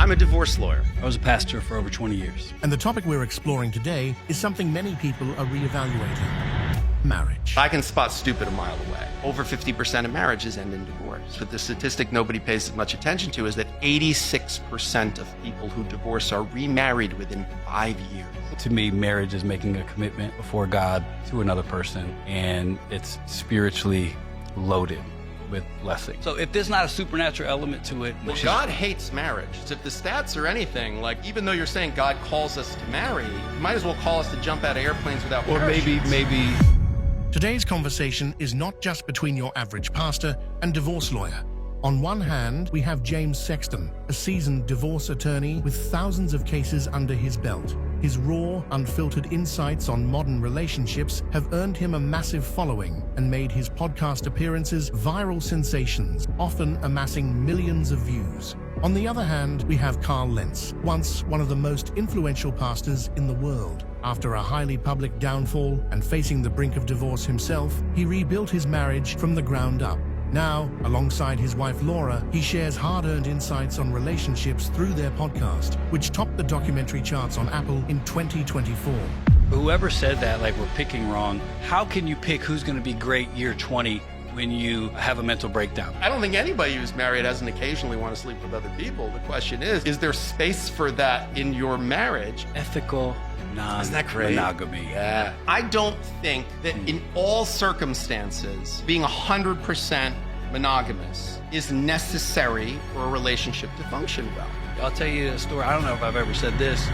I'm a divorce lawyer. I was a pastor for over 20 years. And the topic we're exploring today is something many people are reevaluating: marriage. I can spot stupid a mile away. Over 50% of marriages end in divorce. But the statistic nobody pays much attention to is that 86% of people who divorce are remarried within 5 years. To me, marriage is making a commitment before God to another person, and it's spiritually loaded with blessing. So if there's not a supernatural element to it, Well, God hates marriage. So if the stats are anything, like, even though you're saying God calls us to marry, you might as well call us to jump out of airplanes without parachutes. Or maybe Today's conversation is not just between your average pastor and divorce lawyer. On one hand, we have James Sexton, a seasoned divorce attorney with thousands of cases under his belt. His raw, unfiltered insights on modern relationships have earned him a massive following and made his podcast appearances viral sensations, often amassing millions of views. On the other hand, we have Carl Lentz, once one of the most influential pastors in the world. After a highly public downfall and facing the brink of divorce himself, he rebuilt his marriage from the ground up. Now, alongside his wife Laura, he shares hard-earned insights on relationships through their podcast, which topped the documentary charts on Apple in 2024. whoever said that, like, we're picking wrong, how can you pick who's going to be great year 20 when you have a mental breakdown? I don't think anybody who's married doesn't occasionally want to sleep with other people. The question is there space for that in your marriage? Ethical Isn't that great? non-monogamy. Yeah. I don't think that in all circumstances, being 100% monogamous is necessary for a relationship to function well. I'll tell you a story. I don't know if I've ever said this.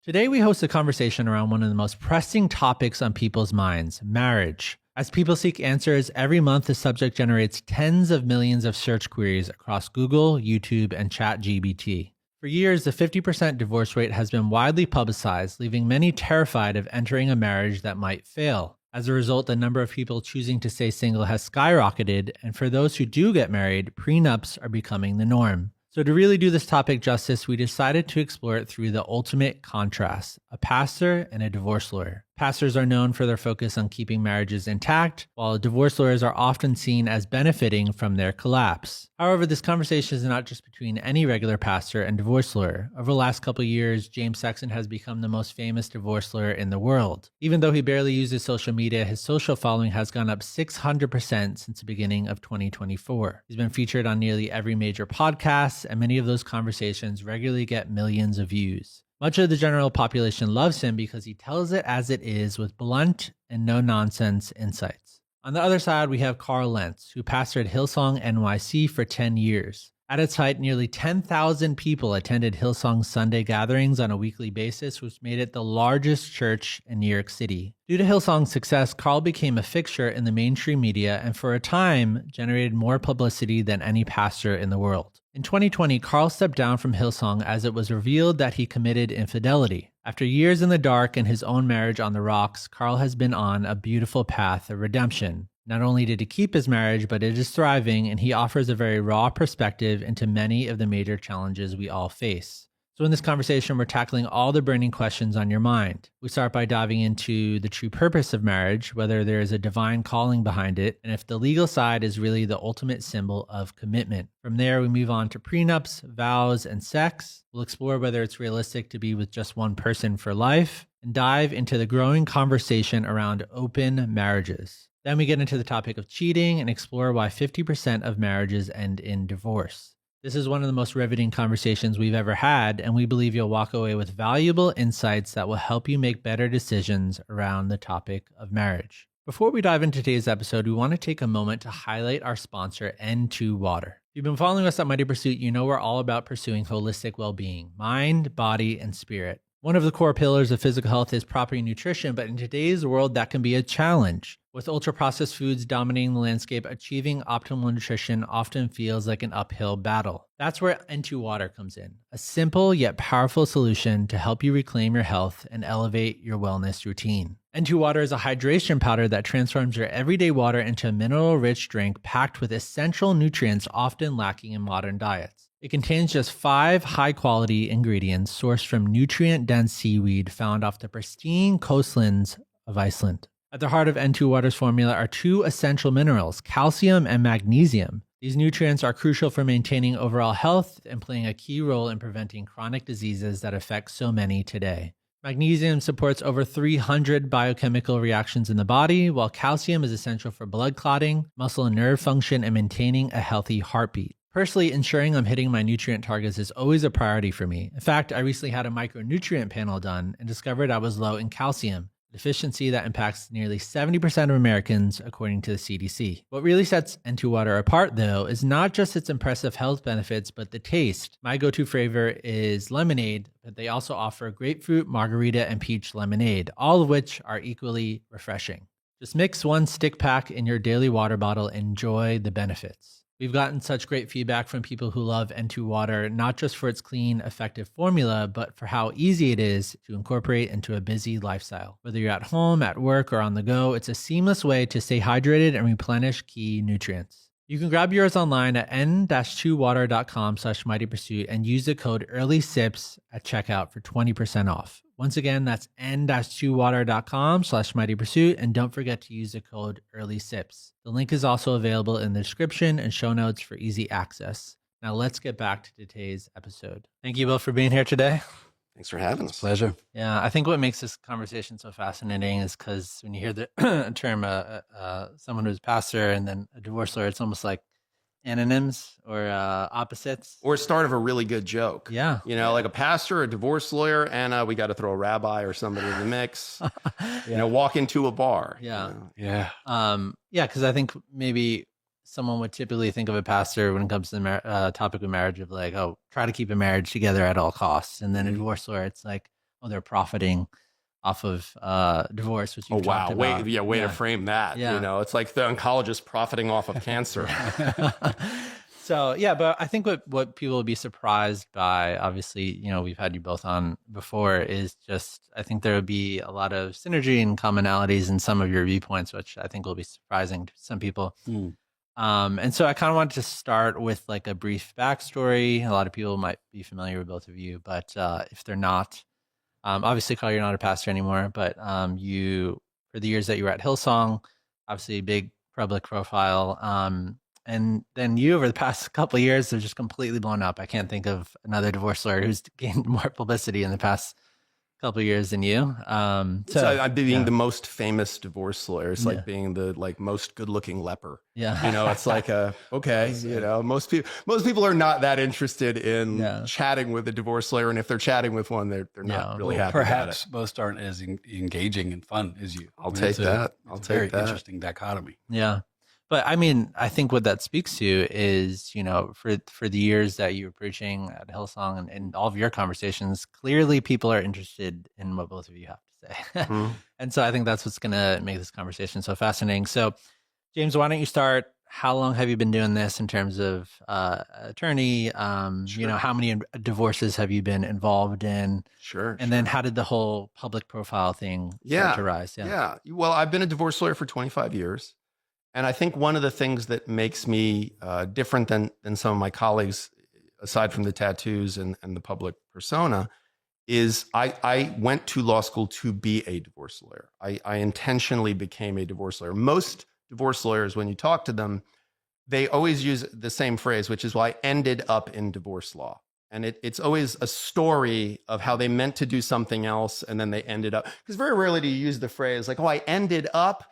Today, we host a conversation around one of the most pressing topics on people's minds: marriage. As people seek answers, every month the subject generates tens of millions of search queries across Google, YouTube, and ChatGPT. For years, the 50% divorce rate has been widely publicized, leaving many terrified of entering a marriage that might fail. As a result, the number of people choosing to stay single has skyrocketed, and for those who do get married, prenups are becoming the norm. So to really do this topic justice, we decided to explore it through the ultimate contrast: a pastor and a divorce lawyer. Pastors are known for their focus on keeping marriages intact, while divorce lawyers are often seen as benefiting from their collapse. However, this conversation is not just between any regular pastor and divorce lawyer. Over the last couple of years, James Sexton has become the most famous divorce lawyer in the world. Even though he barely uses social media, his social following has gone up 600% since the beginning of 2024. He's been featured on nearly every major podcast, and many of those conversations regularly get millions of views. Much of the general population loves him because he tells it as it is with blunt and no-nonsense insights. On the other side, we have Carl Lentz, who pastored Hillsong NYC for 10 years. At its height, nearly 10,000 people attended Hillsong's Sunday gatherings on a weekly basis, which made it the largest church in New York City. Due to Hillsong's success, Carl became a fixture in the mainstream media and for a time generated more publicity than any pastor in the world. In 2020, Carl stepped down from Hillsong as it was revealed that he committed infidelity. After years in the dark and his own marriage on the rocks, Carl has been on a beautiful path of redemption. Not only did he keep his marriage, but it is thriving, and he offers a very raw perspective into many of the major challenges we all face. So in this conversation, we're tackling all the burning questions on your mind. We start by diving into the true purpose of marriage, whether there is a divine calling behind it, and if the legal side is really the ultimate symbol of commitment. From there, we move on to prenups, vows, and sex. We'll explore whether it's realistic to be with just one person for life, and dive into the growing conversation around open marriages. Then we get into the topic of cheating and explore why 50% of marriages end in divorce. This is one of the most riveting conversations we've ever had, and we believe you'll walk away with valuable insights that will help you make better decisions around the topic of marriage. Before we dive into today's episode, we want to take a moment to highlight our sponsor, N2 Water. If you've been following us at Mighty Pursuit, you know we're all about pursuing holistic well-being, mind, body, and spirit. One of the core pillars of physical health is proper nutrition, but in today's world, that can be a challenge. With ultra-processed foods dominating the landscape, achieving optimal nutrition often feels like an uphill battle. That's where N2 Water comes in, a simple yet powerful solution to help you reclaim your health and elevate your wellness routine. N2 Water is a hydration powder that transforms your everyday water into a mineral-rich drink packed with essential nutrients often lacking in modern diets. It contains just 5 high-quality ingredients sourced from nutrient-dense seaweed found off the pristine coastlands of Iceland. At the heart of N2 Water's formula are two essential minerals, calcium and magnesium. These nutrients are crucial for maintaining overall health and playing a key role in preventing chronic diseases that affect so many today. Magnesium supports over 300 biochemical reactions in the body, while calcium is essential for blood clotting, muscle and nerve function, and maintaining a healthy heartbeat. Personally, ensuring I'm hitting my nutrient targets is always a priority for me. In fact, I recently had a micronutrient panel done and discovered I was low in calcium, a deficiency that impacts nearly 70% of Americans, according to the CDC. What really sets N2 Water apart, though, is not just its impressive health benefits, but the taste. My go-to flavor is lemonade, but they also offer grapefruit, margarita, and peach lemonade, all of which are equally refreshing. Just mix one stick pack in your daily water bottle and enjoy the benefits. We've gotten such great feedback from people who love N2 Water, not just for its clean, effective formula, but for how easy it is to incorporate into a busy lifestyle. Whether you're at home, at work, or on the go, it's a seamless way to stay hydrated and replenish key nutrients. You can grab yours online at n-2water.com/mightypursuit and use the code EARLYSIPS at checkout for 20% off. Once again, that's n-2water.com/mightypursuit, and don't forget to use the code EARLYSIPS. The link is also available in the description and show notes for easy access. Now let's get back to today's episode. Thank you both for being here today. Thanks for having us. Pleasure. Yeah, I think what makes this conversation so fascinating is because when you hear the term someone who's a pastor and then a divorce lawyer, it's almost like anonyms or opposites. Or start of a really good joke. Yeah. You know, like a pastor, a divorce lawyer, and we got to throw a rabbi or somebody in the mix. You know, walk into a bar. Yeah. You know? Yeah. Yeah, because I think maybe someone would typically think of a pastor when it comes to the topic of marriage of like, oh, try to keep a marriage together at all costs. And then a divorce lawyer, it's like, oh, they're profiting off of divorce, which you talked about. Way to frame that. Yeah. You know, it's like the oncologist profiting off of cancer. So, yeah, but I think what people will be surprised by, obviously, you know, we've had you both on before, is just, I think there will be a lot of synergy and commonalities in some of your viewpoints, which I think will be surprising to some people. And so I kind of wanted to start with like a brief backstory. A lot of people might be familiar with both of you, but if they're not, obviously, Carl, you're not a pastor anymore, but you, for the years that you were at Hillsong, obviously a big public profile. And then you, over the past couple of years, have just completely blown up. I can't think of another divorce lawyer who's gained more publicity in the past couple of years than you. So being the most famous divorce lawyer, it's like being the most good-looking leper. Yeah, you know, it's like okay, you know, most people are not that interested in chatting with a divorce lawyer, and if they're chatting with one, they're not really happy. Perhaps about it. most aren't as engaging and fun as you. I'll take that. It's a very interesting dichotomy. Yeah. But I mean, I think what that speaks to is, you know, for the years that you were preaching at Hillsong and all of your conversations, clearly people are interested in what both of you have to say. And so I think that's what's going to make this conversation so fascinating. So, James, why don't you start? How long have you been doing this in terms of attorney? You know, how many divorces have you been involved in? And then how did the whole public profile thing start to rise? Yeah. Well, I've been a divorce lawyer for 25 years. And I think one of the things that makes me different than some of my colleagues, aside from the tattoos and the public persona, is I went to law school to be a divorce lawyer. I intentionally became a divorce lawyer. Most divorce lawyers, when you talk to them, they always use the same phrase, which is, well, I ended up in divorce law. And it's always a story of how they meant to do something else and then they ended up. Because very rarely do you use the phrase like, oh, I ended up,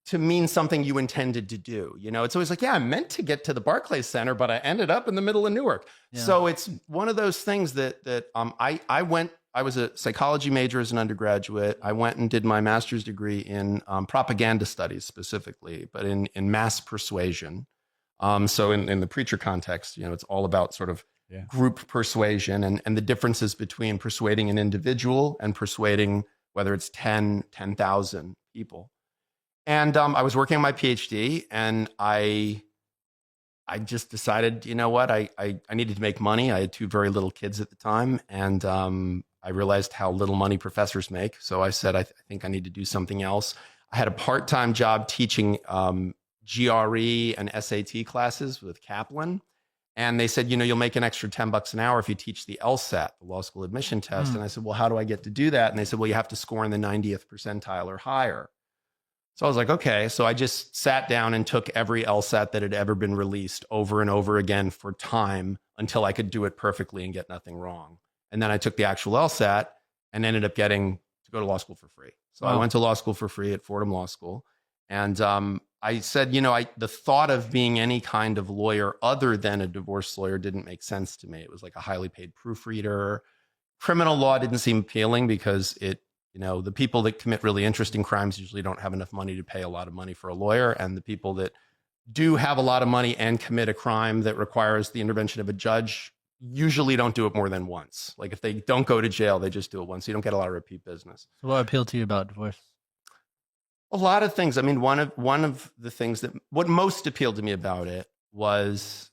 to mean something you intended to do. You know, it's always like, yeah, I meant to get to the Barclays Center, but I ended up in the middle of Newark. So it's one of those things that I was a psychology major as an undergraduate. I went and did my master's degree in propaganda studies specifically, but in mass persuasion. So in the preacher context, you know, it's all about sort of group persuasion and the differences between persuading an individual and persuading, whether it's 10,000 people. And I was working on my PhD, and I just decided, you know what, I needed to make money. I had two very little kids at the time, and I realized how little money professors make. So I said, I think I need to do something else. I had a part-time job teaching GRE and SAT classes with Kaplan. And they said, you know, you'll make an extra $10 an hour if you teach the LSAT, the law school admission test. And I said, well, how do I get to do that? And they said, well, you have to score in the 90th percentile or higher. So I was like, okay. So I just sat down and took every LSAT that had ever been released over and over again for time until I could do it perfectly and get nothing wrong. And then I took the actual LSAT and ended up getting to go to law school for free. So I went to law school for free at Fordham Law School. And I said, the thought of being any kind of lawyer other than a divorce lawyer didn't make sense to me. It was like a highly paid proofreader. Criminal law didn't seem appealing because the people that commit really interesting crimes usually don't have enough money to pay a lot of money for a lawyer. And the people that do have a lot of money and commit a crime that requires the intervention of a judge usually don't do it more than once. Like if they don't go to jail, they just do it once. So you don't get a lot of repeat business. So what appealed to you about divorce? A lot of things. I mean, one of the things what most appealed to me about it was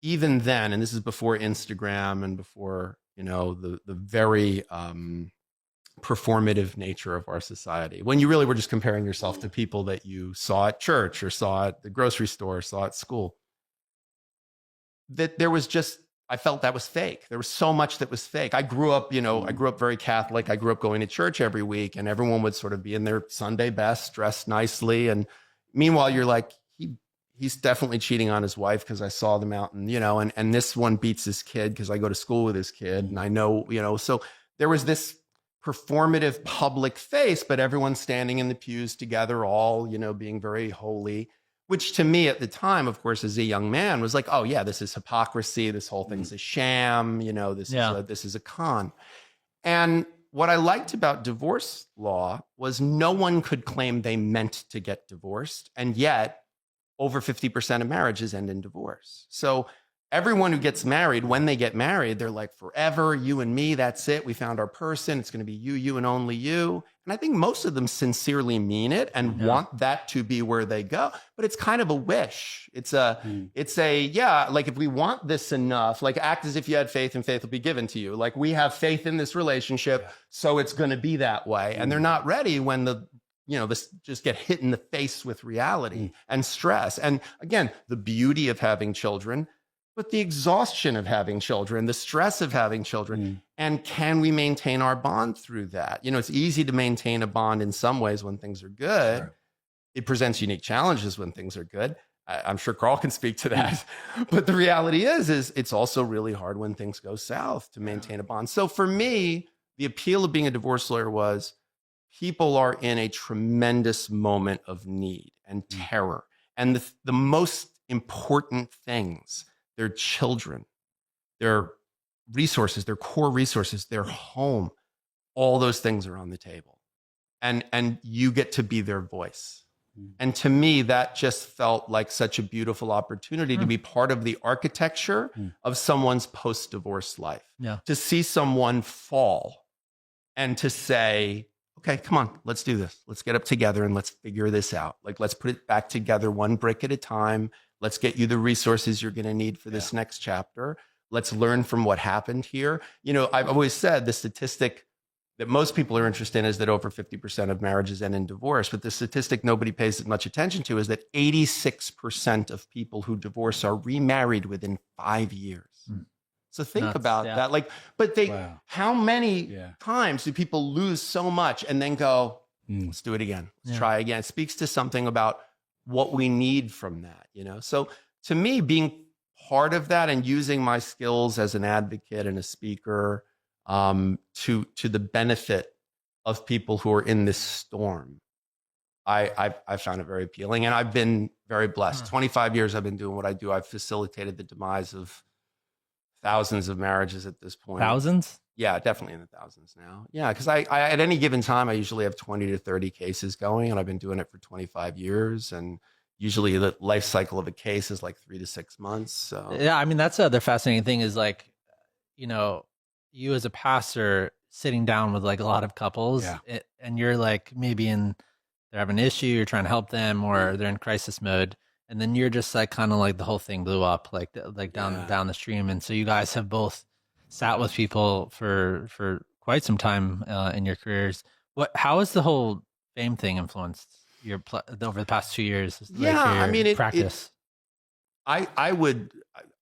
even then, and this is before Instagram and before, the very performative nature of our society, when you really were just comparing yourself to people that you saw at church or saw at the grocery store, or saw at school, that there was I felt that was fake. There was so much that was fake. I grew up very Catholic. I grew up going to church every week, and everyone would sort of be in their Sunday best, dressed nicely. And meanwhile, you're like, he's definitely cheating on his wife because I saw them out, and this one beats his kid because I go to school with his kid, and I know, so there was this performative public face, but everyone standing in the pews together, all, being very holy. Which to me at the time, of course, as a young man was like, oh yeah, this is hypocrisy. This whole thing's a sham. This is a con. And what I liked about divorce law was no one could claim they meant to get divorced. And yet over 50% of marriages end in divorce. So everyone who gets married, when they get married, they're like, forever, you and me, that's it. We found our person. It's going to be you, and only you. And I think most of them sincerely mean it and want that to be where they go. But it's kind of a wish. It's like if we want this enough, like act as if you had faith and faith will be given to you. Like we have faith in this relationship, so it's going to be that way. And they're not ready when this just get hit in the face with reality and stress. And again, the beauty of having children, but the exhaustion of having children, the stress of having children, and can we maintain our bond through that? It's easy to maintain a bond in some ways when things are good. Sure. It presents unique challenges when things are good. I'm sure Carl can speak to that. But the reality is it's also really hard when things go south to maintain a bond. So for me, the appeal of being a divorce lawyer was people are in a tremendous moment of need and terror. And the most important things, their children, their resources, their core resources, their home, all those things are on the table. And you get to be their voice. And to me, that just felt like such a beautiful opportunity to be part of the architecture of someone's post-divorce life. Yeah. To see someone fall and to say, okay, come on, let's do this. Let's get up together and let's figure this out. Like, let's put it back together one brick at a time. Let's get you the resources you're going to need for this next chapter. Let's learn from what happened here. I've always said the statistic that most people are interested in is that over 50% of marriages end in divorce. But the statistic nobody pays much attention to is that 86% of people who divorce are remarried within 5 years. So think about that. How many times do people lose so much and then go, let's do it again. Let's try again. It speaks to something about what we need from that, So to me, being part of that and using my skills as an advocate and a speaker to the benefit of people who are in this storm, I found it very appealing. And I've been very blessed. 25 years I've been doing what I do. I've facilitated the demise of thousands of marriages at this point. Thousands? Yeah, definitely in the thousands now. Yeah, because I at any given time, I usually have 20 to 30 cases going, and I've been doing it for 25 years. And usually the life cycle of a case is like 3 to 6 months. So yeah, I mean, that's the other fascinating thing is like, you as a pastor sitting down with like a lot of couples and you're like maybe they're having an issue, you're trying to help them or they're in crisis mode. And then you're just like, kind of like the whole thing blew up like down the stream. And so you guys have both sat with people for quite some time in your careers. How has the whole fame thing influenced over the past 2 years? Yeah, I mean, practice. I would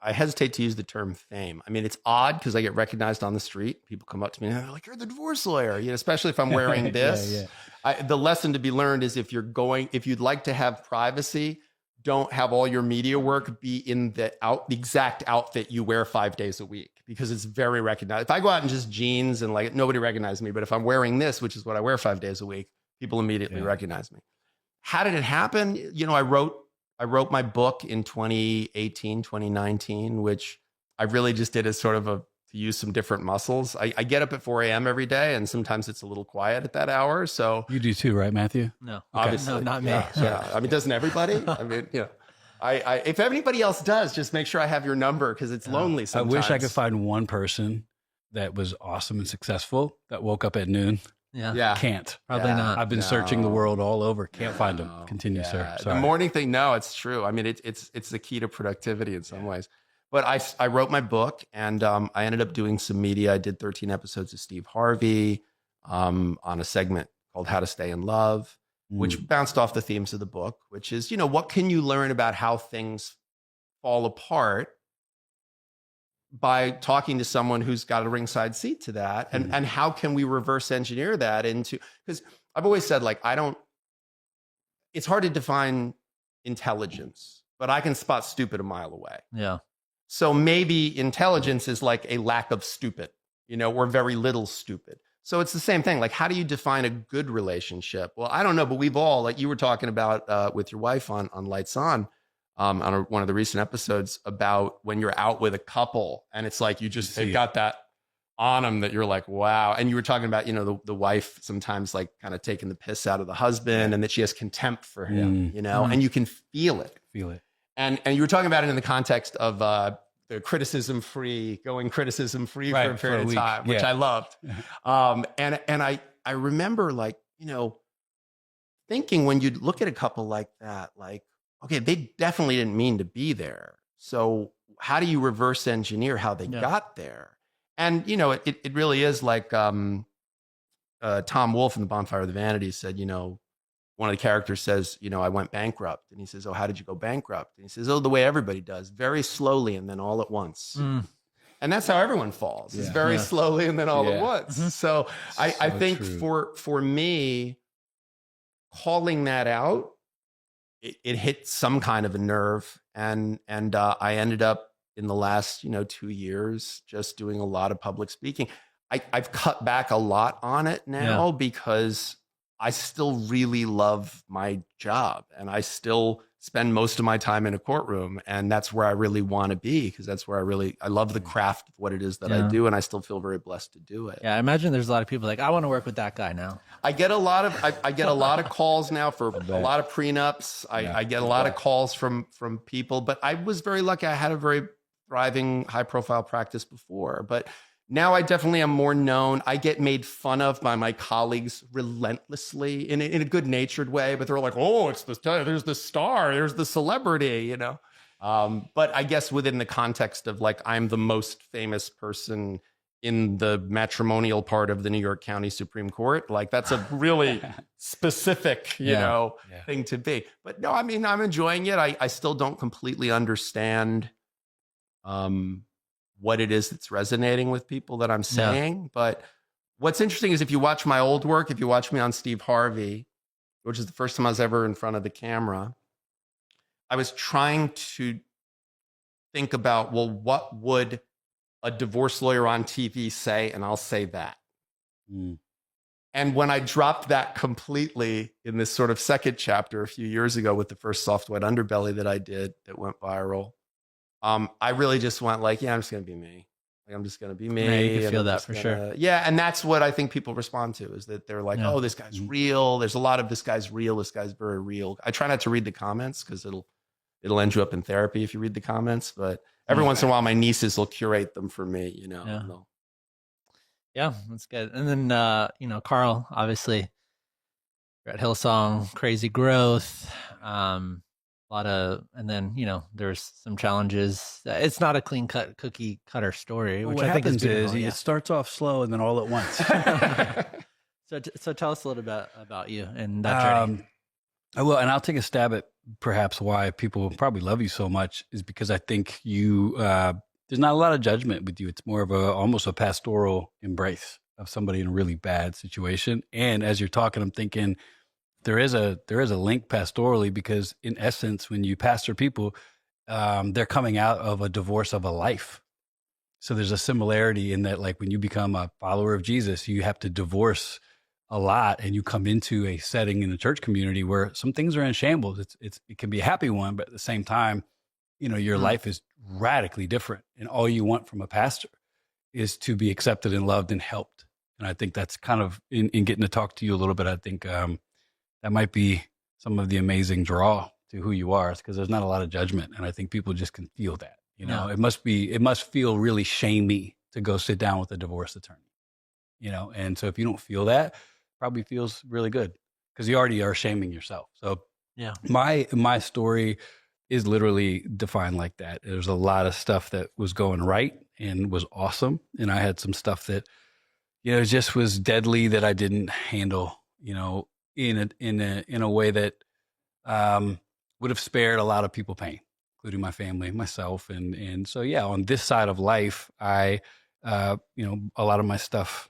I hesitate to use the term fame. I mean, it's odd because I get recognized on the street. People come up to me and they're like, "You're the divorce lawyer," especially if I'm wearing this. The lesson to be learned is if you'd like to have privacy, don't have all your media work be in the exact outfit you wear 5 days a week, because it's very recognized. If I go out in just jeans and like nobody recognizes me, but if I'm wearing this, which is what I wear 5 days a week, people immediately recognize me. How did it happen? I wrote my book in 2018, 2019, which I really just did as sort of to use some different muscles. I get up at 4 a.m. every day, and sometimes it's a little quiet at that hour. So you do too, right, Matthew? No, obviously, no, not me. Yeah. I mean, doesn't everybody? I mean, if anybody else does, just make sure I have your number, because it's lonely sometimes. I wish I could find one person that was awesome and successful that woke up at noon. Yeah. Can't. Probably not. I've been searching the world all over. Can't find them. Continue, sir. Sorry. The morning thing, no, it's true. I mean, it's the key to productivity in some ways. But I wrote my book, and I ended up doing some media. I did 13 episodes of Steve Harvey on a segment called How to Stay in Love, which bounced off the themes of the book, which is, what can you learn about how things fall apart by talking to someone who's got a ringside seat to that, and how can we reverse engineer that into, because I've always said, like, it's hard to define intelligence, but I can spot stupid a mile away. Yeah. So maybe intelligence is like a lack of stupid, or very little stupid. So it's the same thing. Like, how do you define a good relationship? Well, I don't know, but we've all, like you were talking about with your wife on Lights On one of the recent episodes, about when you're out with a couple and it's like they've got that on them that you're like, wow. And you were talking about, the wife sometimes like kind of taking the piss out of the husband, and that she has contempt for him, and you can feel it. And you were talking about it in the context of the going criticism free for a period of time, which I loved. And I remember, like, thinking, when you look at a couple like that, like, okay, they definitely didn't mean to be there. So how do you reverse engineer how they got there? And, it really is like Tom Wolfe in The Bonfire of the Vanities said, one of the characters says, I went bankrupt. And he says, oh, how did you go bankrupt? And he says, oh, the way everybody does, very slowly and then all at once. And that's how everyone falls. It's very slowly and then all at once. So I think for me, calling that out, it hit some kind of a nerve. And I ended up in the last, 2 years, just doing a lot of public speaking. I've cut back a lot on it now because I still really love my job, and I still spend most of my time in a courtroom, and that's where I really want to be, because that's where I love the craft of what it is that I do, and I still feel very blessed to do it. Yeah, I imagine there's a lot of people like, I want to work with that guy now. I get a lot of calls now for a lot of prenups. I get a lot of calls from people, but I was very lucky. I had a very thriving, high profile practice before, but now I definitely am more known. I get made fun of by my colleagues relentlessly in a good-natured way, but they're like, oh, there's the star, there's the celebrity, But I guess within the context of, like, I'm the most famous person in the matrimonial part of the New York County Supreme Court, like, that's a really specific, thing to be. But no, I mean, I'm enjoying it. I still don't completely understand what it is that's resonating with people that I'm saying. But what's interesting is, if you watch my old work, if you watch me on Steve Harvey, which is the first time I was ever in front of the camera, I was trying to think about, well, what would a divorce lawyer on TV say? And I'll say that. And when I dropped that completely in this sort of second chapter a few years ago with the first Soft White Underbelly that I did that went viral, I really just went like, I'm just going to be me. Like, I'm just going to be me. Yeah, you can feel that for sure. Yeah. And that's what I think people respond to, is that they're like, oh, this guy's real. There's a lot of this guy's real. This guy's very real. I try not to read the comments, because it'll end you up in therapy if you read the comments. But every once in a while, my nieces will curate them for me, Yeah, that's good. And then, Carl, obviously, you're at Hillsong, crazy growth. And then, there's some challenges. It's not a cookie cutter story, which I think is beautiful. It starts off slow and then all at once. So tell us a little bit about you and that journey. I will, and I'll take a stab at perhaps why people probably love you so much is because I think you, there's not a lot of judgment with you. It's more of almost a pastoral embrace of somebody in a really bad situation. And as you're talking, I'm thinking there is a link pastorally, because in essence, when you pastor people, they're coming out of a divorce of a life. So there's a similarity in that, like when you become a follower of Jesus, you have to divorce a lot, and you come into a setting in the church community where some things are in shambles. It can be a happy one, but at the same time, your life is radically different, and all you want from a pastor is to be accepted and loved and helped. And I think that's kind of in getting to talk to you a little bit. I think that might be some of the amazing draw to who you are, because there's not a lot of judgment, and I think people just can feel that. It must feel really shamey to go sit down with a divorce attorney. And so if you don't feel that, probably feels really good, because you already are shaming yourself. So Yeah. My story is literally defined like that. There's a lot of stuff that was going right and was awesome, and I had some stuff that just was deadly that I didn't handle in a way that would have spared a lot of people pain, including my family, myself, and so on this side of life, I a lot of my stuff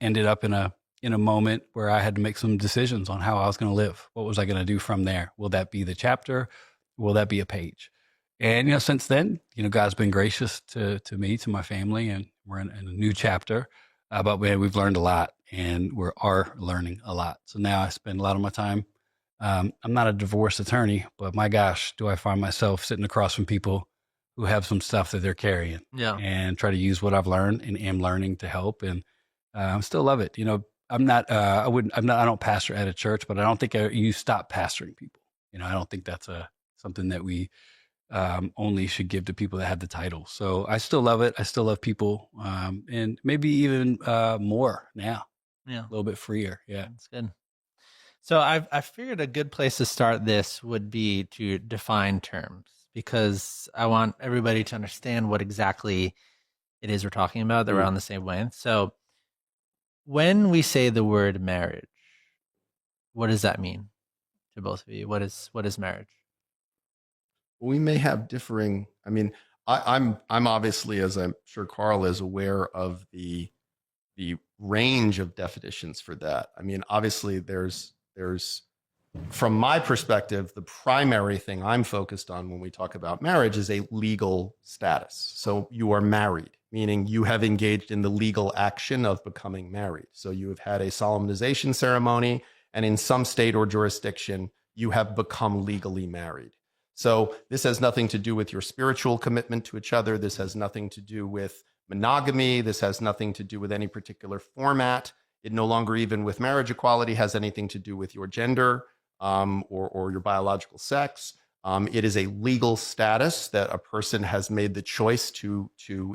ended up in a moment where I had to make some decisions on how I was going to live. What was I going to do from there? Will that be the chapter? Will that be a page? And, since then, God's been gracious to me, to my family, and we're in a new chapter. But we've learned a lot, and we are learning a lot. So now I spend a lot of my time. I'm not a divorce attorney, but my gosh, do I find myself sitting across from people who have some stuff that they're carrying, and try to use what I've learned and am learning to help. And I still love it. I don't pastor at a church, but I don't think you stop pastoring people. I don't think that's something that we only should give to people that have the title. So I still love it. I still love people, and maybe even more now. Yeah, a little bit freer. Yeah, that's good. So I figured a good place to start this would be to define terms, because I want everybody to understand what exactly it is we're talking about, that we're on the same wavelength. So when we say the word marriage, what does that mean to both of you? What is marriage? We may have differing. I mean, I'm obviously, as I'm sure Carl is, aware of the range of definitions for that. I mean, obviously, there's from my perspective, the primary thing I'm focused on when we talk about marriage is a legal status. So you are married, meaning you have engaged in the legal action of becoming married. So you have had a solemnization ceremony, and in some state or jurisdiction, you have become legally married. So this has nothing to do with your spiritual commitment to each other. This has nothing to do with monogamy. This has nothing to do with any particular format. It no longer, even with marriage equality, has anything to do with your gender or your biological sex. It is a legal status that a person has made the choice to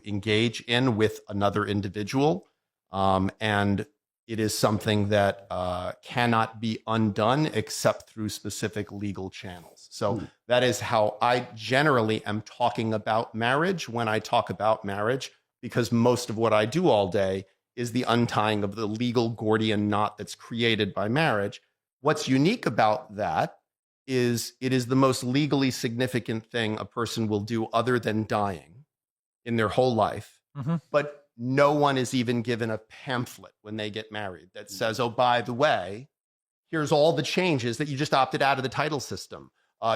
engage in with another individual. And it is something that cannot be undone except through specific legal channels. So that is how I generally am talking about marriage when I talk about marriage, because most of what I do all day is the untying of the legal Gordian knot that's created by marriage. What's unique about that is it is the most legally significant thing a person will do other than dying in their whole life. Mm-hmm. But no one is even given a pamphlet when they get married that says, oh, by the way, here's all the changes that you just opted out of the title system.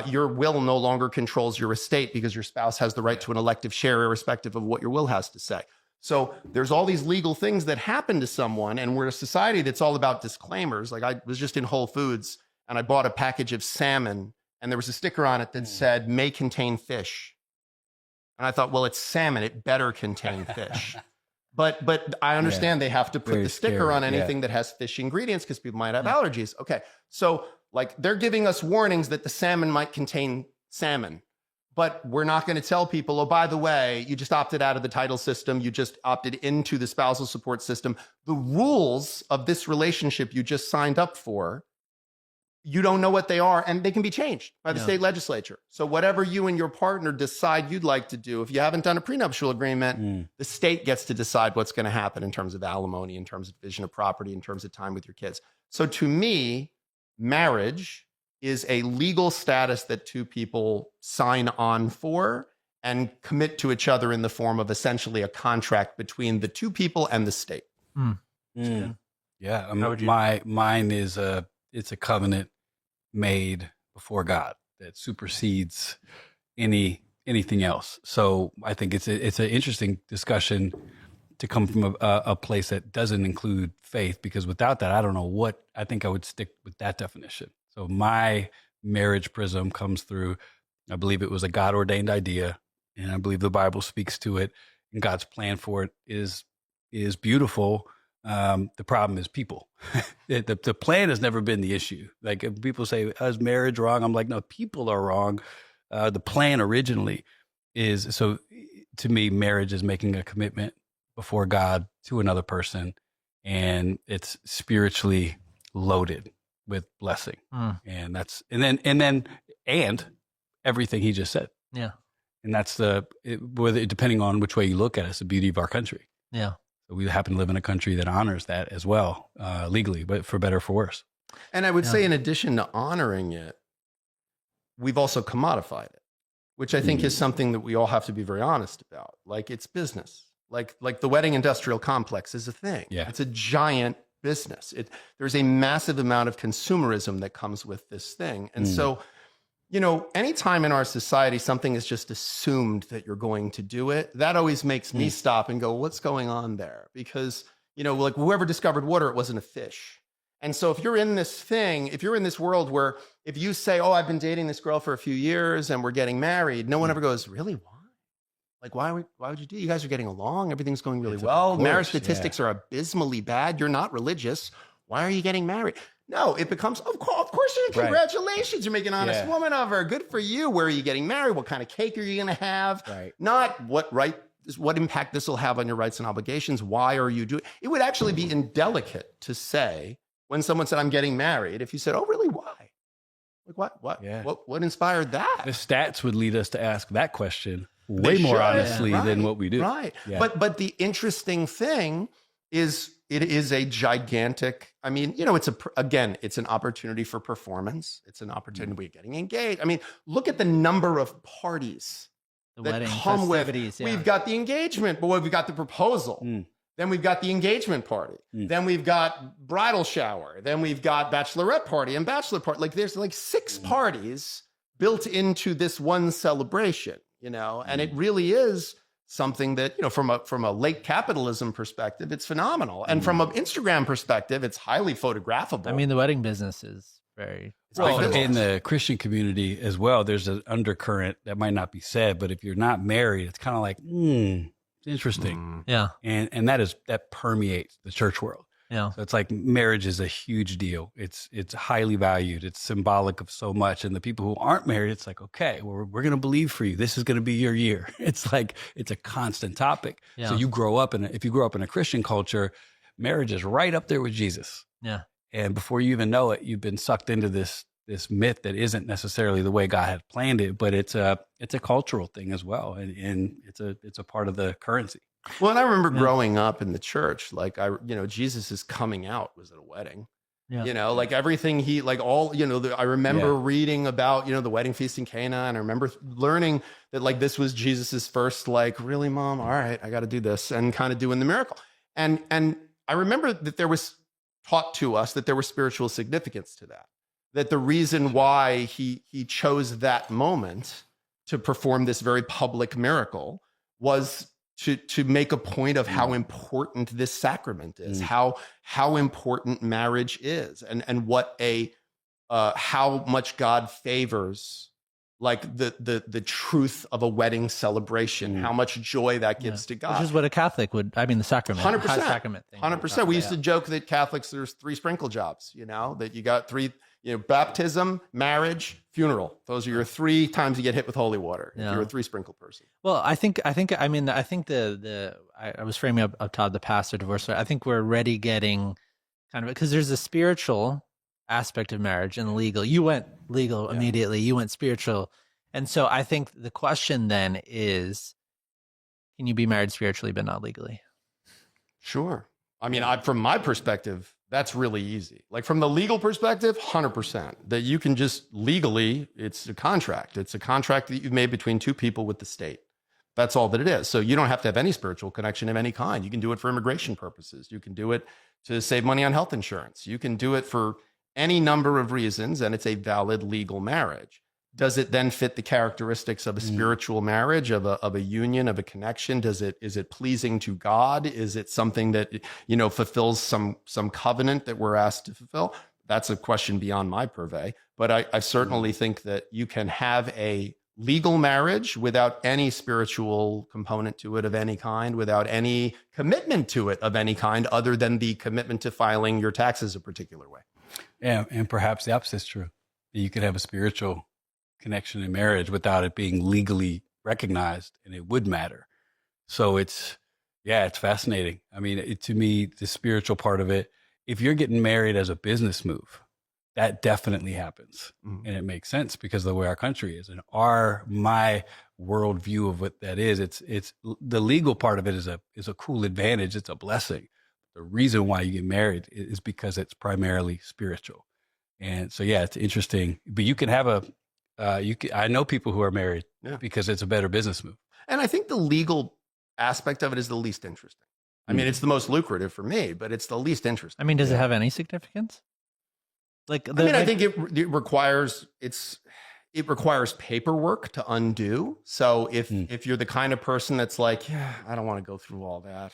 Your will no longer controls your estate because your spouse has the right to an elective share irrespective of what your will has to say. So there's all these legal things that happen to someone, and we're a society that's all about disclaimers. Like, I was just in Whole Foods and I bought a package of salmon, and there was a sticker on it that said may contain fish. And I thought, well, it's salmon, it better contain fish. But I understand they have to put the sticker on anything that has fish ingredients because people might have allergies. Okay, so like they're giving us warnings that the salmon might contain salmon. But we're not going to tell people, oh, by the way, you just opted out of the title system. You just opted into the spousal support system. The rules of this relationship you just signed up for, you don't know what they are, and they can be changed by the state legislature. So whatever you and your partner decide you'd like to do, if you haven't done a prenuptial agreement, the state gets to decide what's going to happen in terms of alimony, in terms of division of property, in terms of time with your kids. So to me, marriage is a legal status that two people sign on for and commit to each other in the form of essentially a contract between the two people and the state. Yeah, How would you- mine is it's a covenant made before God that supersedes anything else. So I think it's an interesting discussion to come from a place that doesn't include faith, because without that, I don't know what, I think I would stick with that definition. So my marriage prism comes through, I believe it was a God ordained idea, and I believe the Bible speaks to it, and God's plan for it is beautiful. The problem is people. The plan has never been the issue. Like, if people say, is marriage wrong? I'm like, no, people are wrong. The plan originally is, so to me, marriage is making a commitment before God to another person, and it's spiritually loaded with blessing. And that's, and everything he just said. Yeah. And that's whether, depending on which way you look at it, it's the beauty of our country. Yeah. So we happen to live in a country that honors that as well, legally, but for better or for worse. And I would say, in addition to honoring it, we've also commodified it, which I think is something that we all have to be very honest about. Like, it's business. Like the wedding industrial complex is a thing. Yeah. It's a giant business. There's a massive amount of consumerism that comes with this thing. And so, anytime in our society something is just assumed that you're going to do it, that always makes me stop and go, what's going on there? Because, like, whoever discovered water, it wasn't a fish. And so if you're in this thing, if you're in this world where if you say, oh, I've been dating this girl for a few years and we're getting married, no one ever goes, really? Why? Like, why would you do? You guys are getting along. Everything's going really well. course, Marriage statistics are abysmally bad. You're not religious. Why are you getting married? No, it becomes, of course, congratulations. You're making an honest woman of her. Good for you. Where are you getting married? What kind of cake are you going to have? Right. Not what impact this will have on your rights and obligations. Why are you doing it? Would actually be indelicate to say when someone said, I'm getting married, if you said, oh, really? Why? Like, what? Yeah. What inspired that? The stats would lead us to ask that question way more honestly than what we do. Right. Yeah. But the interesting thing is, it is a gigantic, I mean, it's an opportunity for performance. It's an opportunity we're getting engaged. I mean, look at the number of parties The that wedding come with. festivities. Yeah. We've got the engagement, but we've got the proposal. Then we've got the engagement party. Then we've got bridal shower. Then we've got bachelorette party and bachelor party. Like, there's like 6 parties built into this one celebration, and it really is something that, from a late capitalism perspective, it's phenomenal. And from an Instagram perspective, it's highly photographable. I mean, the wedding business is very. Well, big in business. the Christian community as well, there's an undercurrent that might not be said, but if you're not married, it's kind of like, interesting. Yeah. And that permeates the church world. Yeah. So it's like marriage is a huge deal. It's highly valued. It's symbolic of so much. And the people who aren't married, it's like, okay, well, we're going to believe for you. This is going to be your year. It's like, it's a constant topic. Yeah. So you grow up if you grow up in a Christian culture, marriage is right up there with Jesus. Yeah. And before you even know it, you've been sucked into this myth that isn't necessarily the way God had planned it, but it's a cultural thing as well. And it's a part of the currency. Well, and I remember growing up in the church, like Jesus is coming out was at a wedding. Yeah. Like everything I remember reading about, the wedding feast in Cana. And I remember learning that like, this was Jesus's first, like, really, Mom? All right, I got to do this, and kind of doing the miracle. And I remember that there was taught to us that there was spiritual significance to that. That the reason why he chose that moment to perform this very public miracle was to make a point of how important this sacrament is, how important marriage is, and what how much God favors like the truth of a wedding celebration, how much joy that gives to God. Which is what a Catholic would, the sacrament. 100%. Sacrament thing. 100%. We used to joke that Catholics, there's 3 sprinkle jobs, that you got 3, baptism, marriage, funeral. Those are your 3 times you get hit with holy water. If you're a 3 sprinkle person. Well, I think I was framing up top the pastor divorce. I think we're already getting kind of, because there's a spiritual aspect of marriage and legal. You went legal immediately. You went spiritual. And so I think the question then is, can you be married spiritually but not legally? Sure. I mean, from my perspective, That's really easy. Like from the legal perspective, 100%. That you can just legally, it's a contract. It's a contract that you've made between two people with the state. That's all that it is. So you don't have to have any spiritual connection of any kind. You can do it for immigration purposes. You can do it to save money on health insurance. You can do it for any number of reasons, and it's a valid legal marriage. Does it then fit the characteristics of a spiritual marriage, of a union, of a connection? Is it pleasing to God? Is it something that, fulfills some covenant that we're asked to fulfill? That's a question beyond my purvey. But I certainly think that you can have a legal marriage without any spiritual component to it of any kind, without any commitment to it of any kind, other than the commitment to filing your taxes a particular way. Yeah, and perhaps the opposite is true. You could have a spiritual connection in marriage without it being legally recognized, and it would matter. So it's fascinating. I mean, to me, the spiritual part of it, if you're getting married as a business move, that definitely happens. Mm-hmm. And it makes sense because of the way our country is. And my worldview of what that is, it's the legal part of it is a cool advantage. It's a blessing. The reason why you get married is because it's primarily spiritual. And so, yeah, it's interesting. But you can have I know people who are married because it's a better business move. And I think the legal aspect of it is the least interesting. I mean, it's the most lucrative for me, but it's the least interesting. I mean, does it have any significance? I think it requires paperwork to undo. So if you're the kind of person that's like, yeah, I don't want to go through all that.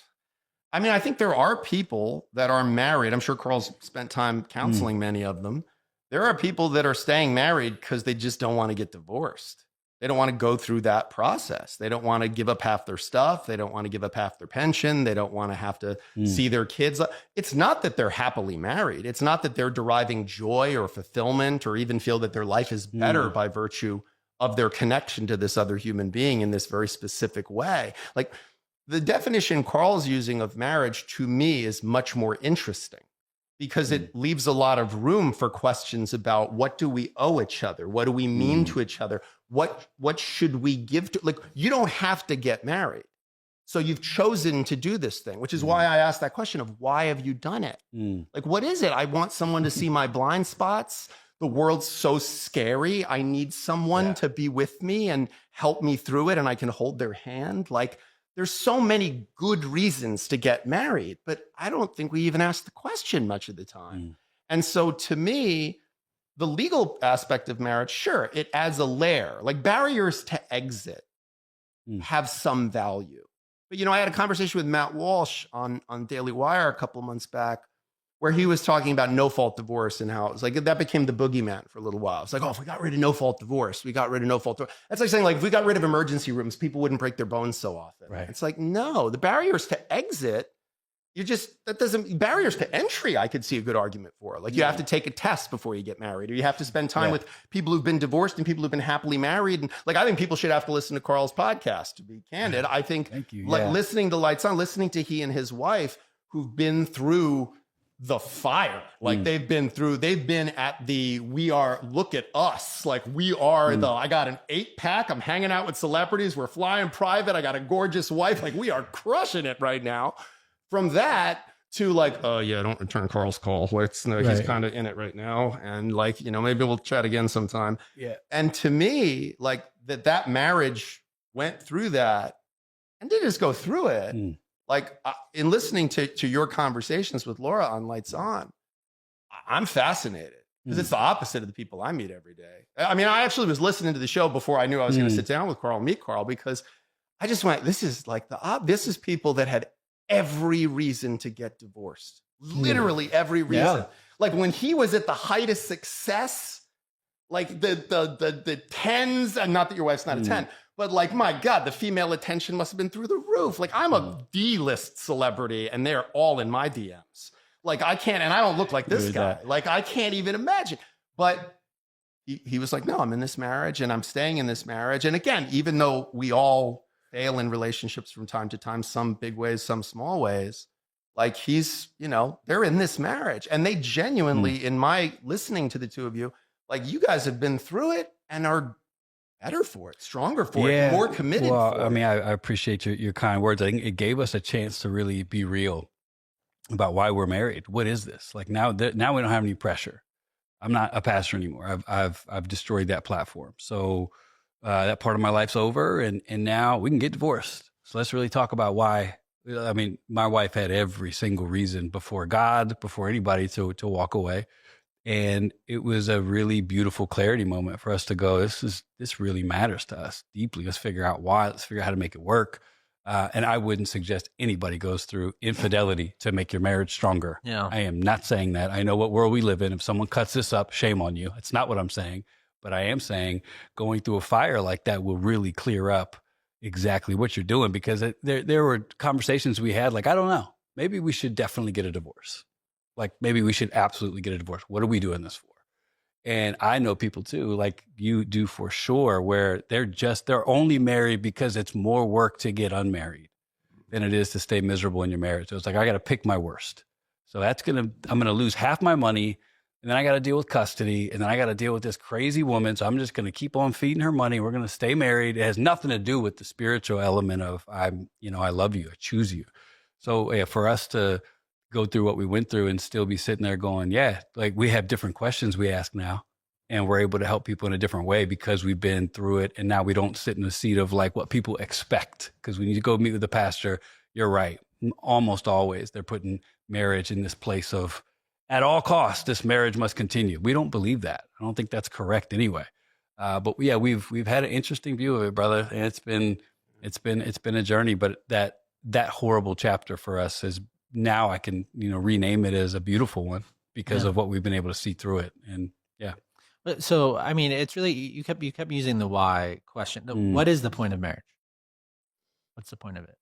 I mean, I think there are people that are married. I'm sure Carl's spent time counseling many of them. There are people that are staying married because they just don't want to get divorced. They don't want to go through that process. They don't want to give up half their stuff. They don't want to give up half their pension. They don't want to have to see their kids. It's not that they're happily married. It's not that they're deriving joy or fulfillment or even feel that their life is better by virtue of their connection to this other human being in this very specific way. Like the definition Carl's using of marriage to me is much more interesting, because it leaves a lot of room for questions about what do we owe each other? What do we mean to each other? What should we give to, like, you don't have to get married. So you've chosen to do this thing, which is why I asked that question of why have you done it? Like, what is it? I want someone to see my blind spots. The world's so scary. I need someone to be with me and help me through it. And I can hold their hand. Like, there's so many good reasons to get married, but I don't think we even ask the question much of the time. And so to me, the legal aspect of marriage, sure, it adds a layer. Like barriers to exit have some value. But, I had a conversation with Matt Walsh on Daily Wire a couple of months back, where he was talking about no-fault divorce and how it was like that became the boogeyman for a little while. It's like, oh, if we got rid of no-fault divorce, we got rid of no-fault divorce. That's like saying, like, if we got rid of emergency rooms, people wouldn't break their bones so often. Right. It's like, no, the barriers to exit, barriers to entry, I could see a good argument for. Like, you have to take a test before you get married, or you have to spend time with people who've been divorced and people who've been happily married. And like, I think people should have to listen to Carl's podcast, to be candid. I think listening to Lights On, listening to he and his wife who've been through the fire, like they've been at look at us, like we are I got an 8-pack, I'm hanging out with celebrities, we're flying private, I got a gorgeous wife, like we are crushing it right now. From that to like, oh yeah, don't return Carl's call. He's kind of in it right now. And like, maybe we'll chat again sometime. Yeah. And to me, like that marriage went through that and didn't just go through it. Like in listening to your conversations with Laura on Lights On, I'm fascinated because it's the opposite of the people I meet every day. I mean, I actually was listening to the show before I knew I was going to sit down with Carl and meet Carl, because I just went, this is like this is people that had every reason to get divorced, literally every reason. Yeah. Like when he was at the height of success, like the tens, and not that your wife's not a 10, but like, my God, the female attention must have been through the roof. Like I'm a D-list celebrity and they're all in my DMs. Like I can't, and I don't look like this guy. Like I can't even imagine. But he was like, no, I'm in this marriage and I'm staying in this marriage. And again, even though we all fail in relationships from time to time, some big ways, some small ways, like he's, they're in this marriage. And they genuinely, in my listening to the two of you, like you guys have been through it and are better for it, stronger for it, more committed for it. I mean, I appreciate your kind words. I think it gave us a chance to really be real about why we're married. What is this? Like now we don't have any pressure. I'm not a pastor anymore. I've destroyed that platform. So that part of my life's over, and now we can get divorced. So let's really talk about why. I mean, my wife had every single reason before God, before anybody to walk away. And it was a really beautiful clarity moment for us to go, this really matters to us deeply. Let's figure out why. Let's figure out how to make it work. And I wouldn't suggest anybody goes through infidelity to make your marriage stronger. Yeah. I am not saying that. I know what world we live in. If someone cuts this up, shame on you. It's not what I'm saying. But I am saying going through a fire like that will really clear up exactly what you're doing, because there were conversations we had like, I don't know, maybe we should definitely get a divorce. Like maybe we should absolutely get a divorce. What are we doing this for? And I know people too, like you do for sure, where they're only married because it's more work to get unmarried than it is to stay miserable in your marriage. So it's like, I got to pick my worst. So I'm going to lose half my money, and then I got to deal with custody, and then I got to deal with this crazy woman. So I'm just going to keep on feeding her money. We're going to stay married. It has nothing to do with the spiritual element of I love you, I choose you. So yeah, for us to go through what we went through and still be sitting there going, yeah, like we have different questions we ask now, and we're able to help people in a different way because we've been through it. And now we don't sit in the seat of like what people expect. Because when you go meet with the pastor, you're right. Almost always they're putting marriage in this place of, at all costs, this marriage must continue. We don't believe that. I don't think that's correct anyway. But yeah, we've had an interesting view of it, brother. And it's been a journey, but that horrible chapter for us is, now I can, rename it as a beautiful one because of what we've been able to see through it. And yeah. But so, I mean, it's really, you kept using the why question. What is the point of marriage? What's the point of it?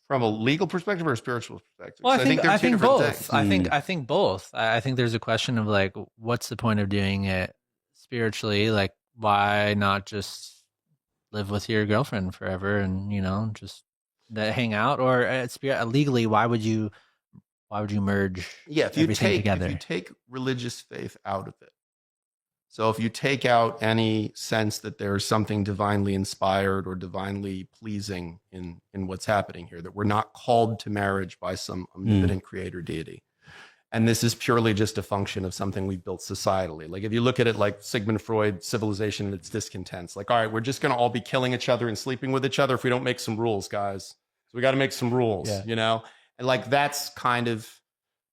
From a legal perspective or a spiritual perspective? Well, I think they're two different both. things. I think both. I think there's a question of like, what's the point of doing it spiritually? Like, why not just live with your girlfriend forever and, just hang out? Or legally, why would you merge everything together? If you take religious faith out of it, so if you take out any sense that there's something divinely inspired or divinely pleasing in what's happening here, that we're not called to marriage by some omnipotent creator deity, and this is purely just a function of something we built societally. Like if you look at it like Sigmund Freud, civilization and its discontents, like, all right, we're just going to all be killing each other and sleeping with each other if we don't make some rules, guys. So we got to make some rules, and like that's kind of,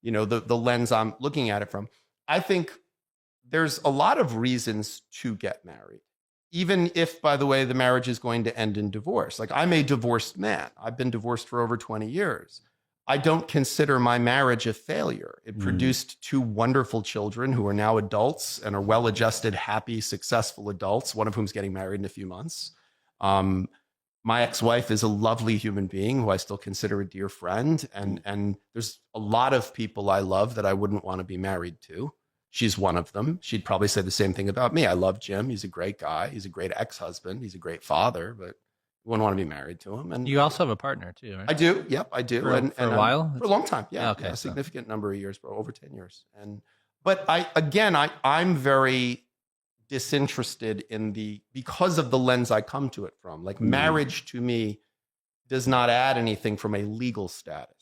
the lens I'm looking at it from. I think there's a lot of reasons to get married, even if, by the way, the marriage is going to end in divorce. Like I'm a divorced man. I've been divorced for over 20 years. I don't consider my marriage a failure. It produced two wonderful children who are now adults and are well-adjusted, happy, successful adults, one of whom's getting married in a few months. My ex-wife is a lovely human being who I still consider a dear friend. And there's a lot of people I love that I wouldn't want to be married to. She's one of them. She'd probably say the same thing about me. I love Jim. He's a great guy. He's a great ex-husband. He's a great father, but you wouldn't want to be married to him. And you also have a partner too, right? I do. Yep, I do. For a while? For a long time. Yeah. Okay. A significant number of years, bro, over 10 years. But I'm very disinterested because of the lens I come to it from. Like marriage to me does not add anything from a legal status.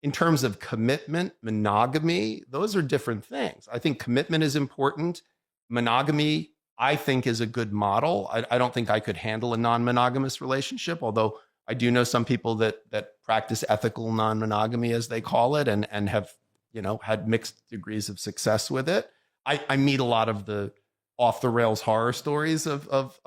In terms of commitment, monogamy, those are different things. I think commitment is important. Monogamy, I think, is a good model. I don't think I could handle a non-monogamous relationship, although I do know some people that practice ethical non-monogamy, as they call it, and have had mixed degrees of success with it. I meet a lot of the off the rails horror stories of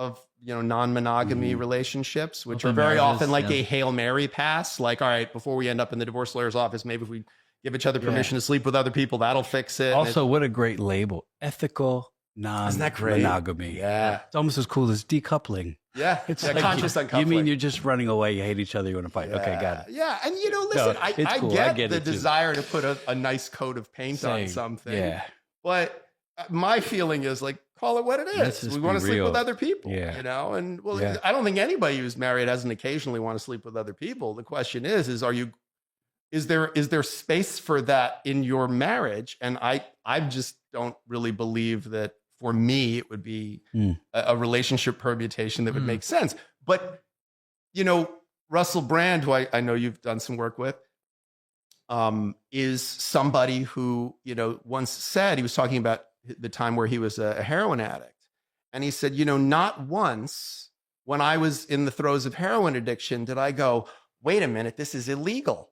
non-monogamy relationships, which are very often like a Hail Mary pass. Like, all right, before we end up in the divorce lawyer's office, maybe if we give each other permission to sleep with other people, that'll fix it. Also, what a great label. Ethical non-monogamy. Yeah. It's almost as cool as decoupling. Yeah. It's like conscious uncoupling. You mean you're just running away, you hate each other, you want to fight. Yeah. Okay, got it. Yeah. And listen, I cool. get the desire to put a nice coat of paint on something. Yeah. But my feeling is like, call it what it is. We want to sleep with other people, and I don't think anybody who's married doesn't occasionally want to sleep with other people. The question is is there space for that in your marriage? And I just don't really believe that for me, it would be a relationship permutation that would make sense. But, Russell Brand, who I know you've done some work with, is somebody who, once said, he was talking about the time where he was a heroin addict. And he said, not once when I was in the throes of heroin addiction did I go, wait a minute, this is illegal.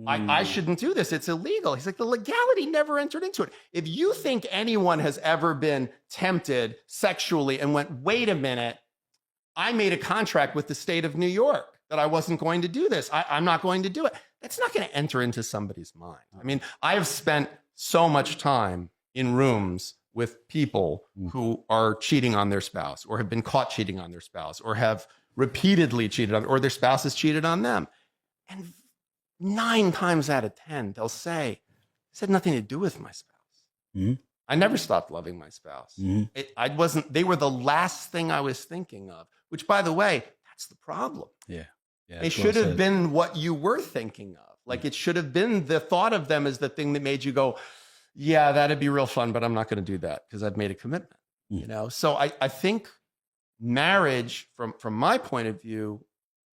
I shouldn't do this. It's illegal. He's like, the legality never entered into it. If you think anyone has ever been tempted sexually and went, wait a minute, I made a contract with the state of New York that I wasn't going to do this. I'm not going to do it. That's not going to enter into somebody's mind. I mean, I have spent so much time in rooms with people who are cheating on their spouse or have been caught cheating on their spouse or have repeatedly cheated on, or their spouse has cheated on them. And 9 times out of 10, they'll say, this had nothing to do with my spouse. I never stopped loving my spouse. They were the last thing I was thinking of, which, by the way, that's the problem. Yeah. They should have been what you were thinking of. Like, it should have been the thought of them as the thing that made you go, yeah, that'd be real fun, but I'm not going to do that because I've made a commitment. So I think marriage, from my point of view,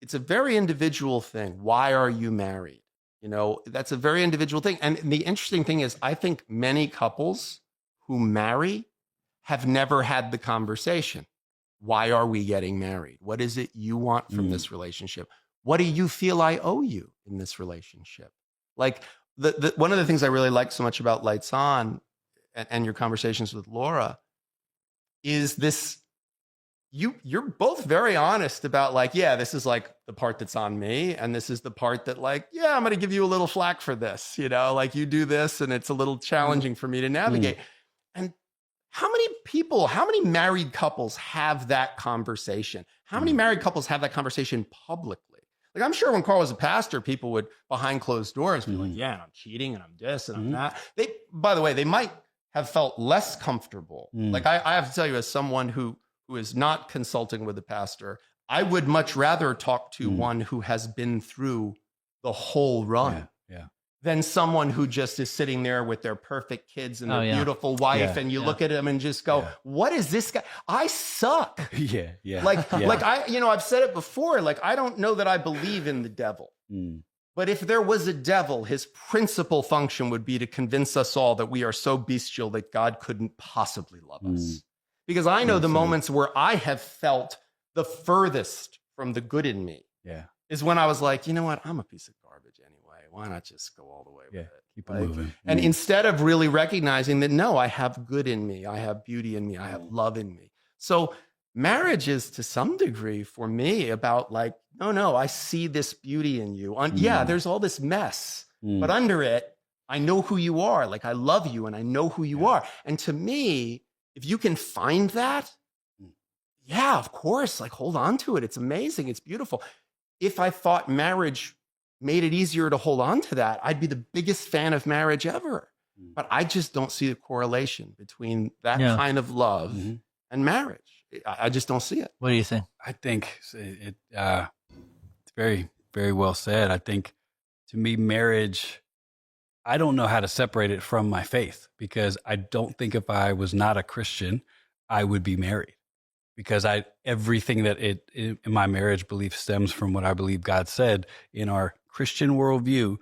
it's a very individual thing. Why are you married? That's a very individual thing. And the interesting thing is, I think many couples who marry have never had the conversation. Why are we getting married? What is it you want from this relationship? What do you feel I owe you in this relationship? Like, one of the things I really like so much about Lights On and your conversations with Laura is this. You're both very honest about, like, yeah, this is like the part that's on me. And this is the part that, like, yeah, I'm going to give you a little flack for this, like you do this and it's a little challenging for me to navigate. And how many married couples have that conversation? How many married couples have that conversation publicly? Like, I'm sure when Carl was a pastor, people would behind closed doors be like, yeah, and I'm cheating and I'm this and I'm that. By the way, they might have felt less comfortable. Like, I have to tell you, as someone who is not consulting with a pastor, I would much rather talk to one who has been through the whole run than someone who just is sitting there with their perfect kids and their beautiful wife. And you look at them and just go, what is this guy? I suck. Like I've said it before, like, I don't know that I believe in the devil. But if there was a devil, his principal function would be to convince us all that we are so bestial that God couldn't possibly love us. Because I know the moments where I have felt the furthest from the good in me is when I was like, you know what? I'm a piece of garbage anyway. Why not just go all the way with it? Keep moving. And instead of really recognizing that, no, I have good in me. I have beauty in me. I have love in me. So marriage is, to some degree, for me, about like, no, I see this beauty in you. Yeah, there's all this mess, but under it, I know who you are. Like, I love you and I know who you are. And to me, if you can find that, yeah, of course, like, hold on to it. It's amazing. It's beautiful. If I thought marriage made it easier to hold on to that, I'd be the biggest fan of marriage ever. But I just don't see the correlation between that kind of love and marriage. I just don't see it. What do you think? I think it's very, very well said. I think, to me, marriage, I don't know how to separate it from my faith, because I don't think if I was not a Christian, I would be married, because everything that in my marriage belief stems from what I believe God said. In our Christian worldview,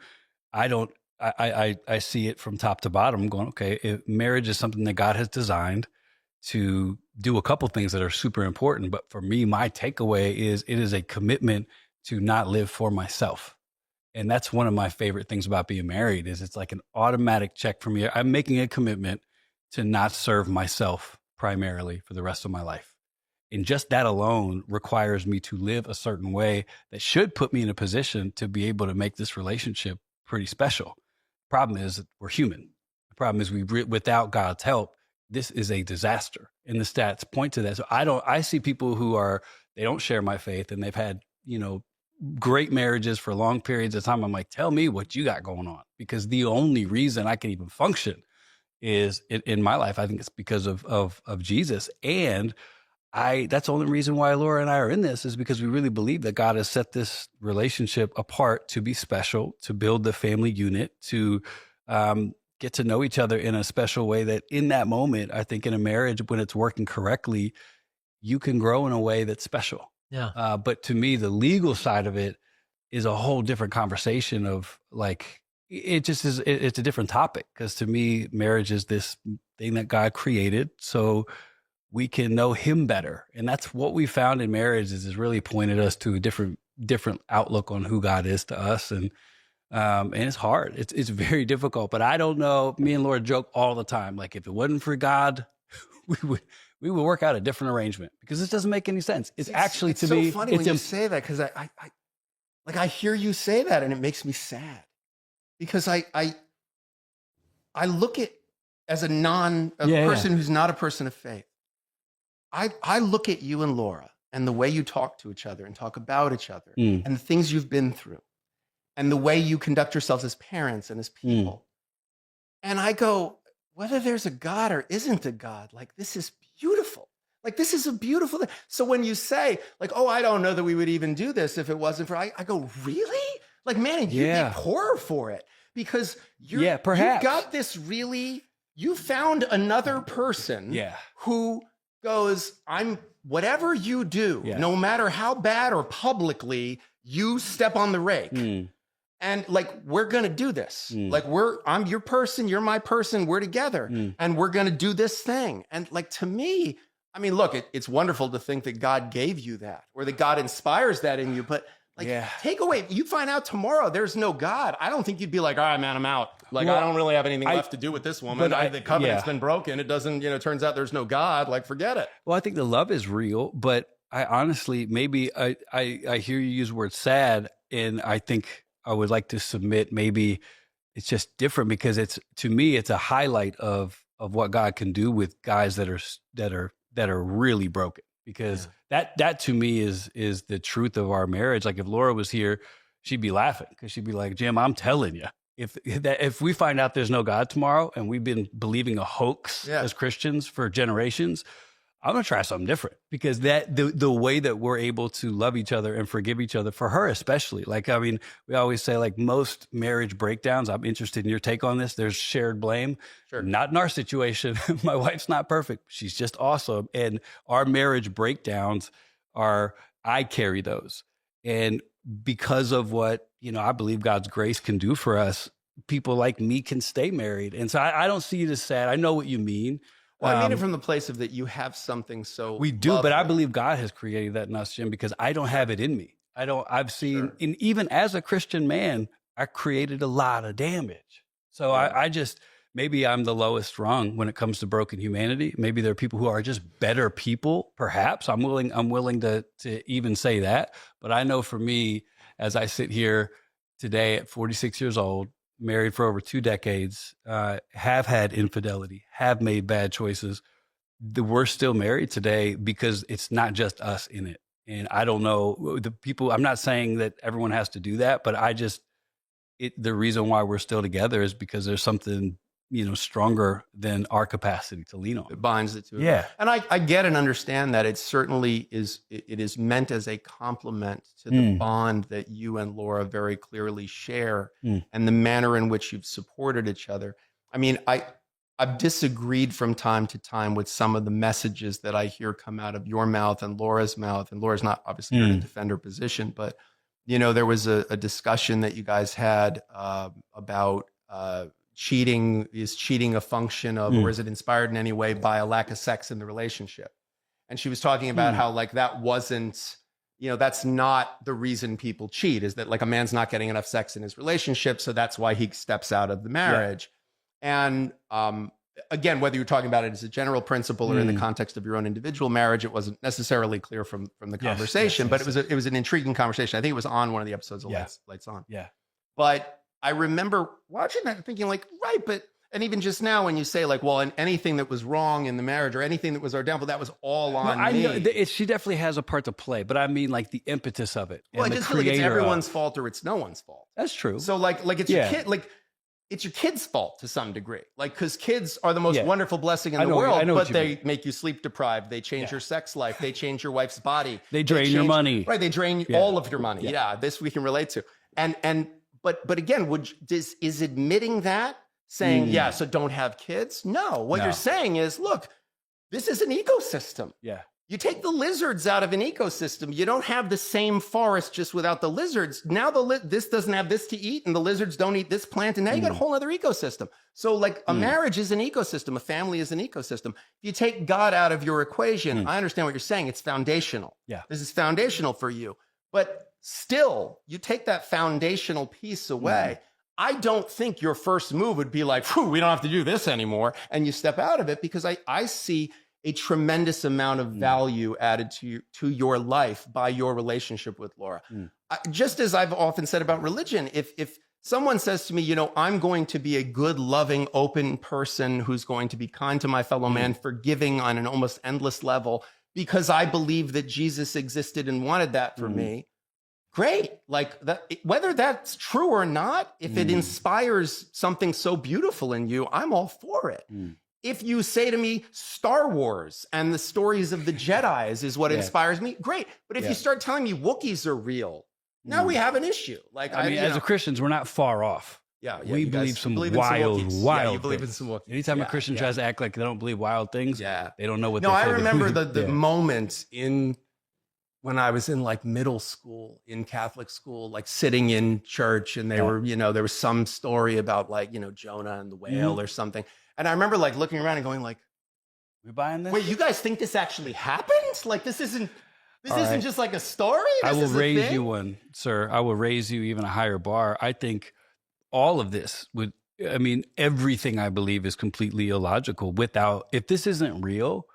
I see it from top to bottom going, okay, if marriage is something that God has designed to do a couple things that are super important. But for me, my takeaway is it is a commitment to not live for myself. And that's one of my favorite things about being married, is it's like an automatic check for me. I'm making a commitment to not serve myself primarily for the rest of my life. And just that alone requires me to live a certain way that should put me in a position to be able to make this relationship pretty special. Problem is, we're human. The problem is, without God's help, this is a disaster. And the stats point to that. So I see people who they don't share my faith, and they've had, great marriages for long periods of time. I'm like, tell me what you got going on, because the only reason I can even function is in my life, I think it's because of Jesus. And that's the only reason why Laura and I are in this, is because we really believe that God has set this relationship apart to be special, to build the family unit, to get to know each other in a special way, that in that moment, I think in a marriage, when it's working correctly, you can grow in a way that's special. Yeah. But to me, the legal side of it is a whole different conversation of, like, it just is, it's a different topic, because to me, marriage is this thing that God created so we can know him better. And that's what we found in marriage, is it's really pointed us to a different outlook on who God is to us. And it's hard. It's very difficult, but I don't know. Me and Laura joke all the time. Like, if it wasn't for God, we would work out a different arrangement, because this doesn't make any sense. It's actually, to so me, funny when you say that, because I hear you say that and it makes me sad, because I look at, as a person who's not a person of faith, I look at you and Laura and the way you talk to each other and talk about each other and the things you've been through and the way you conduct yourselves as parents and as people. And I go, whether there's a God or isn't a God, like, this is beautiful. Like, this is a beautiful thing. So when you say, like, oh, I don't know that we would even do this if it wasn't for, I go, really? Like, man, you'd be poorer for it, because perhaps. you got this really, you found another person who goes, I'm, whatever you do, no matter how bad or publicly you step on the rake. And like, we're going to do this. Like, I'm your person, you're my person, we're together and we're going to do this thing. And like, to me, I mean, look, it's wonderful to think that God gave you that, or that God inspires that in you, but like, take away, you find out tomorrow there's no God. I don't think you'd be like, all right, man, I'm out. Like, I don't really have anything left to do with this woman. The covenant's been broken. It doesn't, turns out there's no God. Like, forget it. Well, I think the love is real, but I honestly, maybe I hear you use the word sad, and I think I would like to submit, maybe it's just different, because to me, it's a highlight of what God can do with guys that are really broken. Because that to me is the truth of our marriage. Like, if Laura was here, she'd be laughing, because she'd be like, Jim, I'm telling you, if we find out there's no God tomorrow and we've been believing a hoax as Christians for generations, I'm going to try something different, because the way that we're able to love each other and forgive each other, for her especially, like, I mean, we always say, like, most marriage breakdowns, I'm interested in your take on this, there's shared blame. Sure. Not in our situation. My wife's not perfect. She's just awesome. And our marriage breakdowns I carry those. And because of what, I believe God's grace can do for us, people like me can stay married. And so I don't see it as sad. I know what you mean. Well, I mean it from the place of that you have something so we do, lovely. But I believe God has created that in us, Jim, because I don't have it in me. I've seen, and even as a Christian man, I created a lot of damage. So I just, maybe I'm the lowest rung when it comes to broken humanity. Maybe there are people who are just better people. Perhaps I'm willing to even say that. But I know for me, as I sit here today at 46 years old, married for over 2 decades, have had infidelity, have made bad choices. We're still married today because it's not just us in it. And I don't know the people, I'm not saying that everyone has to do that, but the reason why we're still together is because there's something, stronger than our capacity to lean on. It binds the two. Yeah. And I get and understand that it certainly is, it is meant as a complement to the bond that you and Laura very clearly share and the manner in which you've supported each other. I mean, I've disagreed from time to time with some of the messages that I hear come out of your mouth and Laura's mouth. And Laura's not obviously in a defender position, but, there was a discussion that you guys had about cheating. Is cheating a function of, or is it inspired in any way by a lack of sex in the relationship? And she was talking about how, like, that wasn't, that's not the reason people cheat, is that, like, a man's not getting enough sex in his relationship, so that's why he steps out of the marriage. And again, whether you're talking about it as a general principle or in the context of your own individual marriage, it wasn't necessarily clear from the conversation, but it was an intriguing conversation. I think it was on one of the episodes of Lights On. Yeah. But I remember watching that and thinking, like, right, but, and even just now when you say, like, well, and anything that was wrong in the marriage or anything that was our downfall, that was all on me. I know she definitely has a part to play, but I mean, like, the impetus of it. Well, I just feel like it's everyone's fault or it's no one's fault. That's true. So like it's your kid, like, it's your kid's fault to some degree, like, because kids are the most wonderful blessing in the world, but they make you sleep deprived. They change your sex life. They change your wife's body. They drain your money. Right. They drain all of your money. Yeah. This we can relate to. But again, is admitting that saying, so don't have kids? No, what you're saying is, look, this is an ecosystem. Yeah. You take the lizards out of an ecosystem, you don't have the same forest just without the lizards. Now this doesn't have this to eat, and the lizards don't eat this plant, and now you got a whole other ecosystem. So like a marriage is an ecosystem, a family is an ecosystem. If you take God out of your equation, I understand what you're saying. It's foundational. Yeah. This is foundational for you. But still, you take that foundational piece away. I don't think your first move would be like, we don't have to do this anymore. And you step out of it, because I see a tremendous amount of value added to your life by your relationship with Laura. Just as I've often said about religion, if someone says to me, I'm going to be a good, loving, open person who's going to be kind to my fellow man, forgiving on an almost endless level, because I believe that Jesus existed and wanted that for me, great. Like that, whether that's true or not, if it inspires something so beautiful in you, I'm all for it. If you say to me, Star Wars and the stories of the Jedis is what inspires me, great. But if you start telling me Wookiees are real, now we have an issue. Like, I mean, as Christians, we're not far off. We believe some wild you believe in some Wookiees. Anytime a Christian tries to act like they don't believe wild things, they don't know what No, they're I saying. remember the moment when I was in like middle school, in Catholic school, like sitting in church, and they were, there was some story about like, Jonah and the whale or something. And I remember like looking around and going like, we're buying this? wait, you guys think this actually happened? Like this isn't just like a story? I will This is a raise thing? you one, sir. I will raise you even a higher bar. I think all of this everything I believe is completely illogical. If this isn't real,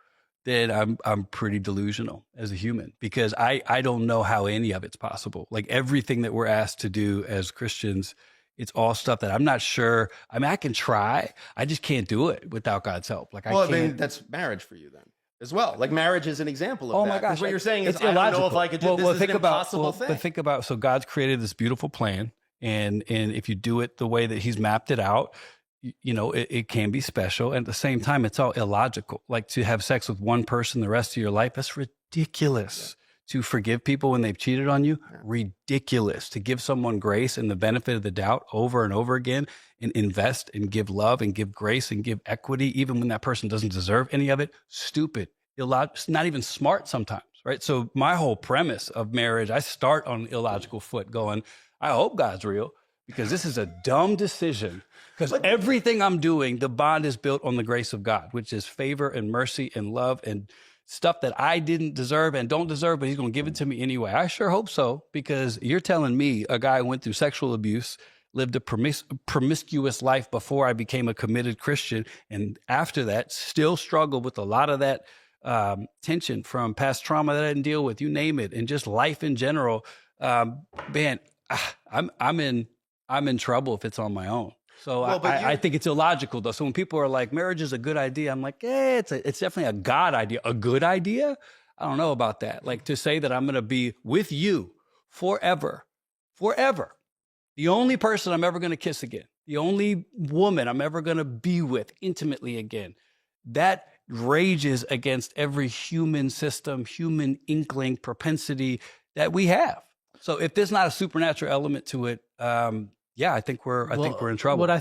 then I'm pretty delusional as a human, because I don't know how any of it's possible. Like everything that we're asked to do as Christians, it's all stuff that I'm not sure. I mean, I can try. I just can't do it without God's help. Like, I mean, that's marriage for you then as well. Like marriage is an example of that. Oh my gosh. What you're saying is, it's I illogical. don't know if I could do this. Is an impossible thing. But think about, so God's created this beautiful plan. And if you do it the way that he's mapped it out, it can be special. And at the same time, it's all illogical. Like to have sex with one person the rest of your life, that's ridiculous. To forgive people when they've cheated on you, ridiculous. To give someone grace and the benefit of the doubt over and over again, and invest and give love and give grace and give equity, even when that person doesn't deserve any of it, stupid, illogical, it's not even smart sometimes, right? So my whole premise of marriage, I start on an illogical foot going, I hope God's real, because this is a dumb decision. Because everything I'm doing, the bond is built on the grace of God, which is favor and mercy and love and stuff that I didn't deserve and don't deserve, but he's going to give it to me anyway. I sure hope so, because you're telling me a guy who went through sexual abuse, lived a promiscuous life before I became a committed Christian, and after that still struggled with a lot of that tension from past trauma that I didn't deal with, you name it, and just life in general. Man, I'm in trouble if it's on my own. So I think it's illogical, though. So when people are like, marriage is a good idea, I'm like, it's definitely a God idea. A good idea? I don't know about that. Like to say that I'm going to be with you forever, the only person I'm ever going to kiss again, the only woman I'm ever going to be with intimately again, that rages against every human system, human inkling, propensity that we have. So if there's not a supernatural element to it, I think we're in trouble. What I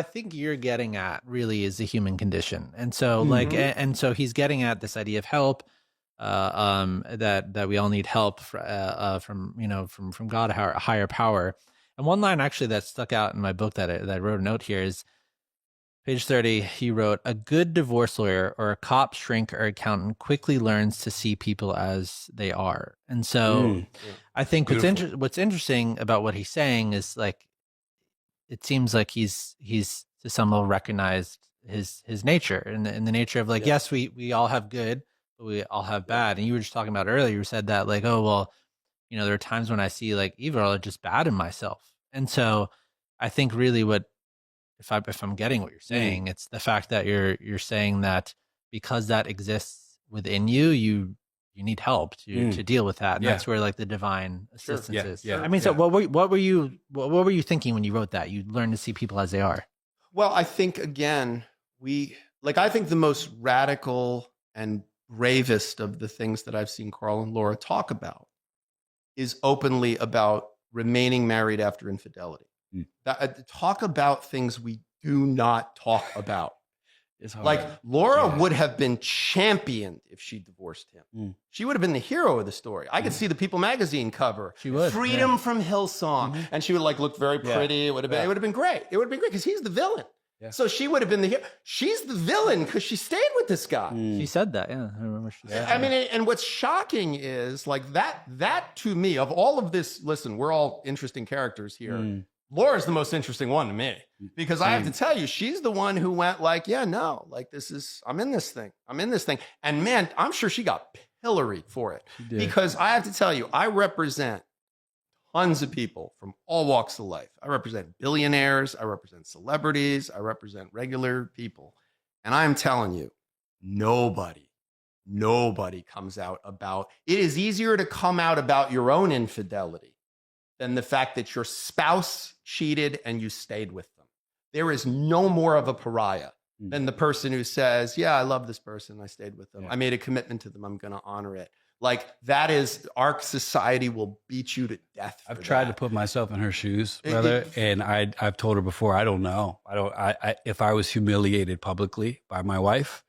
think you're getting at really is the human condition. And so so he's getting at this idea of help, that we all need help from God, a higher power. And one line actually that stuck out in my book that I wrote a note here is page 30. He wrote, a good divorce lawyer or a cop, shrink, or accountant quickly learns to see people as they are. And so I think what's interesting about what he's saying is like, it seems like he's to some level recognized his nature and the nature of like, yes, we all have good, but we all have bad. And you were just talking about earlier, you said that like, oh, well, there are times when I see like evil or just bad in myself. And so I think really if I'm getting what you're saying, it's the fact that you're saying that because that exists within you, you need help to deal with that. And that's where like the divine assistance is. Yeah. I mean, so what were you thinking when you wrote that? You learn to see people as they are. Well, I think again, I think the most radical and bravest of the things that I've seen Carl and Laura talk about is openly about remaining married after infidelity. Talk about things we do not talk about. It's hard. Like Laura Yeah. would have been championed if she divorced him. Mm. She would have been the hero of the story. I could see the People magazine cover. She would, Freedom from Hillsong. And she would like look very pretty. It would have been great. It would have been great because he's the villain. Yeah. So she would have been the hero. She's the villain because she stayed with this guy. She said that. Yeah, I remember she said I mean, and what's shocking is like that to me, of all of this, listen, we're all interesting characters here. Laura's the most interesting one to me because I have to tell you, she's the one who went like, yeah, no, like I'm in this thing. And man, I'm sure she got pilloried for it because I have to tell you, I represent tons of people from all walks of life. I represent billionaires. I represent celebrities. I represent regular people. And I'm telling you, nobody comes out about, it is easier to come out about your own infidelity than the fact that your spouse cheated and you stayed with them. There is no more of a pariah than the person who says, yeah, I love this person. I stayed with them. I made a commitment to them. I'm going to honor it. Like that is, our society will beat you to death. I've tried to put myself in her shoes, brother. And I've told her before, I don't know. If I was humiliated publicly by my wife,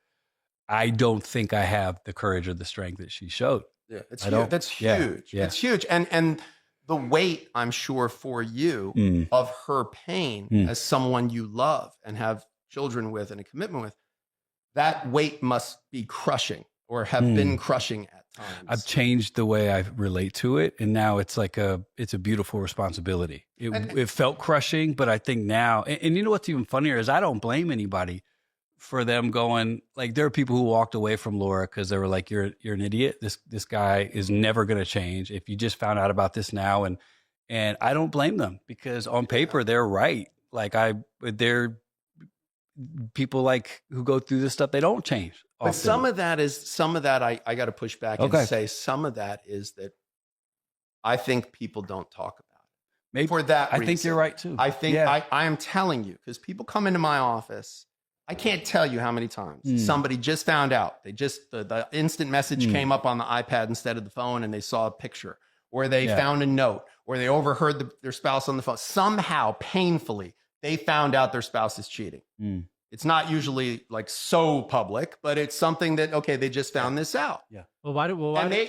I don't think I have the courage or the strength that she showed. Yeah, it's huge. That's huge. Yeah. It's huge. And the weight, I'm sure, for you of her pain as someone you love and have children with and a commitment with, that weight must be crushing or have been crushing at times. I've changed the way I relate to it, and now it's like it's a beautiful responsibility. It felt crushing, but I think now, and you know what's even funnier is I don't blame anybody for them going, like, there are people who walked away from Laura because they were like, you're an idiot. This guy is never going to change. If you just found out about this now, and I don't blame them because on paper they're right. Like they're people like who go through this stuff, they don't change. But some of that I got to push back and say some of that is that I think people don't talk about it. Maybe for that reason. I think you're right too. I think I am telling you, because people come into my office, I can't tell you how many times somebody just found out. They just, the instant message came up on the iPad instead of the phone and they saw a picture, or they found a note, or they overheard their spouse on the phone. Somehow, painfully, they found out their spouse is cheating. It's not usually like so public, but it's something that, okay, they just found this out. Yeah. Well, why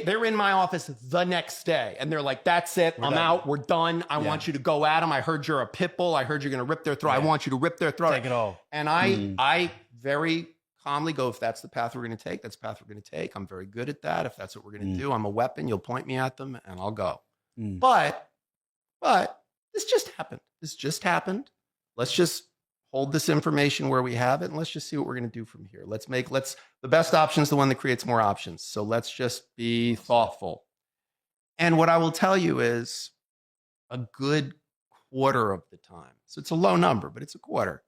they're in my office the next day and they're like, that's it. I'm out. We're done. I want you to go at them. I heard you're a pit bull. I heard you're going to rip their throat. I want you to rip their throat. Take it all. And I very calmly go, if that's the path we're going to take, that's the path we're going to take. I'm very good at that. If that's what we're going to do, I'm a weapon. You'll point me at them and I'll go. But this just happened. Let's just hold this information where we have it, and let's just see what we're going to do from here. The best option is the one that creates more options. So let's just be thoughtful. And what I will tell you is a good quarter of the time, so it's a low number, but it's a quarter,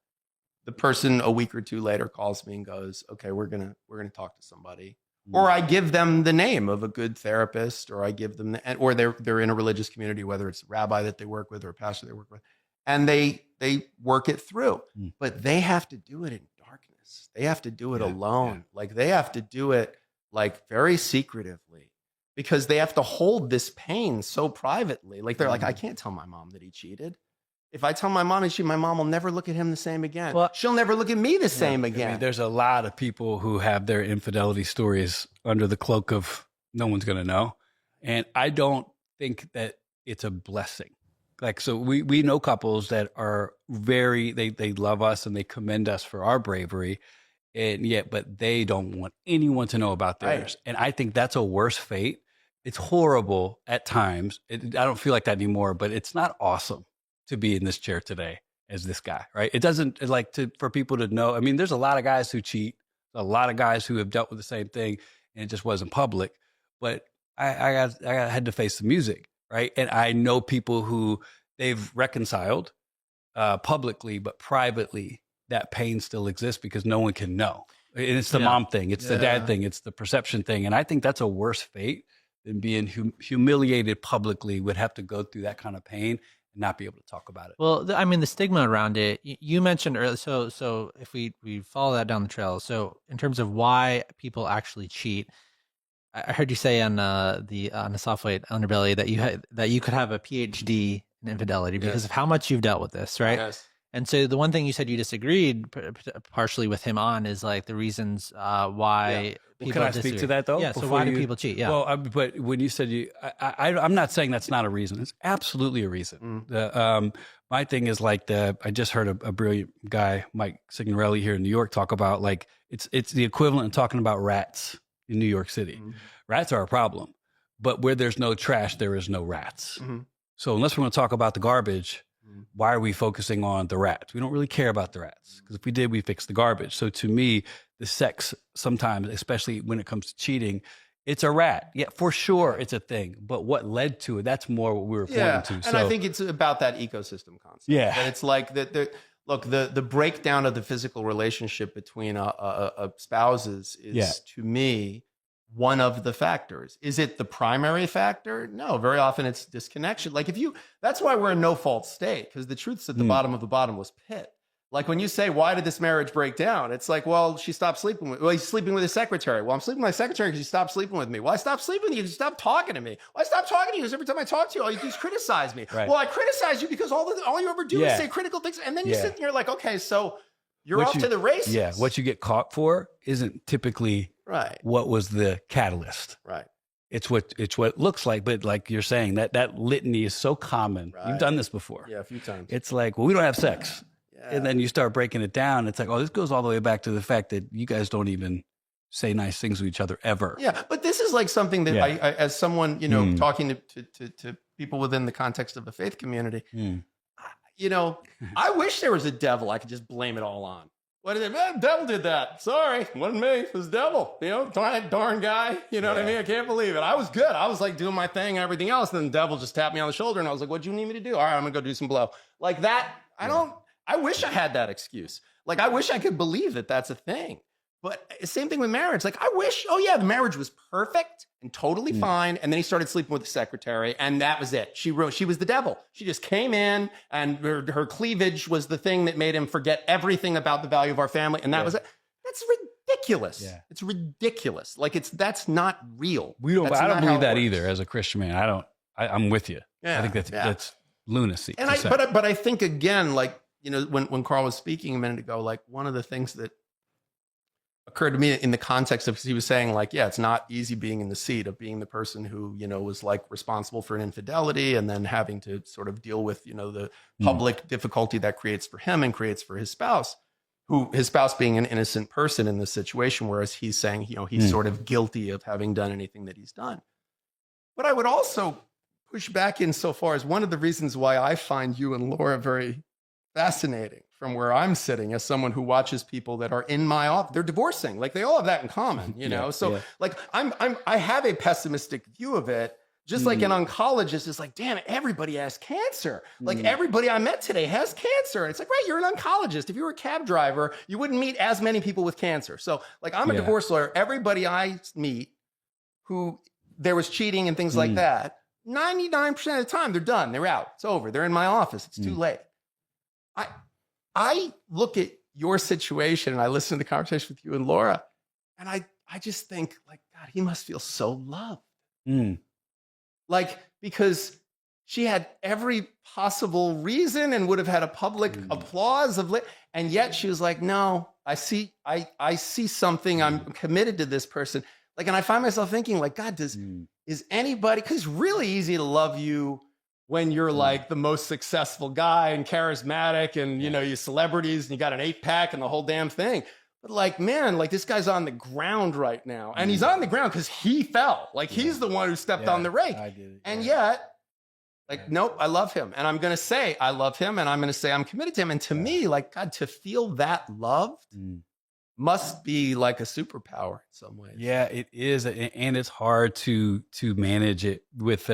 the person a week or two later calls me and goes, okay, we're going to talk to somebody. Or I give them the name of a good therapist, or I give them or they're in a religious community, whether it's a rabbi that they work with or a pastor they work with, and they work it through. But they have to do it in darkness. They have to do it alone. Like they have to do it like very secretively, because they have to hold this pain so privately. Like they're like, I can't tell my mom that he cheated. If I tell my mom he cheated, my mom will never look at him the same again. Well, she'll never look at me the same again. I mean, there's a lot of people who have their infidelity stories under the cloak of no one's going to know. And I don't think that it's a blessing. Like, so we know couples that are they love us and they commend us for our bravery, but they don't want anyone to know about theirs. Right. And I think that's a worse fate. It's horrible at times. I don't feel like that anymore, but it's not awesome to be in this chair today as this guy, right? It doesn't for people to know. I mean, there's a lot of guys who cheat, a lot of guys who have dealt with the same thing, and it just wasn't public. But I had to face the music. Right. And I know people who they've reconciled publicly, but privately, that pain still exists because no one can know. And it's the mom thing. It's the dad thing. It's the perception thing. And I think that's a worse fate than being humiliated publicly, would have to go through that kind of pain and not be able to talk about it. Well, I mean, the stigma around it, you mentioned earlier. So if we follow that down the trail, so in terms of why people actually cheat, I heard you say on the Soft White Underbelly that you could have a PhD in infidelity because of how much you've dealt with this, right? Yes. And so the one thing you said you disagreed partially with him on is like the reasons why people can I disagree. speak to that though? Yeah. So why do people cheat? Yeah. Well, but when you said I'm not saying that's not a reason. It's absolutely a reason. My thing is like I just heard a brilliant guy, Mike Signorelli here in New York, talk about like it's the equivalent of talking about rats in New York City. Rats are a problem, but where there's no trash, there is no rats. So unless we're going to talk about the garbage, why are we focusing on the rats? We don't really care about the rats because if we did, we fix the garbage. So to me, the sex sometimes, especially when it comes to cheating, it's a rat. Yeah, for sure, it's a thing. But what led to it? That's more what we were pointing to. And I think it's about that ecosystem concept. Yeah, that it's like that. Look, the breakdown of the physical relationship between spouses is to me one of the factors. Is it the primary factor? No, very often it's disconnection. Like that's why we're in no fault state, because the truth's at the bottom of the bottomless pit. Like when you say, why did this marriage break down? It's like, well, she stopped sleeping with, he's sleeping with his secretary. Well, I'm sleeping with my secretary because you stopped sleeping with me. Well, I stopped sleeping with you because you stopped talking to me. Well, I stopped talking to you because every time I talk to you, all you do is criticize me. Right. Well, I criticize you because all you ever do is say critical things. And then you sit and you're like, okay, so you're off to the races. Yeah, what you get caught for isn't typically what was the catalyst. Right. It's what it looks like, but like you're saying, that litany is so common. You've done this before. Yeah, a few times. It's like, well, we don't have sex. And then you start breaking it down. It's like, oh, this goes all the way back to the fact that you guys don't even say nice things to each other ever. Yeah, but this is like something that I as someone, talking to people within the context of the faith community, I wish there was a devil I could just blame it all on. What is it? Man, the devil did that. Sorry, it wasn't me. It was the devil. Darn guy. You know what I mean? I can't believe it. I was good. I was like doing my thing and everything else. And then the devil just tapped me on the shoulder and I was like, what do you need me to do? All right, I'm going to go do some blow. Like that. I wish I had that excuse. Like, I wish I could believe that that's a thing. But same thing with marriage. Like, I wish, the marriage was perfect and totally fine. And then he started sleeping with the secretary and that was it. She was the devil. She just came in and her cleavage was the thing that made him forget everything about the value of our family. And that was it. That's ridiculous. Yeah. It's ridiculous. Like that's not real. I don't believe that either as a Christian man. I'm with you. Yeah. I think that's lunacy. And but I think again, like, when Carl was speaking a minute ago, like one of the things that occurred to me in the context of, because he was saying like, it's not easy being in the seat of being the person who, was like responsible for an infidelity and then having to sort of deal with, the public difficulty that creates for him and creates for his spouse, his spouse being an innocent person in this situation, whereas he's saying, he's sort of guilty of having done anything that he's done. But I would also push back insofar as one of the reasons why I find you and Laura very fascinating from where I'm sitting as someone who watches people that are in my office. They're divorcing. Like they all have that in common, like I have a pessimistic view of it. Just like an oncologist is like, damn it, everybody has cancer. Like everybody I met today has cancer. It's like, right, you're an oncologist. If you were a cab driver, you wouldn't meet as many people with cancer. So like I'm a divorce lawyer. Everybody I meet who there was cheating and things like that, 99% of the time they're done. They're out. It's over. They're in my office. It's too late. I look at your situation and I listen to the conversation with you and Laura, and I just think like, God, he must feel so loved. Like, because she had every possible reason and would have had a public applause and yet she was like, no, I see something. I'm committed to this person. Like, and I find myself thinking like, God, is anybody, because it's really easy to love you when you're like the most successful guy and charismatic and, you celebrities and you got an 8-pack and the whole damn thing. But like, man, like this guy's on the ground right now. And he's on the ground because he fell. Like he's the one who stepped on the rake. I did. And yet, like, nope, I love him. And I'm going to say I love him and I'm going to say I'm committed to him. And to me, like, God, to feel that loved must be like a superpower in some ways. Yeah, it is. And it's hard to manage it with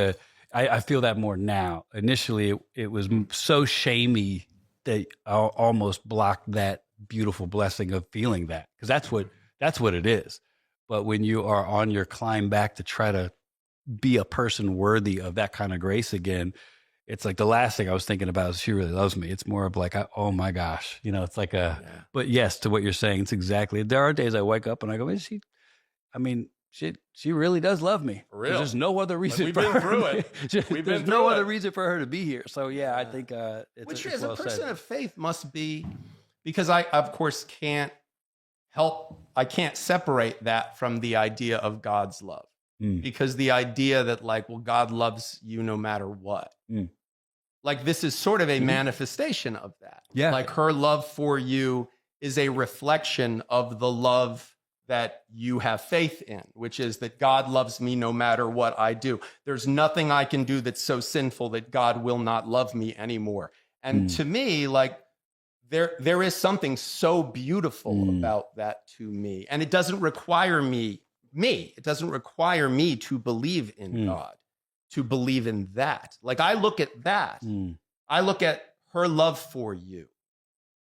I feel that more now. Initially, it was so shamey that I almost blocked that beautiful blessing of feeling that, because that's what it is. But when you are on your climb back to try to be a person worthy of that kind of grace again, it's like the last thing I was thinking about is she really loves me. It's more of like, oh my gosh, it's like but yes, to what you're saying, it's exactly. There are days I wake up and I go, is she? I mean, she really does love me. For real. There's no other reason we've for been her. through it. We've been There's through no it. other reason for her to be here. So yeah, I think Which it's as a well person said. of faith must be, because I, of course, I can't separate that from the idea of God's love. Because the idea that like, well, God loves you no matter what. Like this is sort of a manifestation of that. Yeah. Like her love for you is a reflection of the love that you have faith in, which is that God loves me no matter what I do. There's nothing I can do that's so sinful that God will not love me anymore. And to me, like there is something so beautiful about that to me. And it doesn't require it doesn't require me to believe in God, to believe in that. Like I look at that, I look at her love for you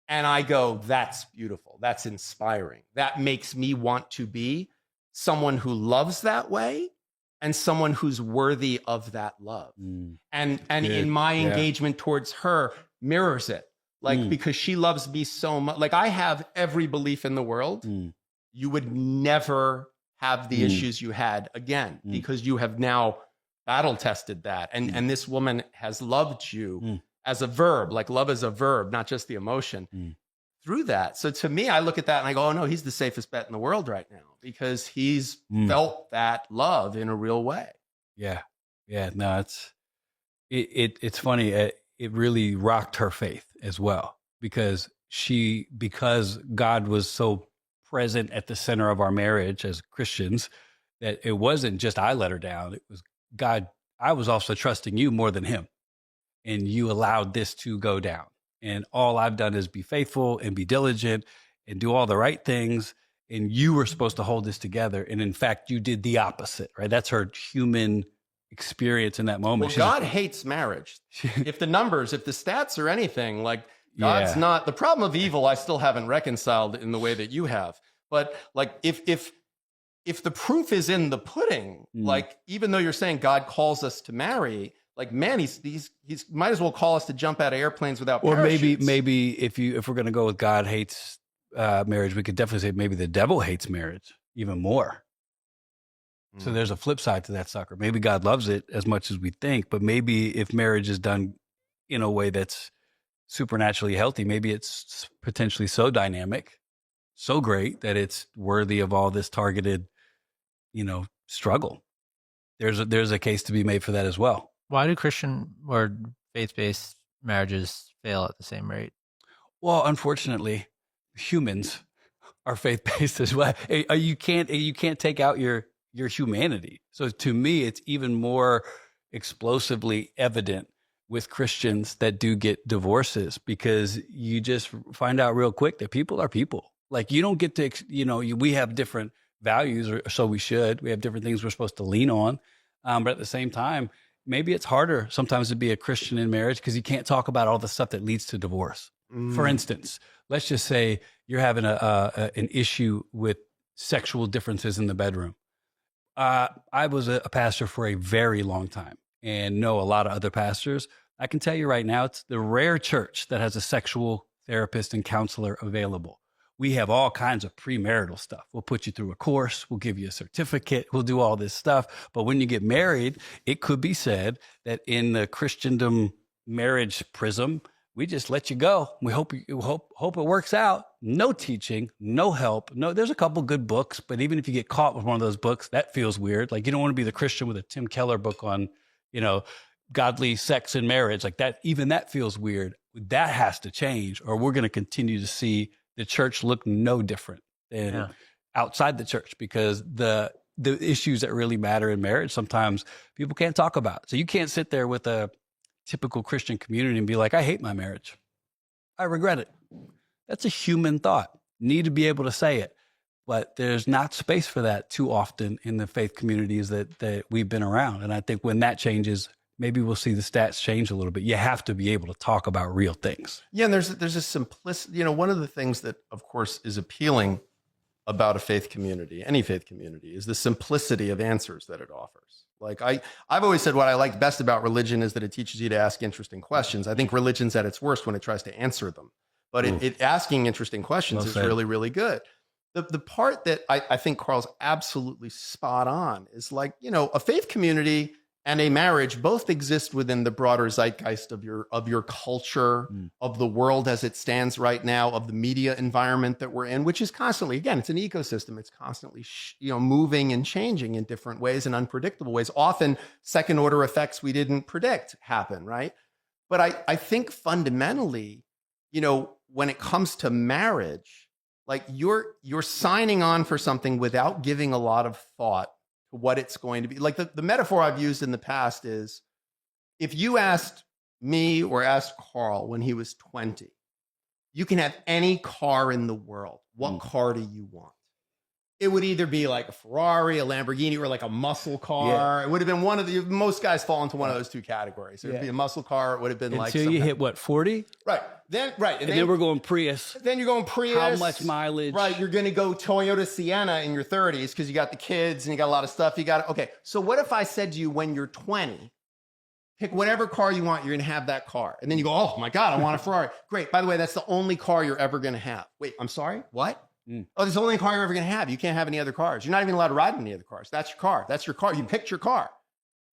and I go, that's beautiful. That's inspiring. That makes me want to be someone who loves that way and someone who's worthy of that love. And in my engagement towards her mirrors it. Like, because she loves me so much. Like I have every belief in the world. You would never have the issues you had again, because you have now battle tested that. And this woman has loved you as a verb, like love is a verb, not just the emotion through that. So to me, I look at that and I go, oh no, he's the safest bet in the world right now because he's felt that love in a real way. Yeah. Yeah. No, it's funny. It really rocked her faith as well because God was so present at the center of our marriage as Christians that it wasn't just I let her down. It was God. I was also trusting you more than him. And you allowed this to go down. And all I've done is be faithful and be diligent and do all the right things. And you were supposed to hold this together. And in fact, you did the opposite, right? That's her human experience in that moment. Well, God hates marriage. If the stats are anything, like God's not, the problem of evil I still haven't reconciled in the way that you have. But like if the proof is in the pudding, like even though you're saying God calls us to marry, like, man, he's might as well call us to jump out of airplanes without parachutes. Or maybe if we're going to go with God hates marriage, we could definitely say maybe the devil hates marriage even more. So there's a flip side to that sucker. Maybe God loves it as much as we think, but maybe if marriage is done in a way that's supernaturally healthy, maybe it's potentially so dynamic, so great that it's worthy of all this targeted, struggle. There's a case to be made for that as well. Why do Christian or faith-based marriages fail at the same rate? Well, unfortunately, humans are faith-based as well. You can't take out your humanity. So to me, it's even more explosively evident with Christians that do get divorces because you just find out real quick that people are people. Like you don't get to, we have different values, or so we should. We have different things we're supposed to lean on. But at the same time, maybe it's harder sometimes to be a Christian in marriage because you can't talk about all the stuff that leads to divorce. For instance, let's just say you're having an issue with sexual differences in the bedroom. I was a pastor for a very long time and know a lot of other pastors. I can tell you right now, it's the rare church that has a sexual therapist and counselor available. We have all kinds of premarital stuff. We'll put you through a course. We'll give you a certificate. We'll do all this stuff. But when you get married, it could be said that in the Christendom marriage prism, we just let you go. We hope it works out. No teaching, no help. No, there's a couple good books, but even if you get caught with one of those books, that feels weird. Like you don't want to be the Christian with a Tim Keller book on, godly sex and marriage. Like that, even that feels weird. That has to change, or we're going to continue to see the church look no different than outside the church because the issues that really matter in marriage, sometimes people can't talk about. So you can't sit there with a typical Christian community and be like, I hate my marriage. I regret it. That's a human thought. Need to be able to say it. But there's not space for that too often in the faith communities that we've been around. And I think when that changes, maybe we'll see the stats change a little bit. You have to be able to talk about real things. Yeah, and there's a simplicity. One of the things that, of course, is appealing about a faith community, any faith community, is the simplicity of answers that it offers. Like I've always said what I like best about religion is that it teaches you to ask interesting questions. I think religion's at its worst when it tries to answer them. But it asking interesting questions is really, really good. the part that I think Carl's absolutely spot on is like, you know, a faith community and a marriage both exist within the broader zeitgeist of your culture, of the world as it stands right now, of the media environment that we're in, which is constantly, again, it's an ecosystem. It's constantly, moving and changing in different ways and unpredictable ways. Often second order effects we didn't predict happen, right? But I think fundamentally, you know, when it comes to marriage, like you're signing on for something without giving a lot of thought to what it's going to be. Like the metaphor I've used in the past is, if you asked me or asked Carl when he was 20, you can have any car in the world. What car do you want? It would either be like a Ferrari, a Lamborghini, or like a muscle car. Yeah. It would have been one of most guys fall into one of those two categories. It would be a muscle car. It would have been like until you hit what, 40? Right. Then and then we're going Prius. Then you're going Prius. How much mileage? Right. You're going to go Toyota Sienna in your 30s because you got the kids and you got a lot of stuff. Okay. So what if I said to you when you're 20, pick whatever car you want, you're going to have that car. And then you go, oh my God, I want a Ferrari. Great. By the way, that's the only car you're ever going to have. Wait, I'm sorry? What? Oh, that's the only car you're ever going to have. You can't have any other cars. You're not even allowed to ride in any other cars. That's your car. That's your car. You picked your car.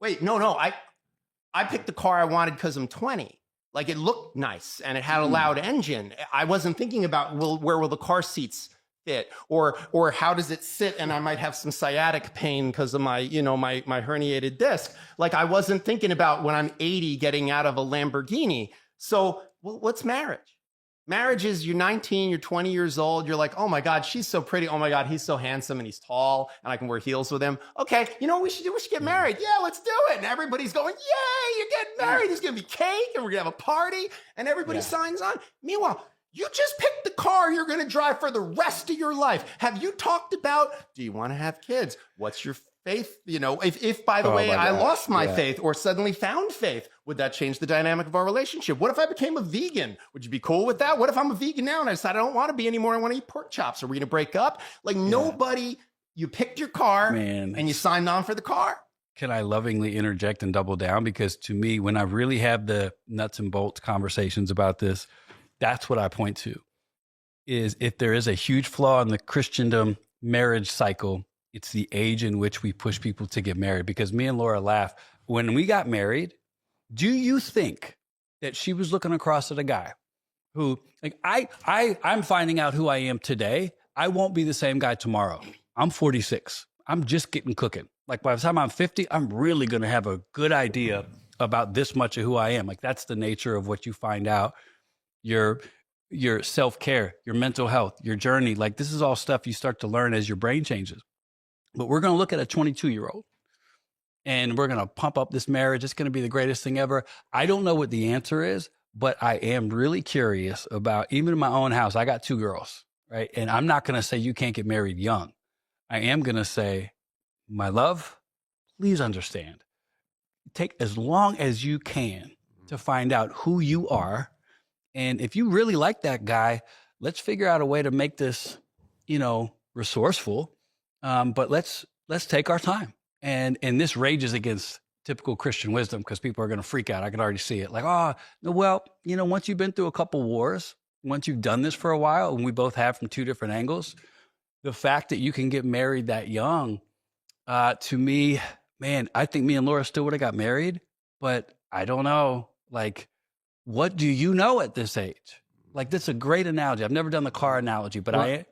Wait, no. I picked the car I wanted because I'm 20. Like it looked nice and it had a loud engine. I wasn't thinking about where will the car seats fit or how does it sit, and I might have some sciatic pain because of my herniated disc. Like I wasn't thinking about when I'm 80 getting out of a Lamborghini. So what's marriage? Marriage is you're 19, you're 20 years old. You're like, oh my God, she's so pretty. Oh my God, he's so handsome and he's tall and I can wear heels with him. Okay, you know what we should do? We should get married. Yeah, let's do it. And everybody's going, yay, you're getting married. There's going to be cake and we're going to have a party and everybody signs on. Meanwhile, you just picked the car you're going to drive for the rest of your life. Have you talked about, do you want to have kids? What's your faith? You know, if by the way, I lost my faith or suddenly found faith, would that change the dynamic of our relationship? What if I became a vegan? Would you be cool with that? What if I'm a vegan now and I decide I don't want to be anymore? I want to eat pork chops. Are we going to break up? Like nobody, you picked your car and you signed on for the car. Can I lovingly interject and double down? Because to me, when I really have the nuts and bolts conversations about this, that's what I point to, is if there is a huge flaw in the Christendom marriage cycle, it's the age in which we push people to get married. Because me and Laura laugh. When we got married, do you think that she was looking across at a guy who, like, I'm finding out who I am today. I won't be the same guy tomorrow. I'm 46. I'm just getting cooking. Like by the time I'm 50, I'm really going to have a good idea about this much of who I am. Like that's the nature of what you find out. Your self-care, your mental health, your journey. Like this is all stuff you start to learn as your brain changes. But we're going to look at a 22-year-old and we're going to pump up this marriage. It's going to be the greatest thing ever. I don't know what the answer is, but I am really curious about, even in my own house, I got 2 girls, right? And I'm not going to say you can't get married young. I am going to say, my love, please understand. Take as long as you can to find out who you are. And if you really like that guy, let's figure out a way to make this, resourceful. But let's take our time. And this rages against typical Christian wisdom because people are going to freak out. I can already see it. Like, once you've been through a couple wars, once you've done this for a while, and we both have from 2 different angles, the fact that you can get married that young, to me, man, I think me and Laura still would have got married, but I don't know. Like, what do you know at this age? Like, that's a great analogy. I've never done the car analogy, but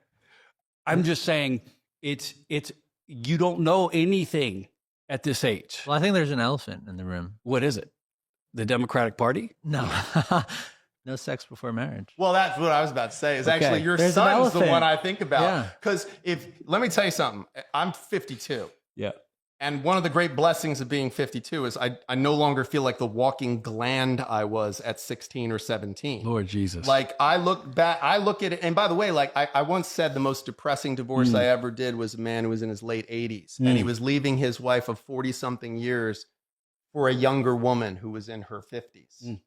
I'm just saying it's you don't know anything at this age. Well, I think there's an elephant in the room. What is it? The Democratic Party? No. No sex before marriage. Well, that's what I was about to say is actually your son's the one I think about. Because let me tell you something. I'm 52. Yeah. And one of the great blessings of being 52 is I no longer feel like the walking gland I was at 16 or 17. Lord Jesus. Like I look at it. And by the way, like I once said the most depressing divorce I ever did was a man who was in his late 80s. And he was leaving his wife of 40 something years for a younger woman who was in her 50s.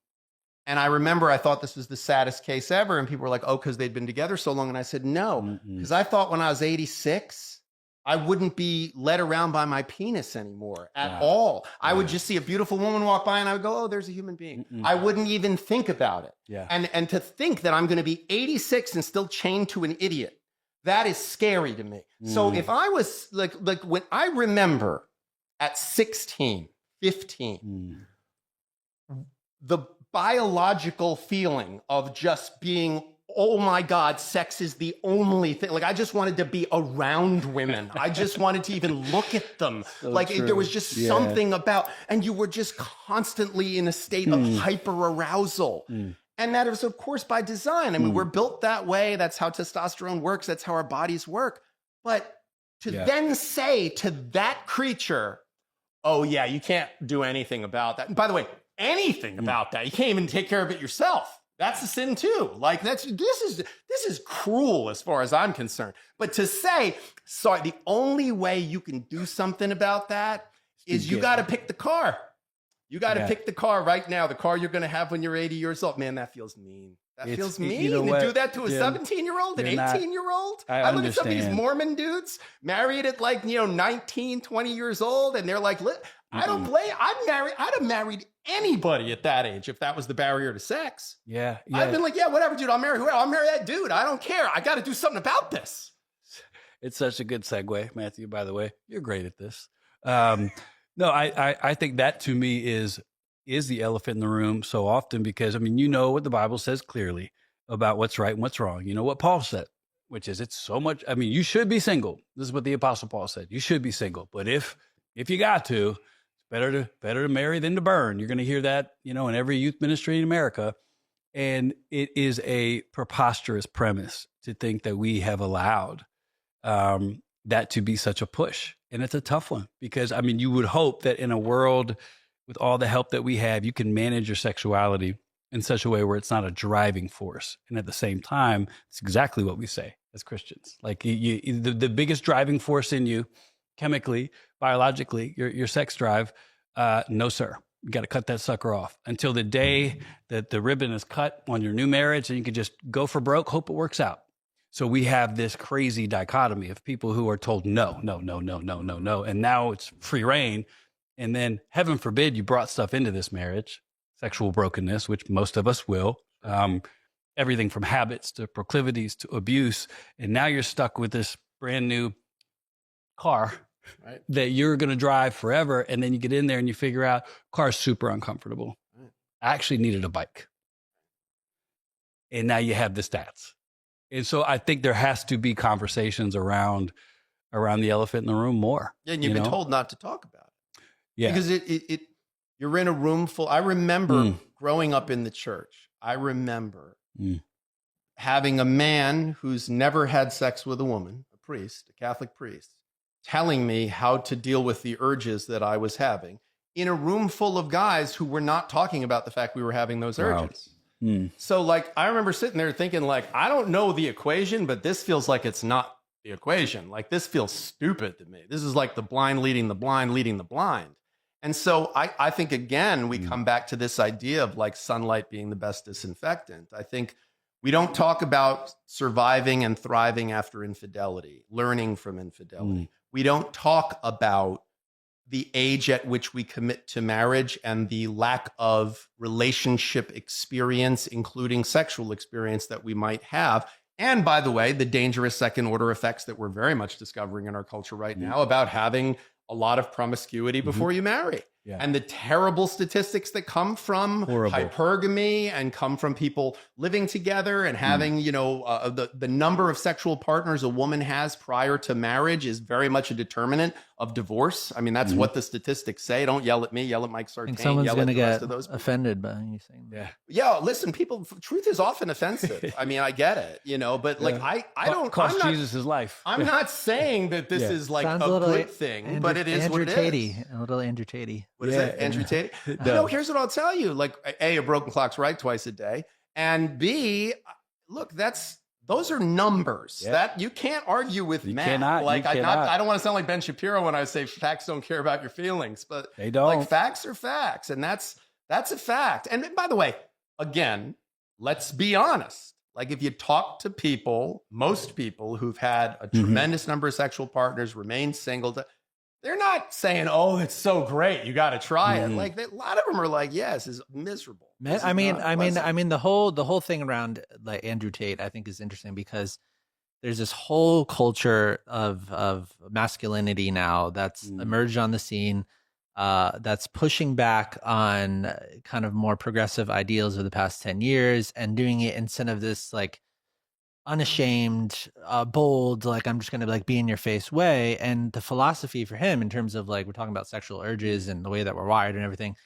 And I remember I thought this was the saddest case ever. And people were like, oh, because they'd been together so long. And I said, no, because I thought when I was 86, I wouldn't be led around by my penis anymore at all. I would just see a beautiful woman walk by and I would go, oh, there's a human being. I wouldn't even think about it. Yeah. And to think that I'm going to be 86 and still chained to an idiot That is scary to me. So if I was like when I remember at 16, 15, the biological feeling of just being, oh my God, sex is the only thing. Like I just wanted to be around women. I just wanted to even look at them. There was just something about, and you were just constantly in a state of hyper arousal. And that is, of course, by design. I mean, we're built that way. That's how testosterone works. That's how our bodies work. But to then say to that creature, oh, yeah, you can't do anything about that. And by the way, anything about that. You can't even take care of it yourself. That's a sin too. Like this is cruel as far as I'm concerned. But to say, sorry, the only way you can do something about that is you got to pick the car. You got to pick the car right now, the car you're going to have when you're 80 years old. Man, that feels mean. That feels mean to do that to a 17-year-old, an 18-year-old. I look at some of these Mormon dudes married at 19, 20 years old, and they're like, I don't blame. I'd have married anybody at that age if that was the barrier to sex. Yeah. I've been like, yeah, whatever, dude. I'll marry whoever. I'll marry that dude. I don't care. I got to do something about this. It's such a good segue, Matthew, by the way. You're great at this. No, I think that to me is the elephant in the room so often because, I mean, you know what the Bible says clearly about what's right and what's wrong. You know what Paul said, which is it's so much. I mean, you should be single. This is what the Apostle Paul said. You should be single. But if you got to, it's better to marry than to burn. You're going to hear that, in every youth ministry in America. And it is a preposterous premise to think that we have allowed that to be such a push. And it's a tough one because, I mean, you would hope that in a world with all the help that we have, you can manage your sexuality in such a way where it's not a driving force. And at the same time, it's exactly what we say as Christians. Like the biggest driving force in you, chemically, biologically, your sex drive, no, sir. You got to cut that sucker off until the day that the ribbon is cut on your new marriage and you can just go for broke, hope it works out. So we have this crazy dichotomy of people who are told no. And now it's free reign. And then heaven forbid you brought stuff into this marriage, sexual brokenness, which most of us will, everything from habits to proclivities to abuse. And now you're stuck with this brand new car that you're going to drive forever. And then you get in there and you figure out car's super uncomfortable. I actually needed a bike. And now you have the stats. And so I think there has to be conversations around the elephant in the room more. Yeah, and you've been told not to talk about it. Yeah. Because you're in a room full. I remember growing up in the church. I remember having a man who's never had sex with a woman, a priest, a Catholic priest, telling me how to deal with the urges that I was having in a room full of guys who were not talking about the fact we were having those urges. So I remember sitting there thinking I don't know the equation, but this feels like it's not the equation. Like this feels stupid to me. This is like the blind leading the blind leading the blind. And so I think, again, we come back to this idea of sunlight being the best disinfectant. I think we don't talk about surviving and thriving after infidelity, learning from infidelity. We don't talk about the age at which we commit to marriage and the lack of relationship experience, including sexual experience that we might have. And by the way, the dangerous second order effects that we're very much discovering in our culture right now about having a lot of promiscuity before you marry. Yeah. And the terrible statistics that come from hypergamy and come from people living together and having, the number of sexual partners a woman has prior to marriage is very much a determinant of divorce. I mean, that's what the statistics say. Don't yell at me, yell at Mike Sartain. And someone's going to get offended by you saying that. Yeah, listen, truth is often offensive. I mean, I get it, but I don't cost Jesus his life. I'm not saying that this is Sounds a little good thing, but it is Andrew what it Tatey, is. A little Andrew Tatey. What is that, Andrew Tate? No, here's what I'll tell you. A broken clock's right twice a day. And B, look, those are numbers that you can't argue with math. I don't want to sound like Ben Shapiro when I say facts don't care about your feelings, but they don't. Facts are facts. And that's a fact. And by the way, again, let's be honest. If you talk to people, most people who've had a tremendous number of sexual partners, remain single, they're not saying, "Oh, it's so great, you got to try it." A lot of them are like, "Yes, it's miserable." I mean, the whole thing around Andrew Tate, I think, is interesting because there's this whole culture of masculinity now that's emerged on the scene, that's pushing back on kind of more progressive ideals of the past 10 years and doing it instead of this like unashamed, bold, like I'm just going to like be in your face way. And the philosophy for him in terms of like, we're talking about sexual urges and the way that we're wired and everything,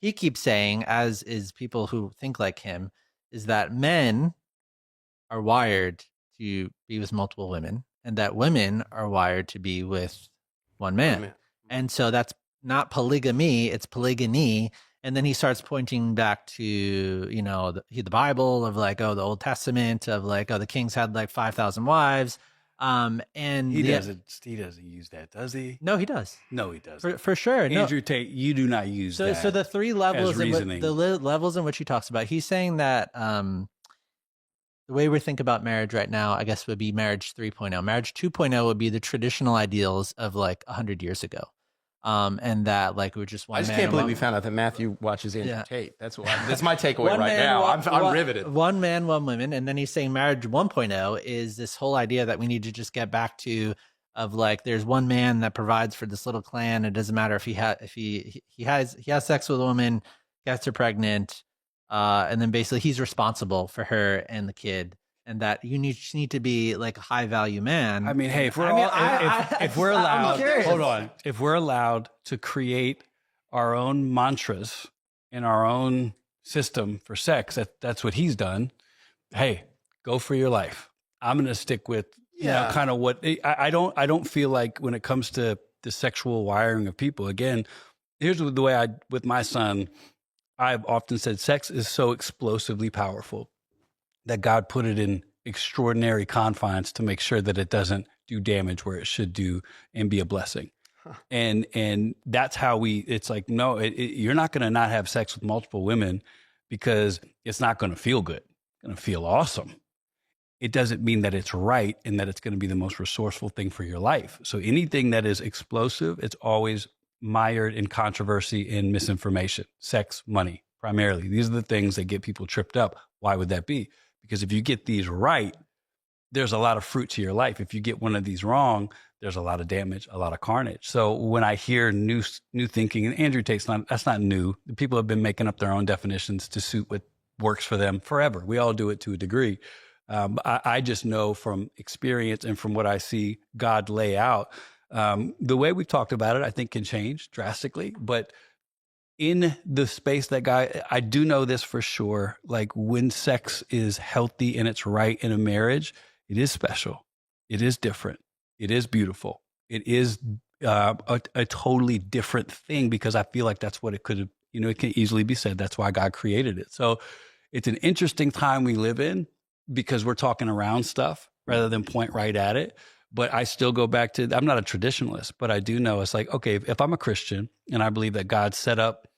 he keeps saying, as is people who think like him, is that men are wired to be with multiple women and that women are wired to be with one man. And so that's not polygamy, it's polygyny. And then he starts pointing back to, you know, the Bible of like, oh, the Old Testament of like, oh, the kings had like 5,000 wives. And he doesn't use that, does he? No, he does. No, he doesn't. For sure. Andrew Tate, you do not use that. So the three levels, levels in which he talks about, he's saying that the way we think about marriage right now, I guess, would be marriage 3.0. Marriage 2.0 would be the traditional ideals of like 100 years ago. And that like we're just one. I just man can't believe one, we found out that Matthew watches Andrew Tate. That's my takeaway right now. I'm riveted. One man, one woman, and then he's saying marriage 1.0 is this whole idea that we need to just get back to of like there's one man that provides for this little clan. It doesn't matter if he has sex with a woman, gets her pregnant, and then basically he's responsible for her and the kid. And that you need to be like a high value man. I mean, hey, if we're allowed, hold on, if we're allowed to create our own mantras and our own system for sex, that's what he's done. Hey, go for your life. I'm going to stick with you know, kind of what I don't feel like when it comes to the sexual wiring of people. Again, here's the way with my son, I've often said sex is so explosively powerful that God put it in extraordinary confines to make sure that it doesn't do damage where it should do and be a blessing. And that's how it's like, no, you're not going to not have sex with multiple women because it's not going to feel good. It's going to feel awesome. It doesn't mean that it's right and that it's going to be the most resourceful thing for your life. So anything that is explosive, it's always mired in controversy and misinformation. Sex, money, primarily. These are the things that get people tripped up. Why would that be? Because if you get these right, there's a lot of fruit to your life. If you get one of these wrong, there's a lot of damage, a lot of carnage. So when I hear new thinking, and Andrew Tate's that's not new. People have been making up their own definitions to suit what works for them forever. We all do it to a degree. I just know from experience and from what I see God lay out, the way we've talked about it, I think can change drastically. But in the space that I do know this for sure, like when sex is healthy and it's right in a marriage, it is special. It is different. It is beautiful. It is a totally different thing because I feel like that's what it could have, it can easily be said. That's why God created it. So it's an interesting time we live in because we're talking around stuff rather than point right at it. But I still go back to, I'm not a traditionalist, but I do know it's like, okay, if I'm a Christian and I believe that God set up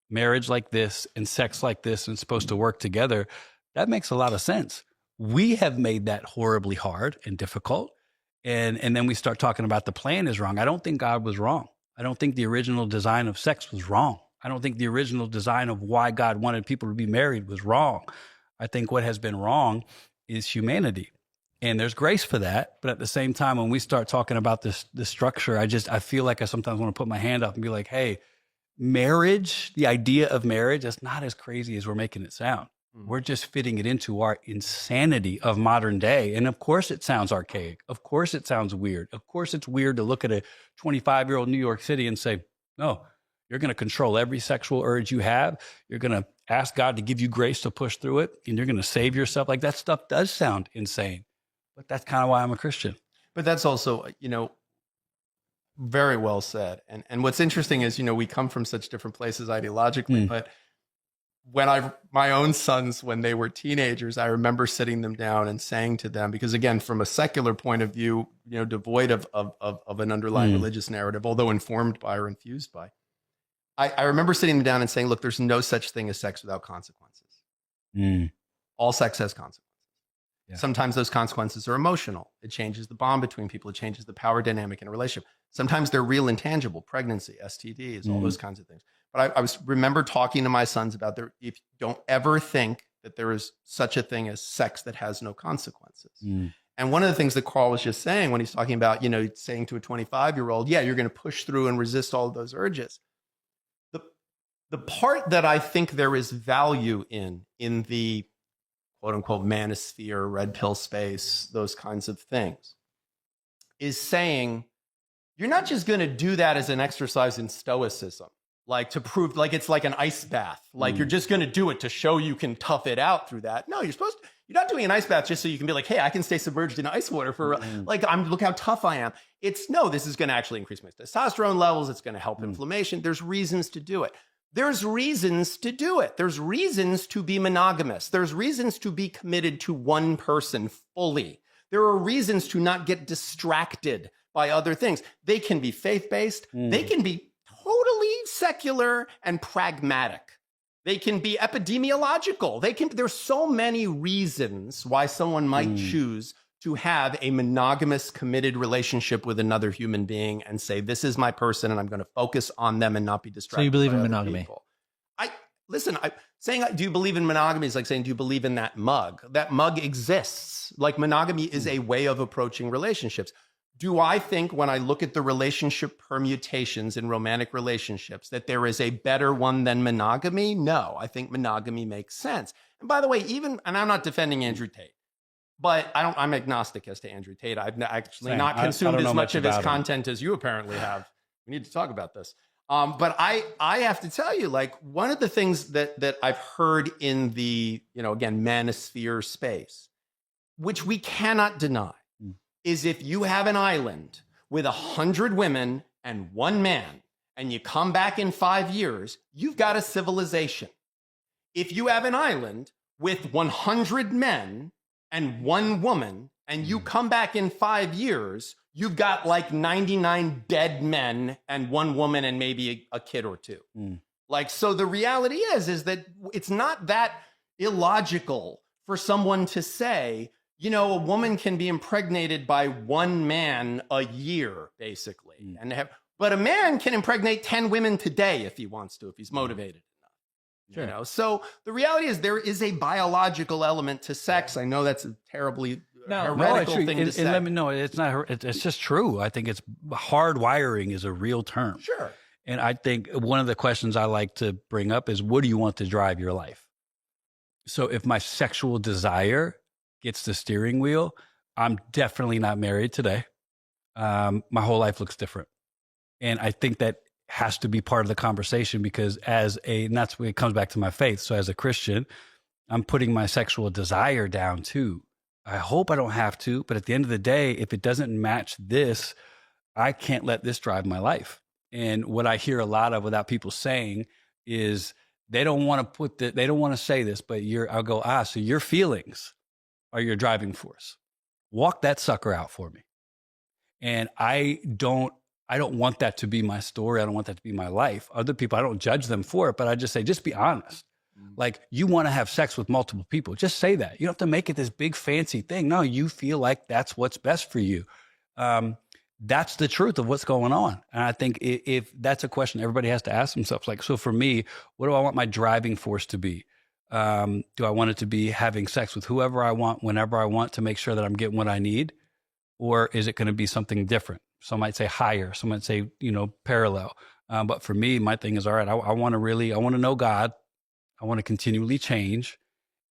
marriage like this and sex like this and it's supposed to work together, that makes a lot of sense. We have made that horribly hard and difficult. And then we start talking about the plan is wrong. I don't think God was wrong. I don't think the original design of sex was wrong. I don't think the original design of why God wanted people to be married was wrong. I think what has been wrong is humanity. And there's grace for that. But at the same time, when we start talking about this structure, I feel like I sometimes want to put my hand up and be like, hey, marriage, the idea of marriage, is not as crazy as we're making it sound. We're just fitting it into our insanity of modern day. And of course it sounds archaic. Of course it sounds weird. Of course it's weird to look at a 25-year-old New York City and say, no, you're going to control every sexual urge you have. You're going to ask God to give you grace to push through it. And you're going to save yourself. Like that stuff does sound insane. But that's kind of why I'm a Christian. But that's also, very well said. And what's interesting is, we come from such different places ideologically, but when my own sons, when they were teenagers, I remember sitting them down and saying to them, because again, from a secular point of view, devoid of an underlying religious narrative, although informed by or infused by, I remember sitting them down and saying, look, there's no such thing as sex without consequences. All sex has consequences. Yeah. Sometimes those consequences are emotional. It changes the bond between people. It changes the power dynamic in a relationship. Sometimes they're real and tangible, pregnancy, STDs, all those kinds of things. But I remember talking to my sons about if you don't ever think that there is such a thing as sex that has no consequences. And one of the things that Carl was just saying when he's talking about, saying to a 25-year-old, yeah, you're going to push through and resist all of those urges. The part that I think there is value in the quote unquote manosphere, red pill space, those kinds of things, is saying you're not just going to do that as an exercise in stoicism, like to prove, like it's like an ice bath, like you're just going to do it to show you can tough it out through that. No, you're not doing an ice bath just so you can be like, hey, I can stay submerged in ice water for look how tough I am. This is going to actually increase my testosterone levels. It's going to help inflammation. There's reasons to do it. There's reasons to do it. There's reasons to be monogamous. There's reasons to be committed to one person fully. There are reasons to not get distracted by other things. They can be faith-based. They can be totally secular and pragmatic. They can be epidemiological. There's so many reasons why someone might choose to have a monogamous, committed relationship with another human being and say, this is my person and I'm going to focus on them and not be distracted. So you believe by in other monogamy? people. Saying, do you believe in monogamy is like saying, do you believe in that mug? That mug exists. Like monogamy is a way of approaching relationships. Do I think when I look at the relationship permutations in romantic relationships that there is a better one than monogamy? No, I think monogamy makes sense. And by the way, and I'm not defending Andrew Tate, but I'm agnostic as to Andrew Tate. I've actually not consumed as much of his content as you apparently have. We need to talk about this. But I have to tell you, like, one of the things that I've heard in the, again, manosphere space, which we cannot deny, is if you have an island with 100 women and one man, and you come back in 5 years, you've got a civilization. If you have an island with 100 men and one woman, and you come back in 5 years, you've got like 99 dead men and one woman and maybe a kid or two. Like, so the reality is that it's not that illogical for someone to say, a woman can be impregnated by one man a year, basically, but a man can impregnate 10 women today if he wants to, if he's motivated enough. Sure. So the reality is there is a biological element to sex. I know that's a terribly heretical thing to say. Let me know. It's not. It's just true. I think hardwiring is a real term. Sure. And I think one of the questions I like to bring up is, what do you want to drive your life? So if my sexual desire gets the steering wheel, I'm definitely not married today. My whole life looks different. And I think that has to be part of the conversation because and that's where it comes back to my faith. So as a Christian, I'm putting my sexual desire down too. I hope I don't have to, but at the end of the day, if it doesn't match this, I can't let this drive my life. And what I hear a lot of without people saying is they don't want to say this, but I'll go, so your feelings are your driving force. Walk that sucker out for me. And I don't want that to be my story. I don't want that to be my life. Other people, I don't judge them for it, but I just say, just be honest. Like, you want to have sex with multiple people. Just say that. You don't have to make it this big fancy thing. No, you feel like that's what's best for you. That's the truth of what's going on. And I think if that's a question everybody has to ask themselves, like, so for me, what do I want my driving force to be? Do I want it to be having sex with whoever I want, whenever I want, to make sure that I'm getting what I need? Or is it going to be something different? Some might say higher, some might say, parallel. But for me, my thing is, all right, I want to know God. I want to continually change,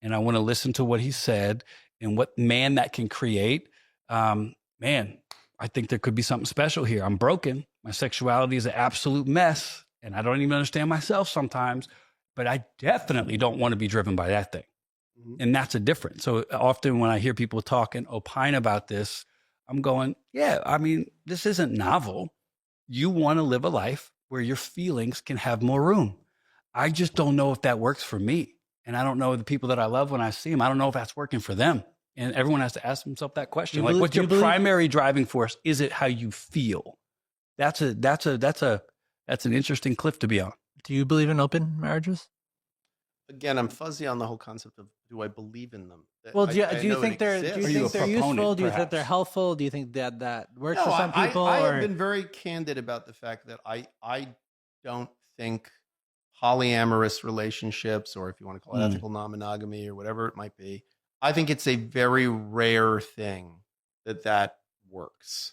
and I want to listen to what he said and what man that can create. Man, I think there could be something special here. I'm broken. My sexuality is an absolute mess, and I don't even understand myself sometimes, but I definitely don't want to be driven by that thing. And that's a difference. So often when I hear people talk and opine about this, I'm going, yeah, I mean, this isn't novel. You want to live a life where your feelings can have more room. I just don't know if that works for me. And I don't know the people that I love when I see them. I don't know if that's working for them. And everyone has to ask themselves that question. Like, what's your primary driving force? Is it how you feel? That's an interesting cliff to be on. Do you believe in open marriages? Again, I'm fuzzy on the whole concept of, do I believe in them? Well, do you think they're useful? Do you think they're helpful? Do you think that works for some people? I have been very candid about the fact that I don't think polyamorous relationships, or if you want to call it ethical non-monogamy or whatever it might be, I think it's a very rare thing that works.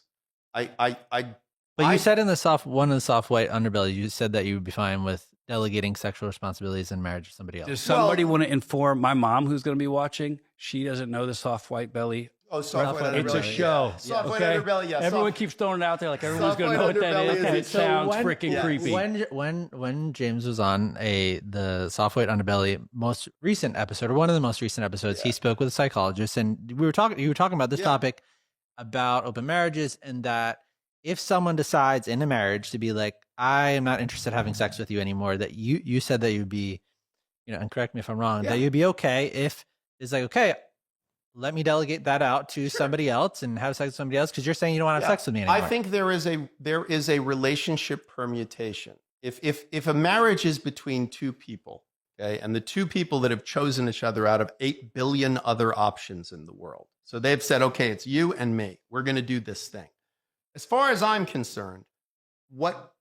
But you said in one of the soft white underbelly, you said that you would be fine with delegating sexual responsibilities in marriage to somebody else. Does somebody want to inform my mom who's going to be watching? She doesn't know the soft white belly. Oh, soft white underbelly. It's a show. Yeah. Soft white underbelly, yeah. Everyone keeps throwing it out there like everyone's going to know what that is. underbelly It sounds freaking creepy. When James was on the soft white underbelly most recent episode, or one of the most recent episodes, he spoke with a psychologist, and you were talking about this topic about open marriages, and that if someone decides in a marriage to be like, I am not interested in having sex with you anymore, that you said that you'd be, and correct me if I'm wrong, that you'd be okay if it's like, okay, let me delegate that out to somebody else and have sex with somebody else, because you're saying you don't want to have sex with me anymore. I think there is a relationship permutation. If a marriage is between two people, okay, and the two people that have chosen each other out of 8 billion other options in the world, so they've said, okay, it's you and me, we're going to do this thing. As far as I'm concerned, what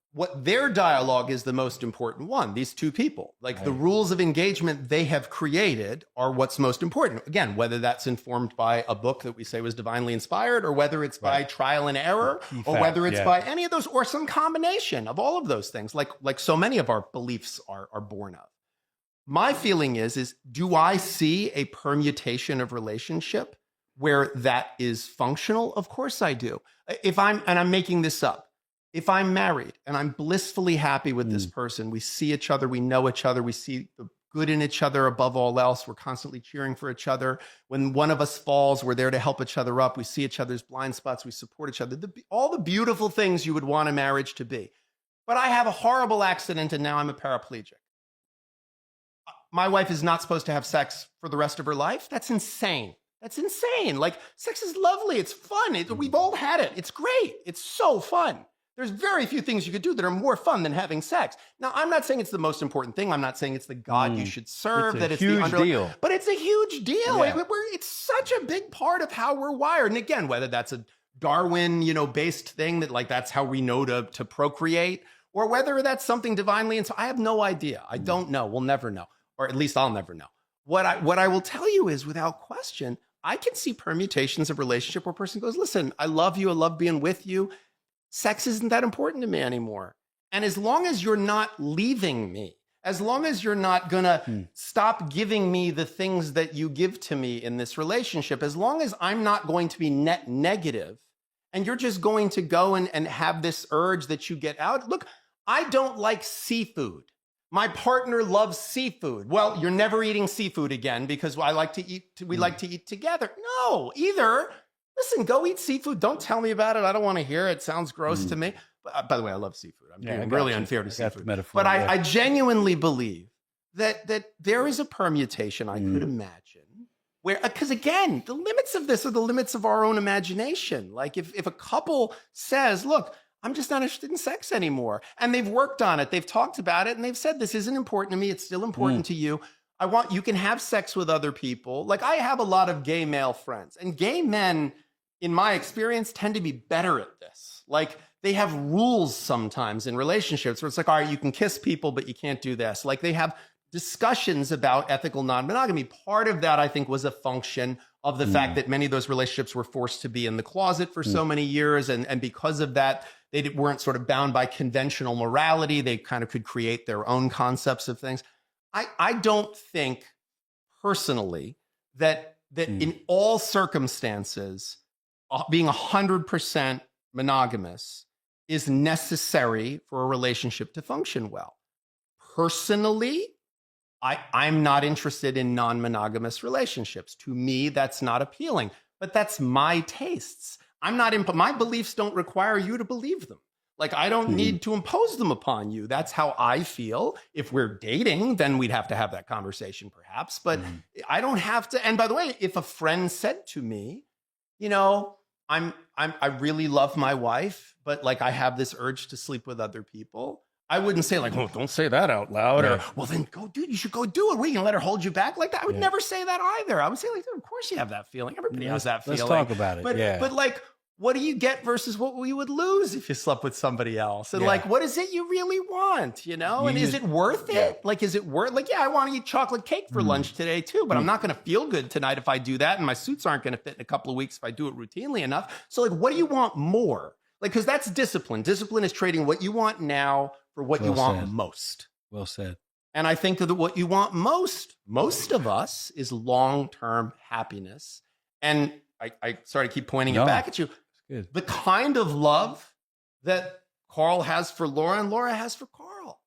their dialogue is the most important one. These two people, like the rules of engagement they have created are what's most important. Again, whether that's informed by a book that we say was divinely inspired, or whether it's by trial and error, or whether it's by any of those, or some combination of all of those things, like so many of our beliefs are born of. My feeling is do I see a permutation of relationship where that is functional? Of course I do. I'm making this up. If I'm married and I'm blissfully happy with this person, we see each other, we know each other, we see the good in each other above all else, we're constantly cheering for each other. When one of us falls, we're there to help each other up. We see each other's blind spots, we support each other. All the beautiful things you would want a marriage to be. But I have a horrible accident and now I'm a paraplegic. My wife is not supposed to have sex for the rest of her life? That's insane. That's insane. Like, sex is lovely. It's fun. We've all had it. It's great. It's so fun. There's very few things you could do that are more fun than having sex. Now, I'm not saying it's the most important thing. I'm not saying it's the God you should serve. It's a huge deal. But it's a huge deal. Yeah. It's such a big part of how we're wired. And again, whether that's a Darwin, based thing that like that's how we know to procreate, or whether that's something divinely. And so I have no idea. I don't know. We'll never know, or at least I'll never know. What I will tell you is, without question, I can see permutations of relationship where a person goes, listen, I love you. I love being with you. Sex isn't that important to me anymore. And as long as you're not leaving me, as long as you're not going to stop giving me the things that you give to me in this relationship, as long as I'm not going to be net negative and you're just going to go and have this urge that you get out. Look, I don't like seafood. My partner loves seafood. Well, you're never eating seafood again because we like to eat together. No, either. Listen, go eat seafood. Don't tell me about it. I don't want to hear it. It sounds gross to me. By the way, I love seafood. I'm being really unfair to seafood. But I genuinely believe that there is a permutation I could imagine where, because again, the limits of this are the limits of our own imagination. Like if a couple says, look, I'm just not interested in sex anymore, and they've worked on it, they've talked about it, and they've said, this isn't important to me. It's still important to you. You can have sex with other people. Like, I have a lot of gay male friends, and gay men, in my experience, tend to be better at this. Like, they have rules sometimes in relationships where it's like, all right, you can kiss people, but you can't do this. Like, they have discussions about ethical non-monogamy. Part of that, I think, was a function of the fact that many of those relationships were forced to be in the closet for so many years. And because of that, they weren't sort of bound by conventional morality. They kind of could create their own concepts of things. I don't think personally that in all circumstances, being 100% monogamous is necessary for a relationship to function well. Personally, I'm not interested in non-monogamous relationships. To me, that's not appealing, but that's my tastes. My beliefs don't require you to believe them. Like, I don't need to impose them upon you. That's how I feel. If we're dating, then we'd have to have that conversation perhaps, but I don't have to. And by the way, if a friend said to me, I really love my wife, but like I have this urge to sleep with other people, I wouldn't say like, oh, don't say that out loud. Or, well, then go, dude, you should go do it. What, are you gonna let her hold you back like that? I would never say that either. I would say like, dude, of course you have that feeling. Everybody has that feeling. Let's talk about it. But like, what do you get versus what we would lose if you slept with somebody else? And like, what is it you really want, you know? And is it worth it? Like, is it worth, like, yeah, I want to eat chocolate cake for lunch today too, but I'm not going to feel good tonight if I do that. And my suits aren't going to fit in a couple of weeks if I do it routinely enough. So like, what do you want more? Like, because that's discipline. Discipline is trading what you want now for what you want most. Well said. And I think that what you want most of us, is long-term happiness. And I sorry to keep pointing it back at you. Good. The kind of love that Carl has for Laura and Laura has for Carl,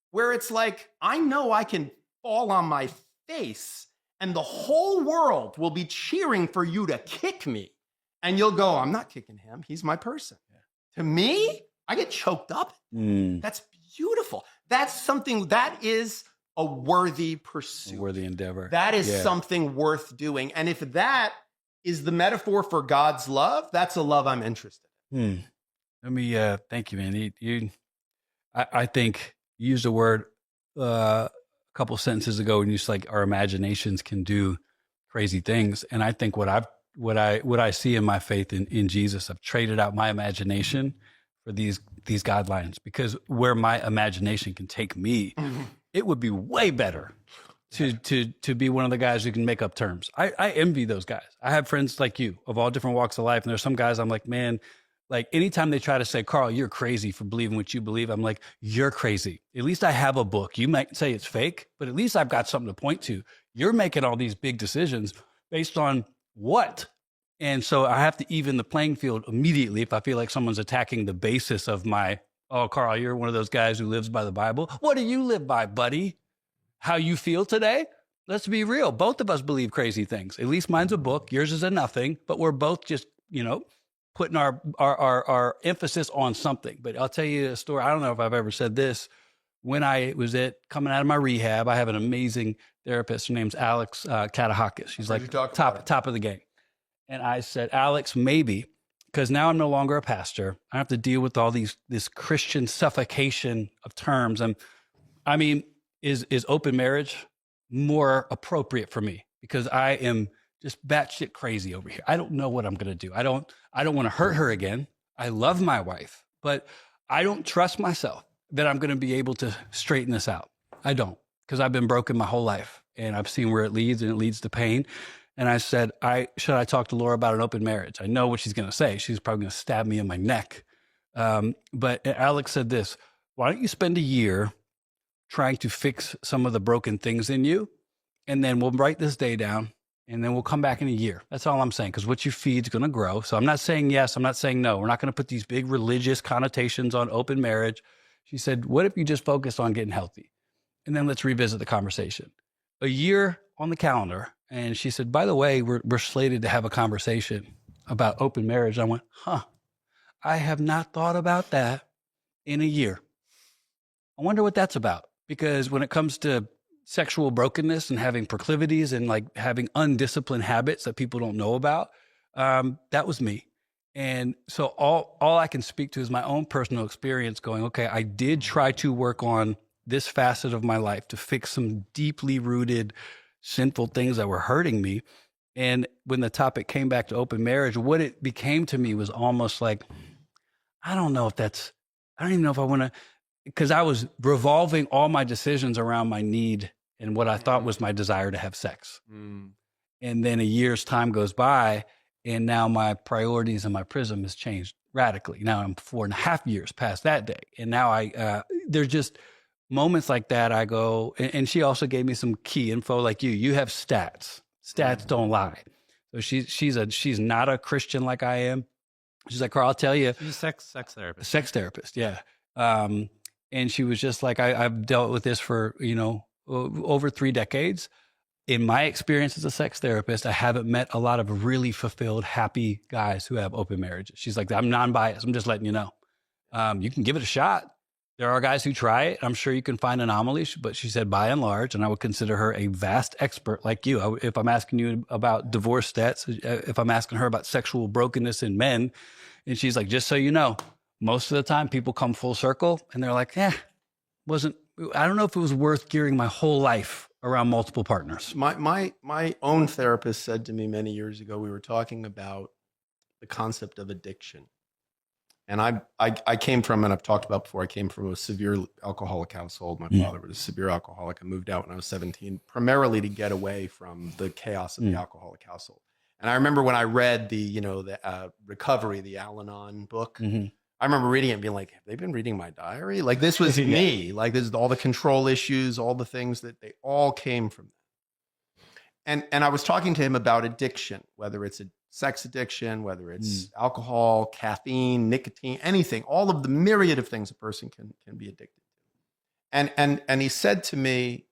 where it's like, I know I can fall on my face and the whole world will be cheering for you to kick me. And you'll go, I'm not kicking him. He's my person. Yeah. To me, I get choked up. That's beautiful. That's something that is a worthy pursuit. A worthy endeavor. That is something worth doing. And if that is the metaphor for God's love, that's a love I'm interested in. Let me thank you, man. I think you used a word a couple sentences ago, and you just like our imaginations can do crazy things. And I think what I see in my faith in Jesus, I've traded out my imagination for these guidelines, because where my imagination can take me, it would be way better to be one of the guys who can make up terms. I envy those guys. I have friends like you of all different walks of life. And there's some guys I'm like, man, like anytime they try to say, Carl, you're crazy for believing what you believe, I'm like, you're crazy. At least I have a book. You might say it's fake, but at least I've got something to point to. You're making all these big decisions based on what? And so I have to even the playing field immediately if I feel like someone's attacking the basis of my, oh, Carl, you're one of those guys who lives by the Bible. What do you live by, buddy? How you feel today? Let's be real. Both of us believe crazy things. At least mine's a book. Yours is a nothing. But we're both just, putting our emphasis on something. But I'll tell you a story. I don't know if I've ever said this. When I was coming out of my rehab, I have an amazing therapist. Her name's Alex Katahakis. She's like top of the game. And I said, Alex, maybe, because now I'm no longer a pastor. I have to deal with all this Christian suffocation of terms. And I mean, is open marriage more appropriate for me? Because I am just batshit crazy over here. I don't know what I'm going to do. I don't want to hurt her again. I love my wife, but I don't trust myself that I'm going to be able to straighten this out. I don't, because I've been broken my whole life and I've seen where it leads, and it leads to pain. And I said, should I talk to Laura about an open marriage? I know what she's going to say. She's probably going to stab me in my neck. But Alex said this, why don't you spend a year trying to fix some of the broken things in you? And then we'll write this day down, and then we'll come back in a year. That's all I'm saying, because what you feed is going to grow. So I'm not saying yes. I'm not saying no. We're not going to put these big religious connotations on open marriage. She said, what if you just focus on getting healthy? And then let's revisit the conversation. A year on the calendar. And she said, by the way, we're slated to have a conversation about open marriage. I went, I have not thought about that in a year. I wonder what that's about. Because when it comes to sexual brokenness and having proclivities and like having undisciplined habits that people don't know about, that was me. And so all I can speak to is my own personal experience going, okay, I did try to work on this facet of my life to fix some deeply rooted sinful things that were hurting me. And when the topic came back to open marriage, what it became to me was almost like, I don't even know if I want to, because I was revolving all my decisions around my need and what I thought was my desire to have sex. And then a year's time goes by, and now my priorities and my prism has changed radically. Now I'm 4.5 years past that day. And now there's just moments like that. I go, and she also gave me some key info like you have stats. Stats don't lie. So she's not a Christian like I am. She's like, Carl, I'll tell you. She's a sex therapist. Sex therapist, yeah. And she was just like, I've dealt with this for, over 3 decades. In my experience as a sex therapist, I haven't met a lot of really fulfilled, happy guys who have open marriages. She's like, I'm non-biased. I'm just letting you know. You can give it a shot. There are guys who try it. I'm sure you can find anomalies, but she said, by and large, and I would consider her a vast expert like you. If I'm asking you about divorce stats, if I'm asking her about sexual brokenness in men, and she's like, just so you know, most of the time people come full circle and they're like, I don't know if it was worth gearing my whole life around multiple partners. My own therapist said to me many years ago, we were talking about the concept of addiction. And I came from, and I've talked about before, I came from a severe alcoholic household. My father was a severe alcoholic. I moved out when I was 17, primarily to get away from the chaos of the alcoholic household. And I remember when I read the Recovery, the Al-Anon book, I remember reading it and being like, have they been reading my diary? Like, this was me. Like, this is all the control issues, all the things that they all came from that. And I was talking to him about addiction, whether it's a sex addiction, whether it's alcohol, caffeine, nicotine, anything, all of the myriad of things a person can be addicted to. And he said to me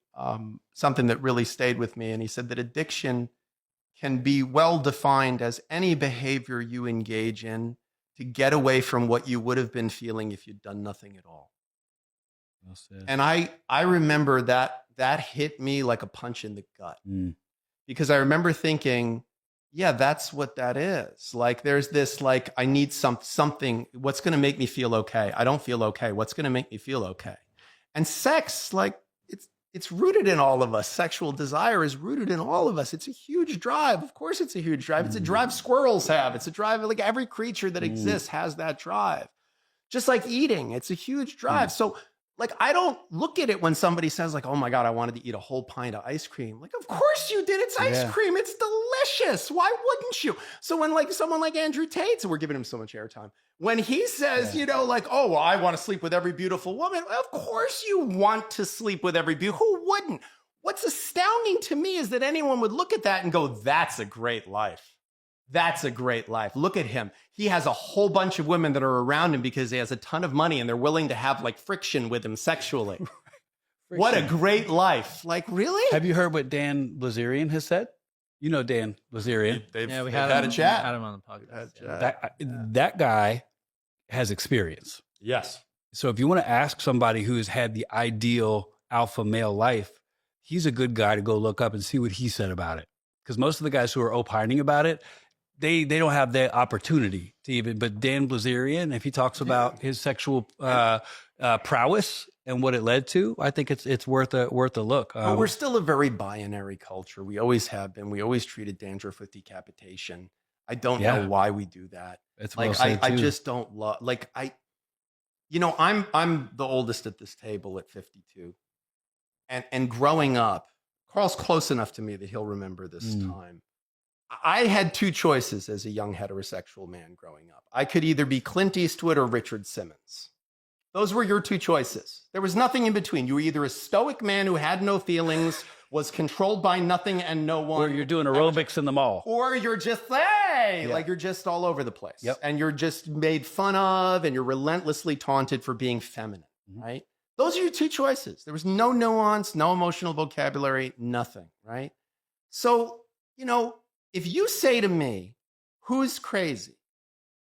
something that really stayed with me. And he said that addiction can be well defined as any behavior you engage in to get away from what you would have been feeling if you'd done nothing at all. Well said. And I remember that hit me like a punch in the gut, because I remember thinking, yeah, that's what that is. Like, there's this, like, I need something. What's going to make me feel okay? I don't feel okay. What's going to make me feel okay? And sex, like, it's rooted in all of us. Sexual desire is rooted in all of us. It's a huge drive. Of course, it's a huge drive. It's a drive squirrels have. It's a drive, like, every creature that exists has that drive. Just like eating, it's a huge drive. So, like, I don't look at it when somebody says, like, oh my God, I wanted to eat a whole pint of ice cream. Like, of course you did. It's ice cream. It's delicious. Why wouldn't you? So when, like, someone like Andrew Tate, so we're giving him so much airtime, when he says, like, oh, well, I want to sleep with every beautiful woman. Of course you want to sleep with every beautiful. Who wouldn't? What's astounding to me is that anyone would look at that and go, that's a great life. That's a great life. Look at him. He has a whole bunch of women that are around him because he has a ton of money and they're willing to have, like, friction with him sexually. What a great life. Like, really? Have you heard what Dan Blazerian has said? You know Dan Blazerian. They've We had had a chat. Had him on the podcast. That guy has experience. Yes. So if you want to ask somebody who has had the ideal alpha male life, he's a good guy to go look up and see what he said about it. Because most of the guys who are opining about it, they don't have the opportunity to even. But Dan Blazerian, if he talks about his sexual prowess and what it led to, I think it's worth a look. But we're still a very binary culture. We always have been. We always treated dandruff with decapitation. I don't know why we do that. It's like, well said, I too. just don't love. Like, I'm the oldest at this table at 52, and growing up, Carl's close enough to me that he'll remember this time. I had two choices as a young heterosexual man growing up. I could either be Clint Eastwood or Richard Simmons. Those were your two choices. There was nothing in between. You were either a stoic man who had no feelings, was controlled by nothing and no one. Or you're doing aerobics in the mall. Or you're just, like, you're just all over the place. Yep. And you're just made fun of and you're relentlessly taunted for being feminine, right? Those are your two choices. There was no nuance, no emotional vocabulary, nothing, right? So, if you say to me, who's crazy?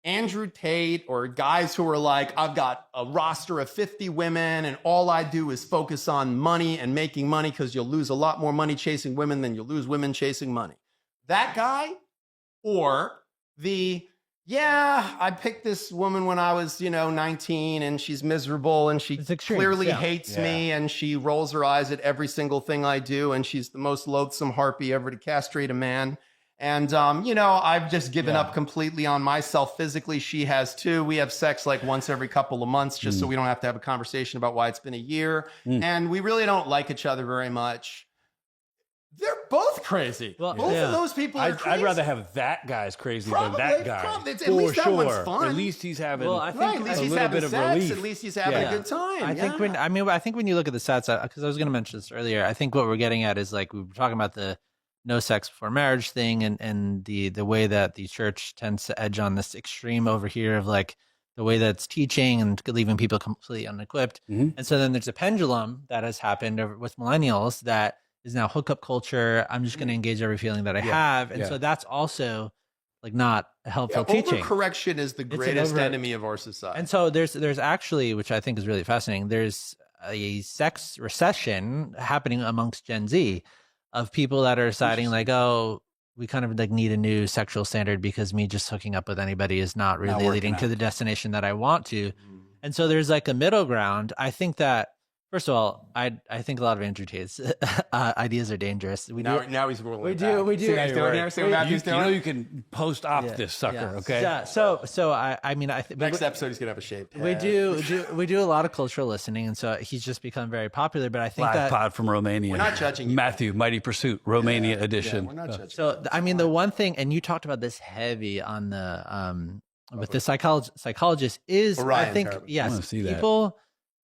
Andrew Tate or guys who are like, I've got a roster of 50 women and all I do is focus on money and making money because you'll lose a lot more money chasing women than you'll lose women chasing money. That guy? Or I picked this woman when I was, 19 and she's miserable and she clearly hates me and she rolls her eyes at every single thing I do and she's the most loathsome harpy ever to castrate a man. And, I've just given up completely on myself physically. She has too. We have sex like once every couple of months just so we don't have to have a conversation about why it's been a year. And we really don't like each other very much. They're both crazy. Well, both of those people are crazy. I'd rather have that guy's crazy than that guy. At least that one's fun. At least he's having at least he's having sex. At least he's having a good time. I think when you look at the stats, because I was going to mention this earlier, I think what we're getting at is, like, we were talking about the no sex before marriage thing and the way that the church tends to edge on this extreme over here of, like, the way that it's teaching and leaving people completely unequipped. And so then there's a pendulum that has happened with millennials that is now hookup culture. I'm just going to engage every feeling that I have. And so that's also, like, not a helpful teaching. Overcorrection is the greatest enemy of our society. And so there's actually, which I think is really fascinating, there's a sex recession happening amongst Gen Z of people that are deciding, like, oh, we kind of, like, need a new sexual standard because me just hooking up with anybody is not really leading to the destination that I want to. And so there's, like, a middle ground. I think that, First of all, I think a lot of Andrew Tate's ideas are dangerous. Now he's rolling. We it do. back. We do. See what he's doing here? See what Matthew's You doing? know you can post off this sucker, okay? Yeah. So I mean, I think Next episode, he's gonna have a shaved head. we do a lot of cultural listening, and so he's just become very popular. But I think Live that pod from Romania. We're not judging you. Matthew, Mighty Pursuit, Romania edition. We're not judging. so. I mean, the one thing, and you talked about this heavy on the with the psychologist is Orion I think Therapy. I yes, wanna see that. people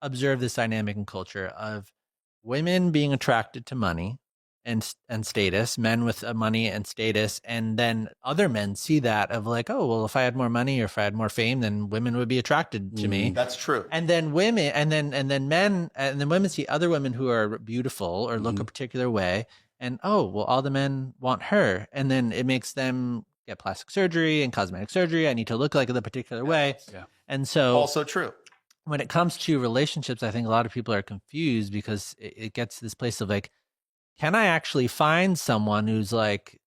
observe this dynamic in culture of women being attracted to money and status, men with money and status, and then other men see that of like, oh well, if I had more money or if I had more fame, then women would be attracted to me. That's true. And then women, and then men, and then women see other women who are beautiful or look a particular way, and oh well, all the men want her, and then it makes them get plastic surgery and cosmetic surgery. I need to look like the particular way, Yeah. and so Also true. when it comes to relationships, I think a lot of people are confused because it gets to this place of like, can I actually find someone who's like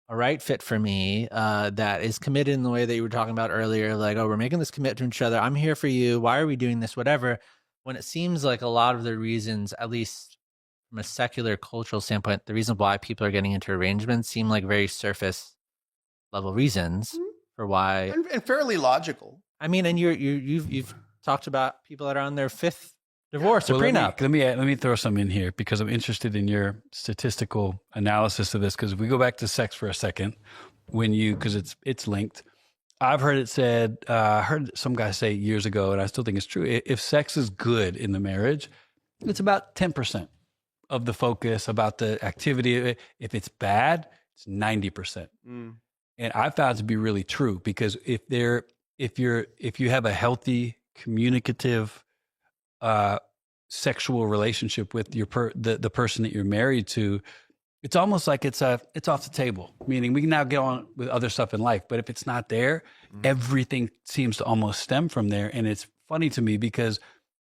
a right fit for me, that is committed in the way that you were talking about earlier? Like, oh, we're making this commitment to each other. I'm here for you. Why are we doing this? Whatever. When it seems like a lot of the reasons, at least from a secular cultural standpoint, the reason why people are getting into arrangements seem like very surface level reasons for why. And fairly logical. I mean, and you've talked about people that are on their fifth divorce or Well, prenup. let me throw some in here because I'm interested in your statistical analysis of this. Because if we go back to sex for a second, because it's linked. I've heard it said. I heard some guy say years ago, and I still think it's true. If sex is good in the marriage, it's about 10% of the focus about the activity. If it's bad, it's 90%. And I found it to be really true because if you have a healthy, communicative, sexual relationship with the person that you're married to, it's almost like it's off the table. Meaning we can now get on with other stuff in life, but if it's not there, everything seems to almost stem from there. And it's funny to me because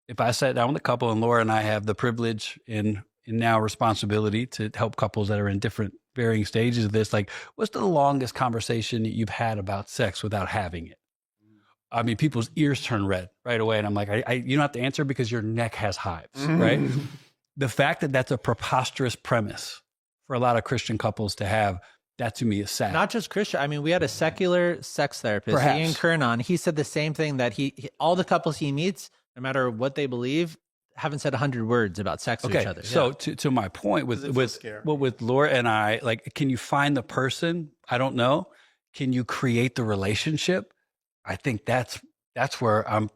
if I sat down with a couple, and Laura and I have the privilege and now responsibility to help couples that are in different varying stages of this, like, what's the longest conversation you've had about sex without having it? I mean, people's ears turn red right away. And I'm like, you don't have to answer because your neck has hives, right? The fact that that's a preposterous premise for a lot of Christian couples to have, that to me is sad. Not just Christian. I mean, we had a secular sex therapist, Perhaps. Ian Kernan. He said the same thing, that he all the couples he meets, no matter what they believe, haven't said 100 words about sex with each other. So Yeah. to my point Does it feel with scary? Laura and I, like, can you find the person? I don't know. Can you create the relationship? I think that's where I'm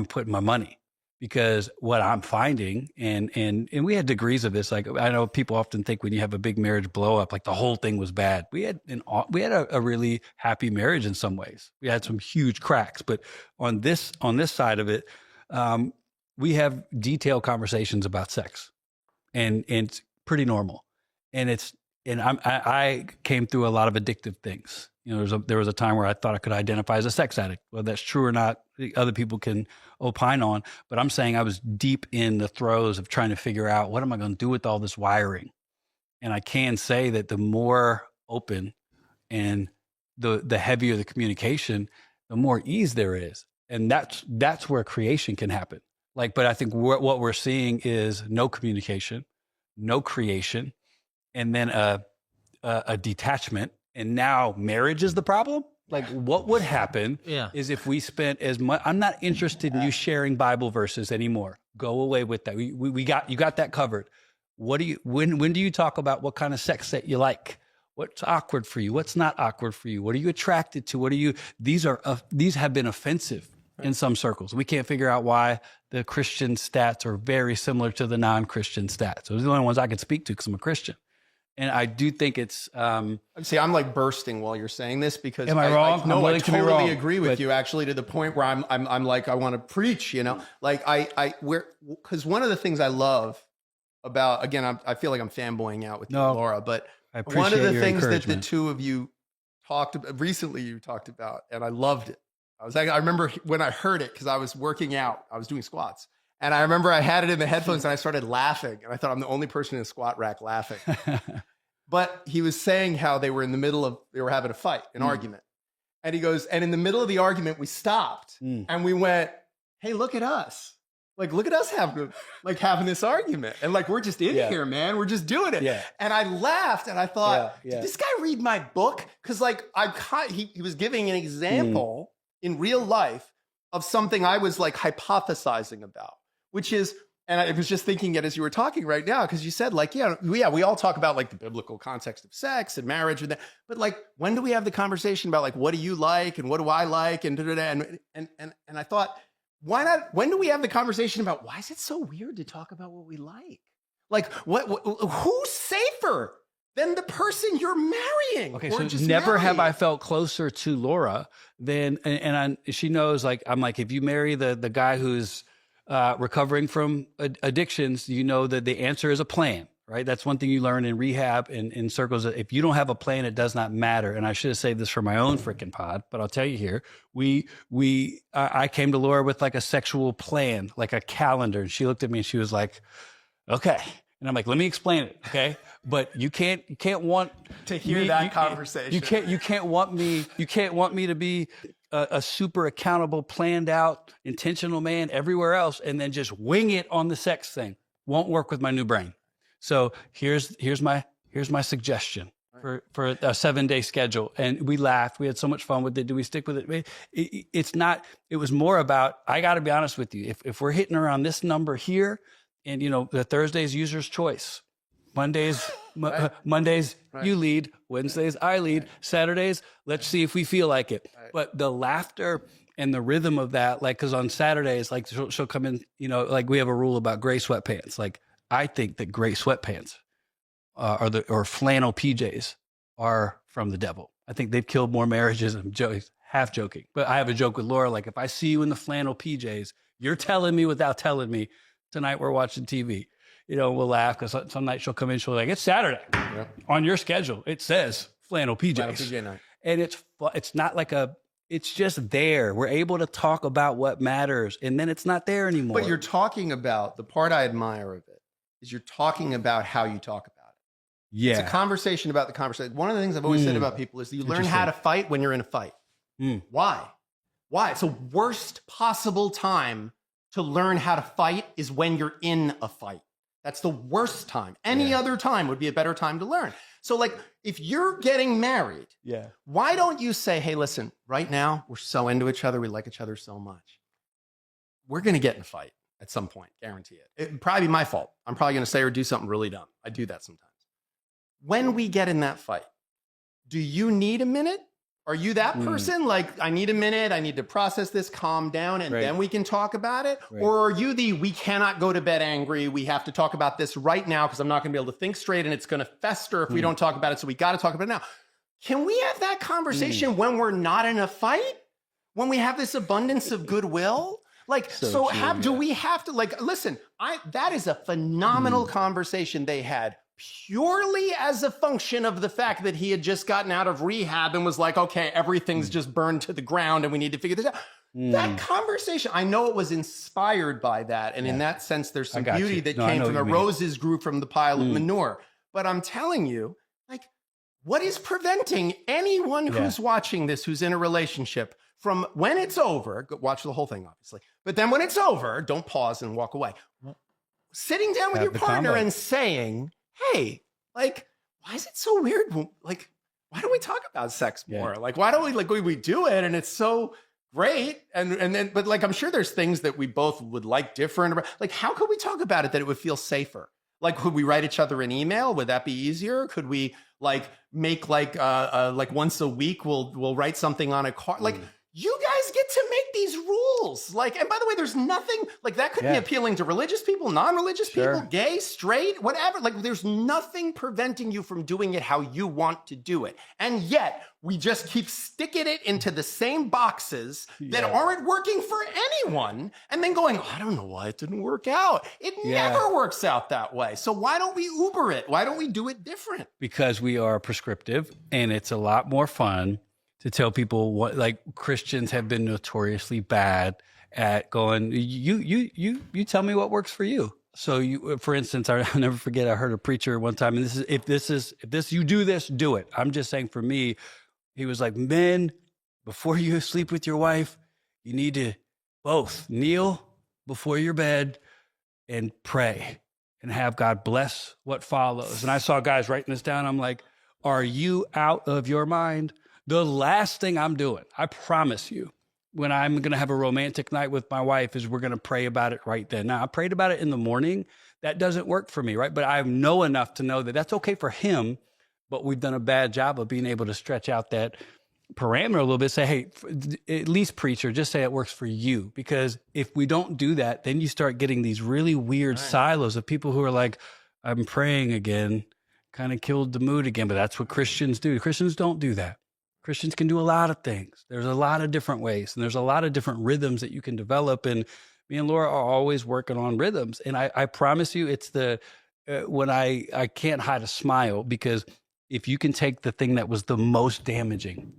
putting my money, because what I'm finding, and we had degrees of this. Like, I know people often think when you have a big marriage blow up, like the whole thing was bad. We had a really happy marriage in some ways. We had some huge cracks, but on this side of it, we have detailed conversations about sex, and it's pretty normal. And I came through a lot of addictive things. You know, there was a time where I thought I could identify as a sex addict. Whether that's true or not, other people can opine on. But I'm saying I was deep in the throes of trying to figure out, what am I going to do with all this wiring? And I can say that the more open and the heavier the communication, the more ease there is. And that's where creation can happen. Like, but I think what we're seeing is no communication, no creation, and then a detachment. And now marriage is the problem. Like, what would happen is if we spent as much, I'm not interested in you sharing Bible verses anymore. Go away with that. You got that covered. When do you talk about what kind of sex that you like? What's awkward for you? What's not awkward for you? What are you attracted to? These have been offensive in some circles. We can't figure out why the Christian stats are very similar to the non-Christian stats. Those are the only ones I can speak to because I'm a Christian. And I do think it's. See, I'm like bursting while you're saying this because. Am I wrong? No, I totally wrong, agree with you. Actually, to the point where I'm like, I want to preach. You know, like because one of the things I love about, again, I feel like I'm fanboying out with you, Laura, but one of the things that the two of you talked about recently, you talked about, and I loved it. I remember when I heard it because I was working out, I was doing squats. And I remember I had it in the headphones and I started laughing. And I thought I'm the only person in a squat rack laughing. But he was saying how they were having a fight, an argument. And he goes, and in the middle of the argument, we stopped and we went, hey, look at us. Like, look at us having this argument. And like, we're just in here, man. We're just doing it. Yeah. And I laughed and I thought, did this guy read my book? Because like he was giving an example in real life of something I was like hypothesizing about, which is, and I was just thinking it as you were talking right now, because you said like, we all talk about like the biblical context of sex and marriage and that, but like, when do we have the conversation about like, what do you like and what do I like and and I thought, why not? When do we have the conversation about why is it so weird to talk about what we like? Like, who's safer than the person you're marrying? Okay, so never have I felt closer to Laura than, she knows, like, I'm like, if you marry the guy who's recovering from addictions, you know that the answer is a plan, right? That's one thing you learn in rehab and in circles. If you don't have a plan, it does not matter. And I should have saved this for my own freaking pod, but I'll tell you here, I came to Laura with like a sexual plan, like a calendar. And she looked at me and she was like, okay. And I'm like, let me explain it. Okay. But you can't want to hear that conversation. You can't want me to be a super accountable, planned out, intentional man everywhere else and then just wing it on the sex thing. Won't work with my new brain. So here's my suggestion for a 7-day schedule. And we laughed. We had so much fun with it. Do we stick with it? It was more about, I got to be honest with you. If we're hitting around this number here and the Thursday's user's choice, Mondays, you lead, Wednesdays, I lead, Saturdays, let's see if we feel like it. But the laughter and the rhythm of that, like, cause on Saturdays, like she'll come in, like we have a rule about gray sweatpants. Like, I think that gray sweatpants or flannel PJs are from the devil. I think they've killed more marriages. I'm half joking, but I have a joke with Laura. Like, if I see you in the flannel PJs, you're telling me without telling me tonight we're watching TV. We'll laugh because some night she'll come in. She'll be like, it's Saturday on your schedule. It says flannel PJs. Flannel PJ night. And it's not like it's just there. We're able to talk about what matters and then it's not there anymore. But you're talking about, the part I admire of it is you're talking about how you talk about it. Yeah. It's a conversation about the conversation. One of the things I've always said about people is that you learn how to fight when you're in a fight. Why? It's the worst possible time to learn how to fight is when you're in a fight. That's the worst time. Any other time would be a better time to learn. So like, if you're getting married, why don't you say, hey, listen, right now, we're so into each other. We like each other so much. We're going to get in a fight at some point. Guarantee it. It'd probably be my fault. I'm probably going to say or do something really dumb. I do that sometimes. When we get in that fight, do you need a minute? Are you that person? Like, I need a minute. I need to process this, calm down, and then we can talk about it. Or are you we cannot go to bed angry. We have to talk about this right now because I'm not going to be able to think straight and it's going to fester if we don't talk about it. So we got to talk about it now. Can we have that conversation when we're not in a fight? When we have this abundance of goodwill? Like, do we have to, like, listen, that is a phenomenal conversation they had purely as a function of the fact that he had just gotten out of rehab and was like, okay, everything's just burned to the ground and we need to figure this out. That conversation, I know it was inspired by that. And in that sense, there's some beauty that came from the roses grew from the pile of manure. But I'm telling you, like, what is preventing anyone who's watching this, who's in a relationship, from when it's over, watch the whole thing, obviously, but then when it's over, don't pause and walk away. Sitting down with your partner and saying, hey, like, why is it so weird? Like, why don't we talk about sex more? Like, why don't we do it? And it's so great. And then, but like, I'm sure there's things that we both would like different. Like, how could we talk about it that it would feel safer? Like, could we write each other an email? Would that be easier? Could we like make like once a week, we'll write something on a card? Like, you guys get to make these rules. Like, and by the way, there's nothing like that could be appealing to religious people, non-religious people, gay, straight, whatever. Like, there's nothing preventing you from doing it how you want to do it. And yet we just keep sticking it into the same boxes that aren't working for anyone. And then going, I don't know why it didn't work out. It never works out that way. So why don't we Uber it? Why don't we do it different? Because we are prescriptive and it's a lot more fun to tell people what, like, Christians have been notoriously bad at going, you tell me what works for you. So you, for instance, I'll never forget, I heard a preacher one time, and you do this, do it. I'm just saying, for me, he was like, men, before you sleep with your wife, you need to both kneel before your bed and pray and have God bless what follows. And I saw guys writing this down. I'm like, are you out of your mind? The last thing I'm doing, I promise you, when I'm going to have a romantic night with my wife is we're going to pray about it right then. Now, I prayed about it in the morning. That doesn't work for me, right? But I know enough to know that that's okay for him, but we've done a bad job of being able to stretch out that parameter a little bit. Say, hey, at least preacher, just say it works for you. Because if we don't do that, then you start getting these really weird silos of people who are like, I'm praying again, kind of killed the mood again. But that's what Christians do. Christians don't do that. Christians can do a lot of things. There's a lot of different ways, and there's a lot of different rhythms that you can develop. And me and Laura are always working on rhythms. And I promise you, it's when I can't hide a smile, because if you can take the thing that was the most damaging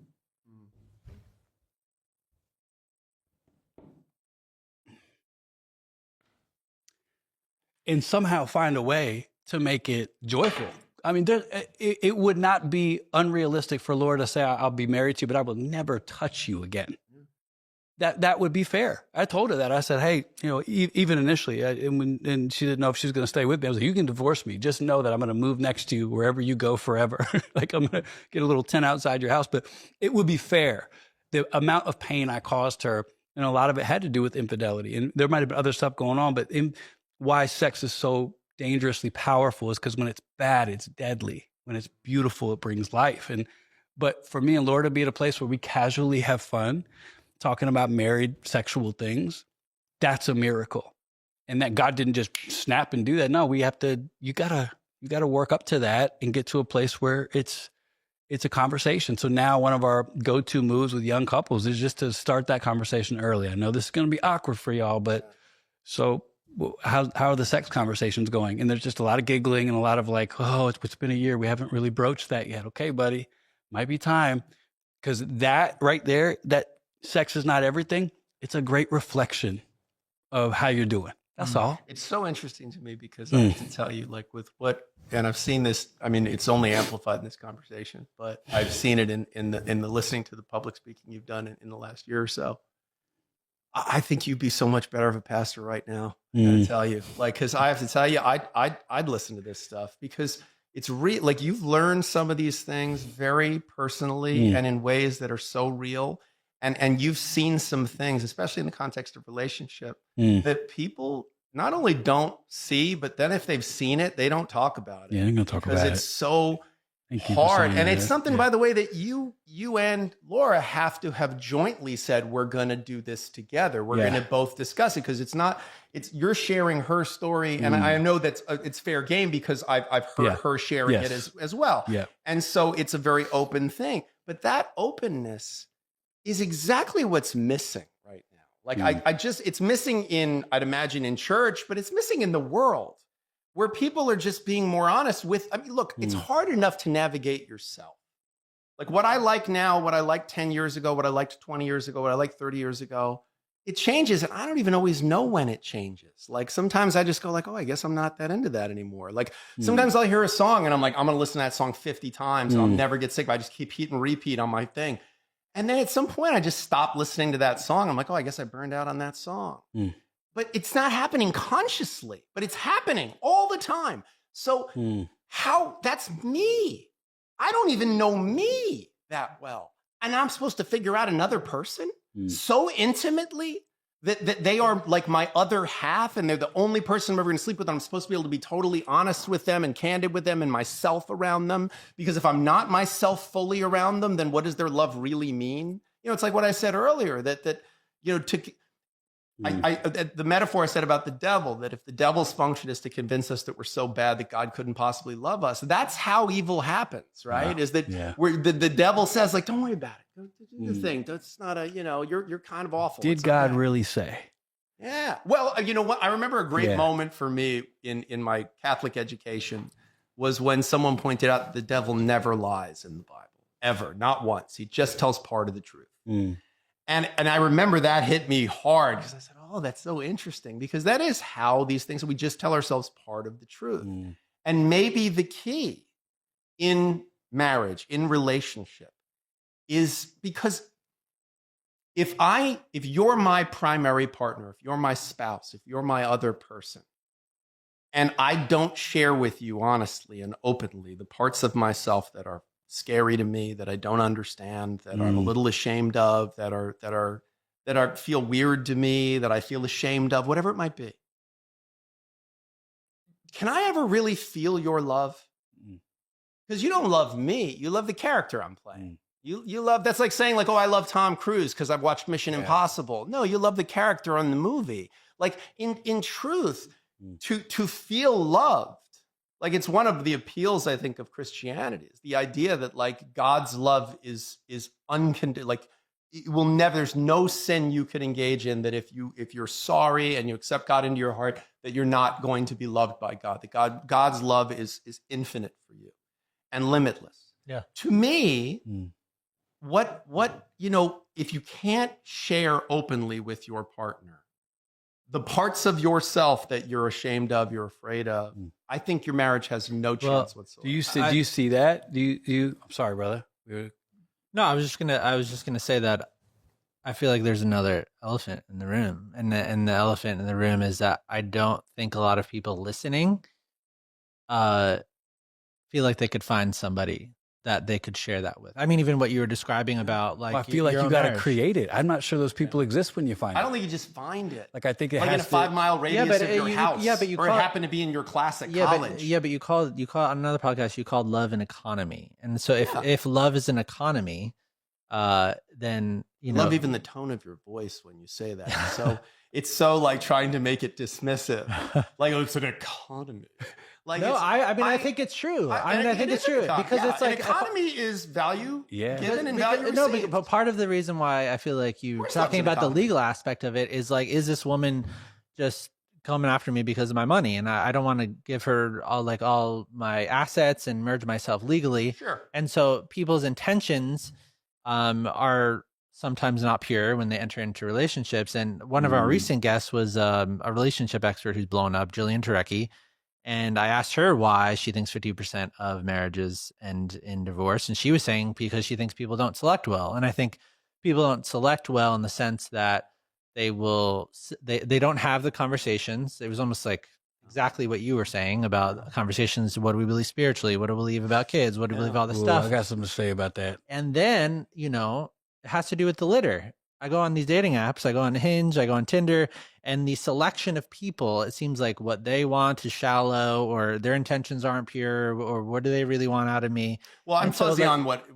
and somehow find a way to make it joyful. I mean, it would not be unrealistic for Laura to say, I'll be married to you, but I will never touch you again. That would be fair. I told her that. I said, hey, even initially, and she didn't know if she was going to stay with me. I was like, you can divorce me. Just know that I'm going to move next to you wherever you go forever. Like, I'm going to get a little tent outside your house. But it would be fair. The amount of pain I caused her, and a lot of it had to do with infidelity. And there might have been other stuff going on, but why sex is so dangerously powerful is because when it's bad, it's deadly. When it's beautiful, it brings life. But for me and Laura to be at a place where we casually have fun talking about married sexual things, that's a miracle. And that God didn't just snap and do that. No, you gotta work up to that and get to a place where it's a conversation. So now one of our go-to moves with young couples is just to start that conversation early. I know this is going to be awkward for y'all, but so how are the sex conversations going? And there's just a lot of giggling and a lot of like, oh, it's been a year. We haven't really broached that yet. Okay, buddy, might be time. Because that right there, that sex is not everything. It's a great reflection of how you're doing. That's all. It's so interesting to me because I have to tell you, like and I've seen this, I mean, it's only amplified in this conversation, but I've seen it in the listening to the public speaking you've done in the last year or so. I think you'd be so much better of a pastor right now. I gotta tell you, because I have to tell you, I'd listen to this stuff because it's real. Like, you've learned some of these things very personally and in ways that are so real. And you've seen some things, especially in the context of relationship, that people not only don't see, but then if they've seen it, they don't talk about it. Yeah, they're going to talk about it. Because it's so hard. And it's something, by the way, that you and Laura have to have jointly said, we're going to do this together. We're going to both discuss it, because you're sharing her story. And I know that it's fair game because I've heard her sharing it as well. Yeah. And so it's a very open thing. But that openness is exactly what's missing right now. Like it's missing I'd imagine in church, but it's missing in the world, where people are just being more honest with, I mean, look, it's hard enough to navigate yourself. Like, what I like now, what I liked 10 years ago, what I liked 20 years ago, what I liked 30 years ago, it changes. And I don't even always know when it changes. Like, sometimes I just go like, oh, I guess I'm not that into that anymore. Like, sometimes I'll hear a song and I'm like, I'm going to listen to that song 50 times and I'll never get sick. But I just keep hit and repeat on my thing. And then at some point I just stop listening to that song. I'm like, oh, I guess I burned out on that song. But it's not happening consciously, but it's happening all the time. So that's me. I don't even know me that well. And I'm supposed to figure out another person so intimately that they are like my other half and they're the only person I'm ever going to sleep with. I'm supposed to be able to be totally honest with them and candid with them and myself around them. Because if I'm not myself fully around them, then what does their love really mean? It's like what I said earlier, the metaphor I said about the devil, that if the devil's function is to convince us that we're so bad that God couldn't possibly love us, that's how evil happens, right? Is that where the devil says, like, don't worry about it. Go do your thing. That's not you're kind of awful. Did God really say? Yeah. Well, you know what? I remember a great moment for me in my Catholic education was when someone pointed out that the devil never lies in the Bible, ever, not once. He just tells part of the truth. And I remember that hit me hard because I said, oh, that's so interesting, because that is how these things, we just tell ourselves part of the truth. And maybe the key in marriage, in relationship, is because if you're my primary partner, if you're my spouse, if you're my other person, and I don't share with you honestly and openly the parts of myself that are scary to me, that I don't understand, that I'm a little ashamed of, that feel weird to me, that I feel ashamed of, whatever it might be. Can I ever really feel your love? Because you don't love me. You love the character I'm playing. You love, that's like saying like, oh, I love Tom Cruise because I've watched Mission Impossible. No, you love the character on the movie. Like in truth, to feel loved, like it's one of the appeals, I think, of Christianity, is the idea that like God's love is unconditional. Like it will never, there's no sin you could engage in that if you're sorry and you accept God into your heart, that you're not going to be loved by God. That God's love is infinite for you and limitless. Yeah. To me, what if you can't share openly with your partner the parts of yourself that you're ashamed of, you're afraid of, I think your marriage has no chance whatsoever. Do you see that? Do you? I'm sorry, brother. No, I was just gonna say that I feel like there's another elephant in the room, and the elephant in the room is that I don't think a lot of people listening, feel like they could find somebody that they could share that with. I mean, even what you were describing about, like, I feel like you got to create it. I'm not sure those people exist when you find it. I don't think you just find it. Like, I think it like has in a 5 mile radius of your house. Yeah, but you or it happened to be in your class at college. But you called on another podcast. You called love an economy, and so if love is an economy, then I love even the tone of your voice when you say that. So it's so like trying to make it dismissive, like, oh, it's an economy. Like, no, I think it's true. I think it's true because it's like an economy is value given and value received. No, but part of the reason why I feel like you talking about the legal aspect of it is like, is this woman just coming after me because of my money, and I don't want to give her all my assets and merge myself legally. Sure. And so people's intentions are sometimes not pure when they enter into relationships. And one of our recent guests was a relationship expert who's blown up, Jillian Turecki. And I asked her why she thinks 50% of marriages end in divorce. And she was saying because she thinks people don't select well. And I think people don't select well in the sense that they don't have the conversations. It was almost like exactly what you were saying about conversations. What do we believe spiritually? What do we believe about kids? What do we believe about this stuff? I got something to say about that. And then, it has to do with the litter. I go on these dating apps, I go on Hinge, I go on Tinder, and the selection of people, it seems like what they want is shallow, or their intentions aren't pure, or what do they really want out of me? Well, I'm fuzzy on what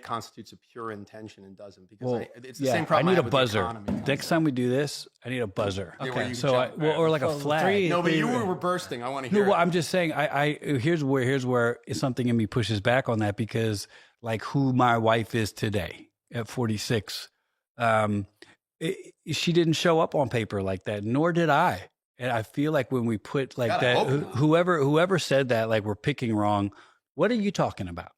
constitutes a pure intention and doesn't, because it's the same problem. I need a buzzer. Next time we do this, I need a buzzer. Okay. So or like a flag. No, but you were bursting. I want to hear. No, well, I'm just saying. Here's where something in me pushes back on that, because like who my wife is today at 46. She didn't show up on paper like that, nor did I. And I feel like when we put like that, whoever said that, like we're picking wrong. What are you talking about?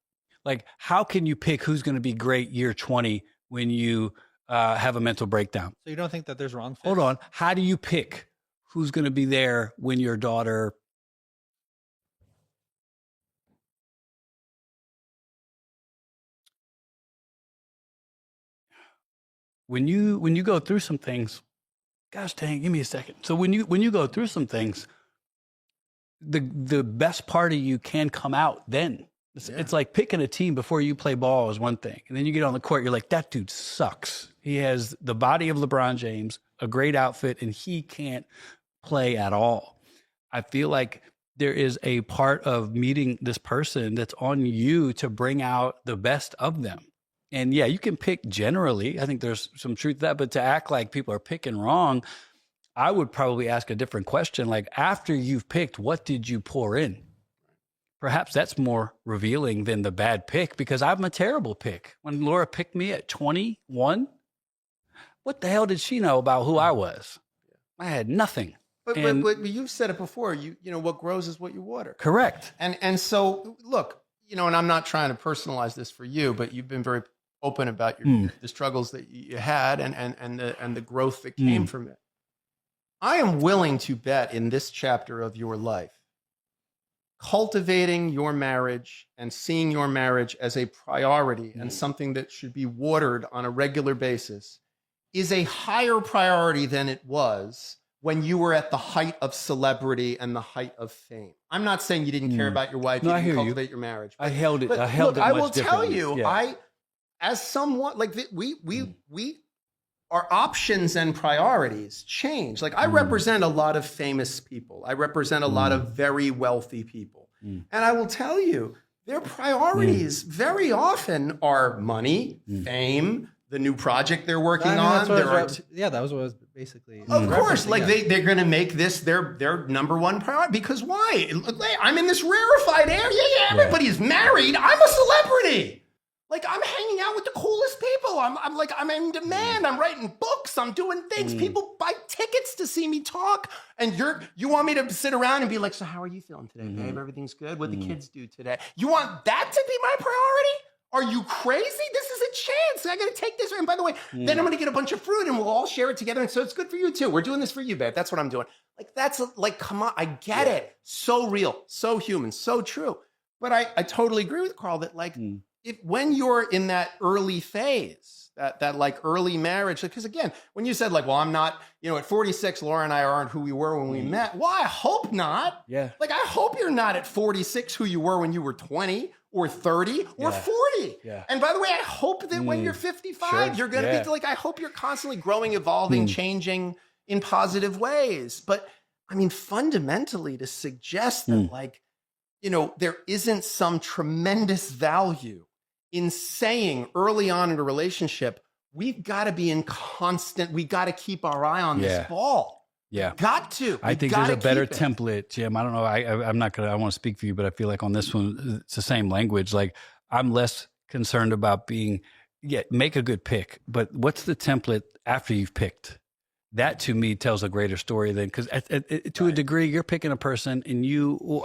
Like, how can you pick who's going to be great year 20 when you have a mental breakdown? So you don't think that there's wrong fits? Hold on. How do you pick who's going to be there when your daughter when you go through some things, gosh dang, give me a second. So when you go through some things, the best part of you can come out then. It's like picking a team before you play ball is one thing. And then you get on the court, you're like, that dude sucks. He has the body of LeBron James, a great outfit, and he can't play at all. I feel like there is a part of meeting this person that's on you to bring out the best of them. And yeah, you can pick generally. I think there's some truth to that, but to act like people are picking wrong, I would probably ask a different question. Like, after you've picked, what did you pour in? Perhaps that's more revealing than the bad pick, because I'm a terrible pick. When Laura picked me at 21, what the hell did she know about who I was? I had nothing. But you've said it before. You know what grows is what you water. Correct. And so look, and I'm not trying to personalize this for you, but you've been very open about the struggles that you had and the growth that came from it. I am willing to bet in this chapter of your life, cultivating your marriage and seeing your marriage as a priority and something that should be watered on a regular basis is a higher priority than it was when you were at the height of celebrity and the height of fame. I'm not saying you didn't care about your wife, No, you I didn't hear you. cultivate your marriage. I held it. But I held look, it. I much will tell differently. you, Yeah. as someone like we our options and priorities change. Like I represent a lot of famous people. I represent a lot of very wealthy people. And I will tell you, their priorities very often are money, fame, the new project they're working on. That was what I was basically. Of course, referencing, like yeah. they're going to make this their number one priority. Because why? I'm in this rarefied area. Yeah, everybody's married. I'm a celebrity. Like I'm hanging out with the coolest people. I'm in demand. I'm writing books. I'm doing things. People buy tickets to see me talk. And you want me to sit around and be like, so how are you feeling today, babe? Everything's good? What the kids do today? You want that to be my priority? Are you crazy? This is a chance. I got to take this. And by the way, then I'm going to get a bunch of fruit and we'll all share it together. And so it's good for you too. We're doing this for you, babe. That's what I'm doing. Like, come on. I get it. So real, so human, so true. But I totally agree with Carl that when you're in that early phase, that like early marriage, because again, when you said like, well, I'm not, at 46, Laura and I aren't who we were when we met. Well, I hope not. Yeah. Like, I hope you're not at 46 who you were when you were 20 or 30 or 40. Yeah. And by the way, I hope that when you're 55, you're going to be like, I hope you're constantly growing, evolving, changing in positive ways. But I mean, fundamentally to suggest that there isn't some tremendous value in saying early on in a relationship, we've got to be in constant, we got to keep our eye on this ball. Yeah. Got to. I think there's a better template, Jim. I don't know. I'm not going to, I want to speak for you, but I feel like on this one, it's the same language. Like I'm less concerned about make a good pick, but what's the template after you've picked? That to me tells a greater story than, because to a degree, you're picking a person and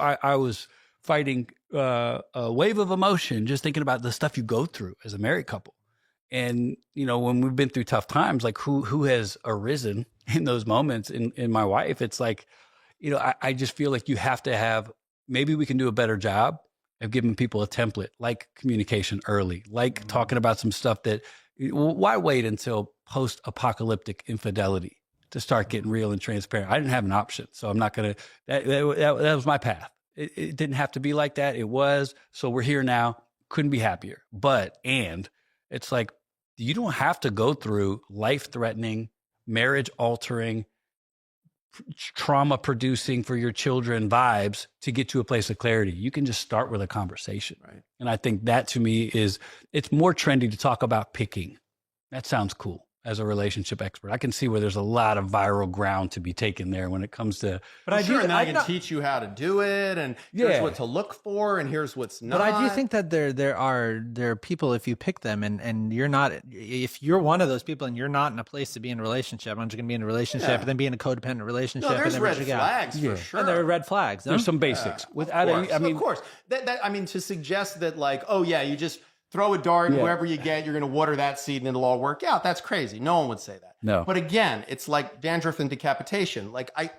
I was fighting a wave of emotion just thinking about the stuff you go through as a married couple. And, when we've been through tough times, like who has arisen in those moments in my wife, it's like, I just feel like you have to have, maybe we can do a better job of giving people a template, like communication early, like talking about some stuff that, why wait until post-apocalyptic infidelity to start getting real and transparent? I didn't have an option. So I'm not going to, that was my path. It didn't have to be like that. It was. So we're here now. Couldn't be happier. And it's like, you don't have to go through life-threatening, marriage-altering, trauma-producing for your children vibes to get to a place of clarity. You can just start with a conversation. Right. And I think that to me it's more trendy to talk about picking. That sounds cool. As a relationship expert, I can see where there's a lot of viral ground to be taken there when it comes to. But I can teach you how to do it, and here's what to look for, and here's what's not. But I do think that there are people, if you pick them, and you're not, if you're one of those people and you're not in a place to be in a relationship, I'm just going to be in a relationship, and then be in a codependent relationship. No, there's and then red flags for sure. And there are red flags. There's some basics. Of course. To suggest that like, oh yeah, you just throw a dart, and whoever you get, you're going to water that seed and it'll all work out. That's crazy. No one would say that. No. But again, it's like dandruff and decapitation. Like I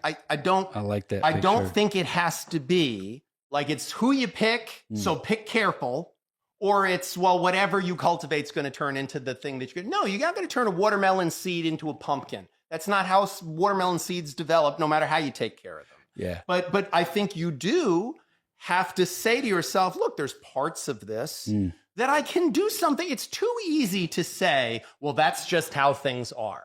like that. I don't think it has to be like it's who you pick, so pick careful, or it's, well, whatever you cultivate is going to turn into the thing that you're going to. No, you're not going to turn a watermelon seed into a pumpkin. That's not how watermelon seeds develop, no matter how you take care of them. Yeah. But I think you do have to say to yourself, look, there's parts of this that I can do something. It's too easy to say, well, that's just how things are.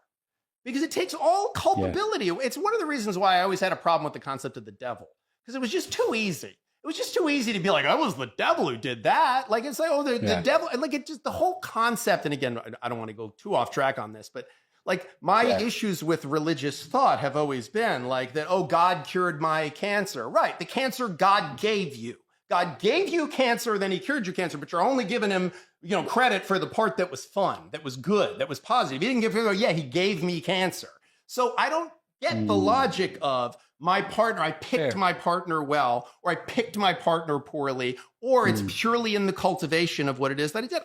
Because it takes all culpability. Yeah. It's one of the reasons why I always had a problem with the concept of the devil. Because it was just too easy. It was just too easy to be like, I was the devil who did that. Like, it's like, oh, the devil. Like, it just, the whole concept. And again, I don't want to go too off track on this, but like my issues with religious thought have always been like that, oh, God cured my cancer. Right. The cancer God gave you. God gave you cancer, then he cured your cancer, but you're only giving him, credit for the part that was fun, that was good, that was positive. He didn't give you, he gave me cancer. So I don't get the logic of my partner, I picked my partner well, or I picked my partner poorly, or it's purely in the cultivation of what it is that I did.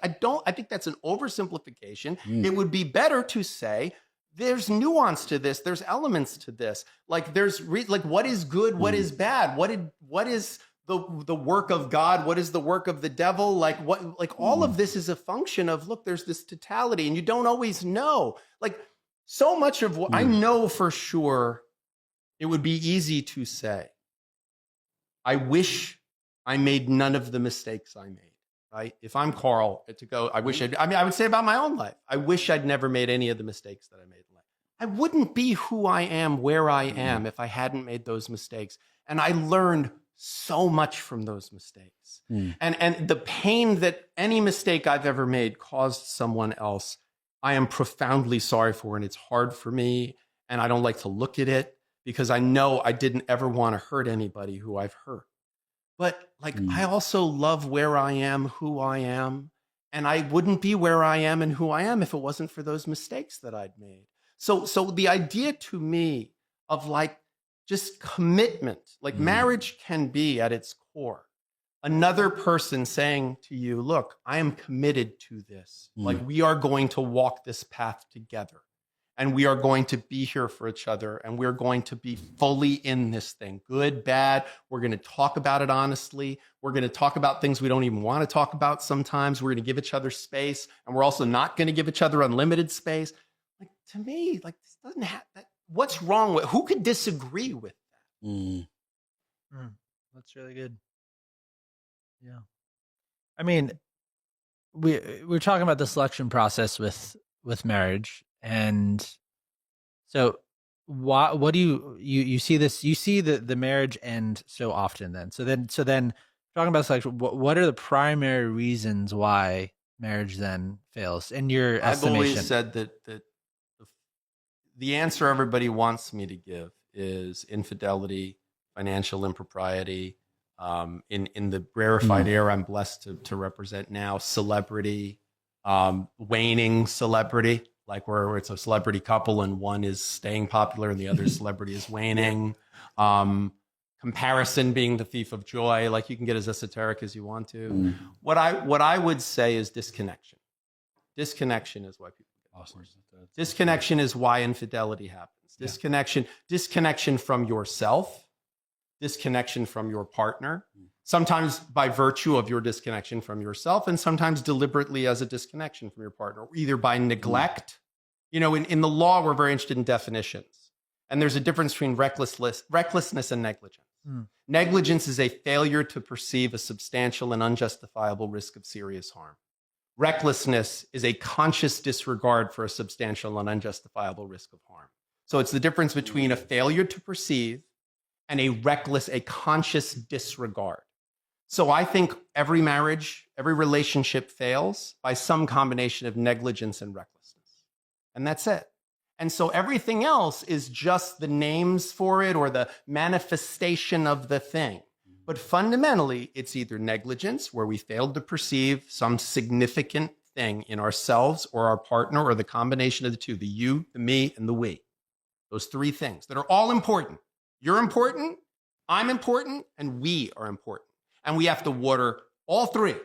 I think that's an oversimplification. It would be better to say, there's nuance to this. There's elements to this. Like what is good? What is bad? What is the work of God? What is the work of the devil? All of this is a function of, look, there's this totality and you don't always know. Like so much of what I know for sure, it would be easy to say, I wish I made none of the mistakes I made, right? If I'm Carl, I would say about my own life, I wish I'd never made any of the mistakes that I made in life. I wouldn't be who I am, where I am, if I hadn't made those mistakes. And I learned so much from those mistakes. And the pain that any mistake I've ever made caused someone else, I am profoundly sorry for, and it's hard for me. And I don't like to look at it because I know I didn't ever want to hurt anybody who I've hurt. But I also love where I am, who I am. And I wouldn't be where I am and who I am if it wasn't for those mistakes that I'd made. So the idea to me of just commitment, marriage can be at its core another person saying to you, look, I am committed to this. We are going to walk this path together, and we are going to be here for each other, and we're going to be fully in this thing, good, bad. We're going to talk about it honestly. We're going to talk about things we don't even want to talk about sometimes. We're going to give each other space, and we're also not going to give each other unlimited space. To me, this doesn't have that. What's wrong with, who could disagree with that? That's really good. Yeah. I mean, we're talking about the selection process with marriage. And so what do you see this, you see the marriage end so often then. So then talking about selection, what are the primary reasons why marriage then fails in your estimation? I've always said that the answer everybody wants me to give is infidelity, financial impropriety, in the rarefied air I'm blessed to represent now, celebrity, waning celebrity, where it's a celebrity couple and one is staying popular and the other celebrity is waning. Comparison being the thief of joy. You can get as esoteric as you want to. What I would say is disconnection. Disconnection is why people get divorced. Disconnection is why infidelity happens. Disconnection from yourself, disconnection from your partner, sometimes by virtue of your disconnection from yourself, and sometimes deliberately as a disconnection from your partner, either by neglect. In the law, we're very interested in definitions. And there's a difference between recklessness and negligence. Negligence is a failure to perceive a substantial and unjustifiable risk of serious harm. Recklessness is a conscious disregard for a substantial and unjustifiable risk of harm. So it's the difference between a failure to perceive and a conscious disregard. So I think every marriage, every relationship fails by some combination of negligence and recklessness. And that's it. And so everything else is just the names for it or the manifestation of the thing. But fundamentally, it's either negligence, where we failed to perceive some significant thing in ourselves or our partner, or the combination of the two, the you, the me, and the we. Those three things that are all important. You're important, I'm important, and we are important. And we have to water all three.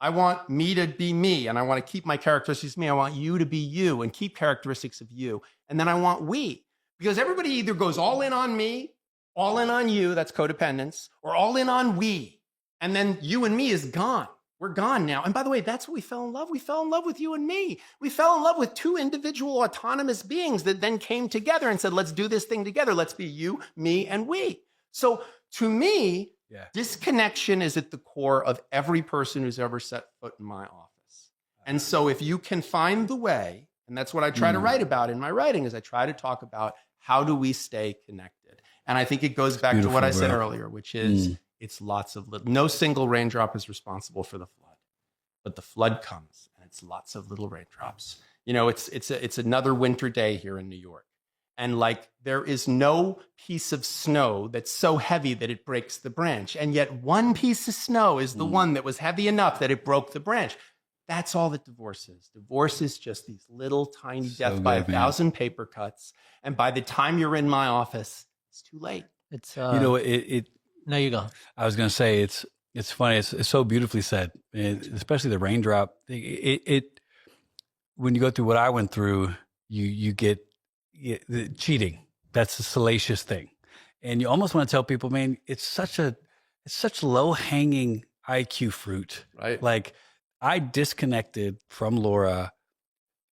I want me to be me, and I want to keep my characteristics of me. I want you to be you and keep characteristics of you. And then I want we, because everybody either goes all in on me, all in on you, that's codependence, or all in on we. And then you and me is gone. We're gone now. And by the way, that's what we fell in love. We fell in love with you and me. We fell in love with two individual autonomous beings that then came together and said, let's do this thing together. Let's be you, me, and we. So to me, disconnection is at the core of every person who's ever set foot in my office. And so if you can find the way, and that's what I try to write about in my writing, is I try to talk about how do we stay connected. And I think it goes back to what I said earlier, which is it's lots of little, no single raindrop is responsible for the flood, but the flood comes and it's lots of little raindrops. It's another winter day here in New York. And there is no piece of snow that's so heavy that it breaks the branch. And yet one piece of snow is the one that was heavy enough that it broke the branch. That's all that divorce is. Divorce is just these little tiny death by 1,000 paper cuts. And by the time you're in my office, it's too late. It's no, you go. I was going to say it's funny. It's so beautifully said, especially the raindrop. It when you go through what I went through, you get the cheating. That's a salacious thing, and you almost want to tell people, man, it's such low hanging IQ fruit, right? I disconnected from Laura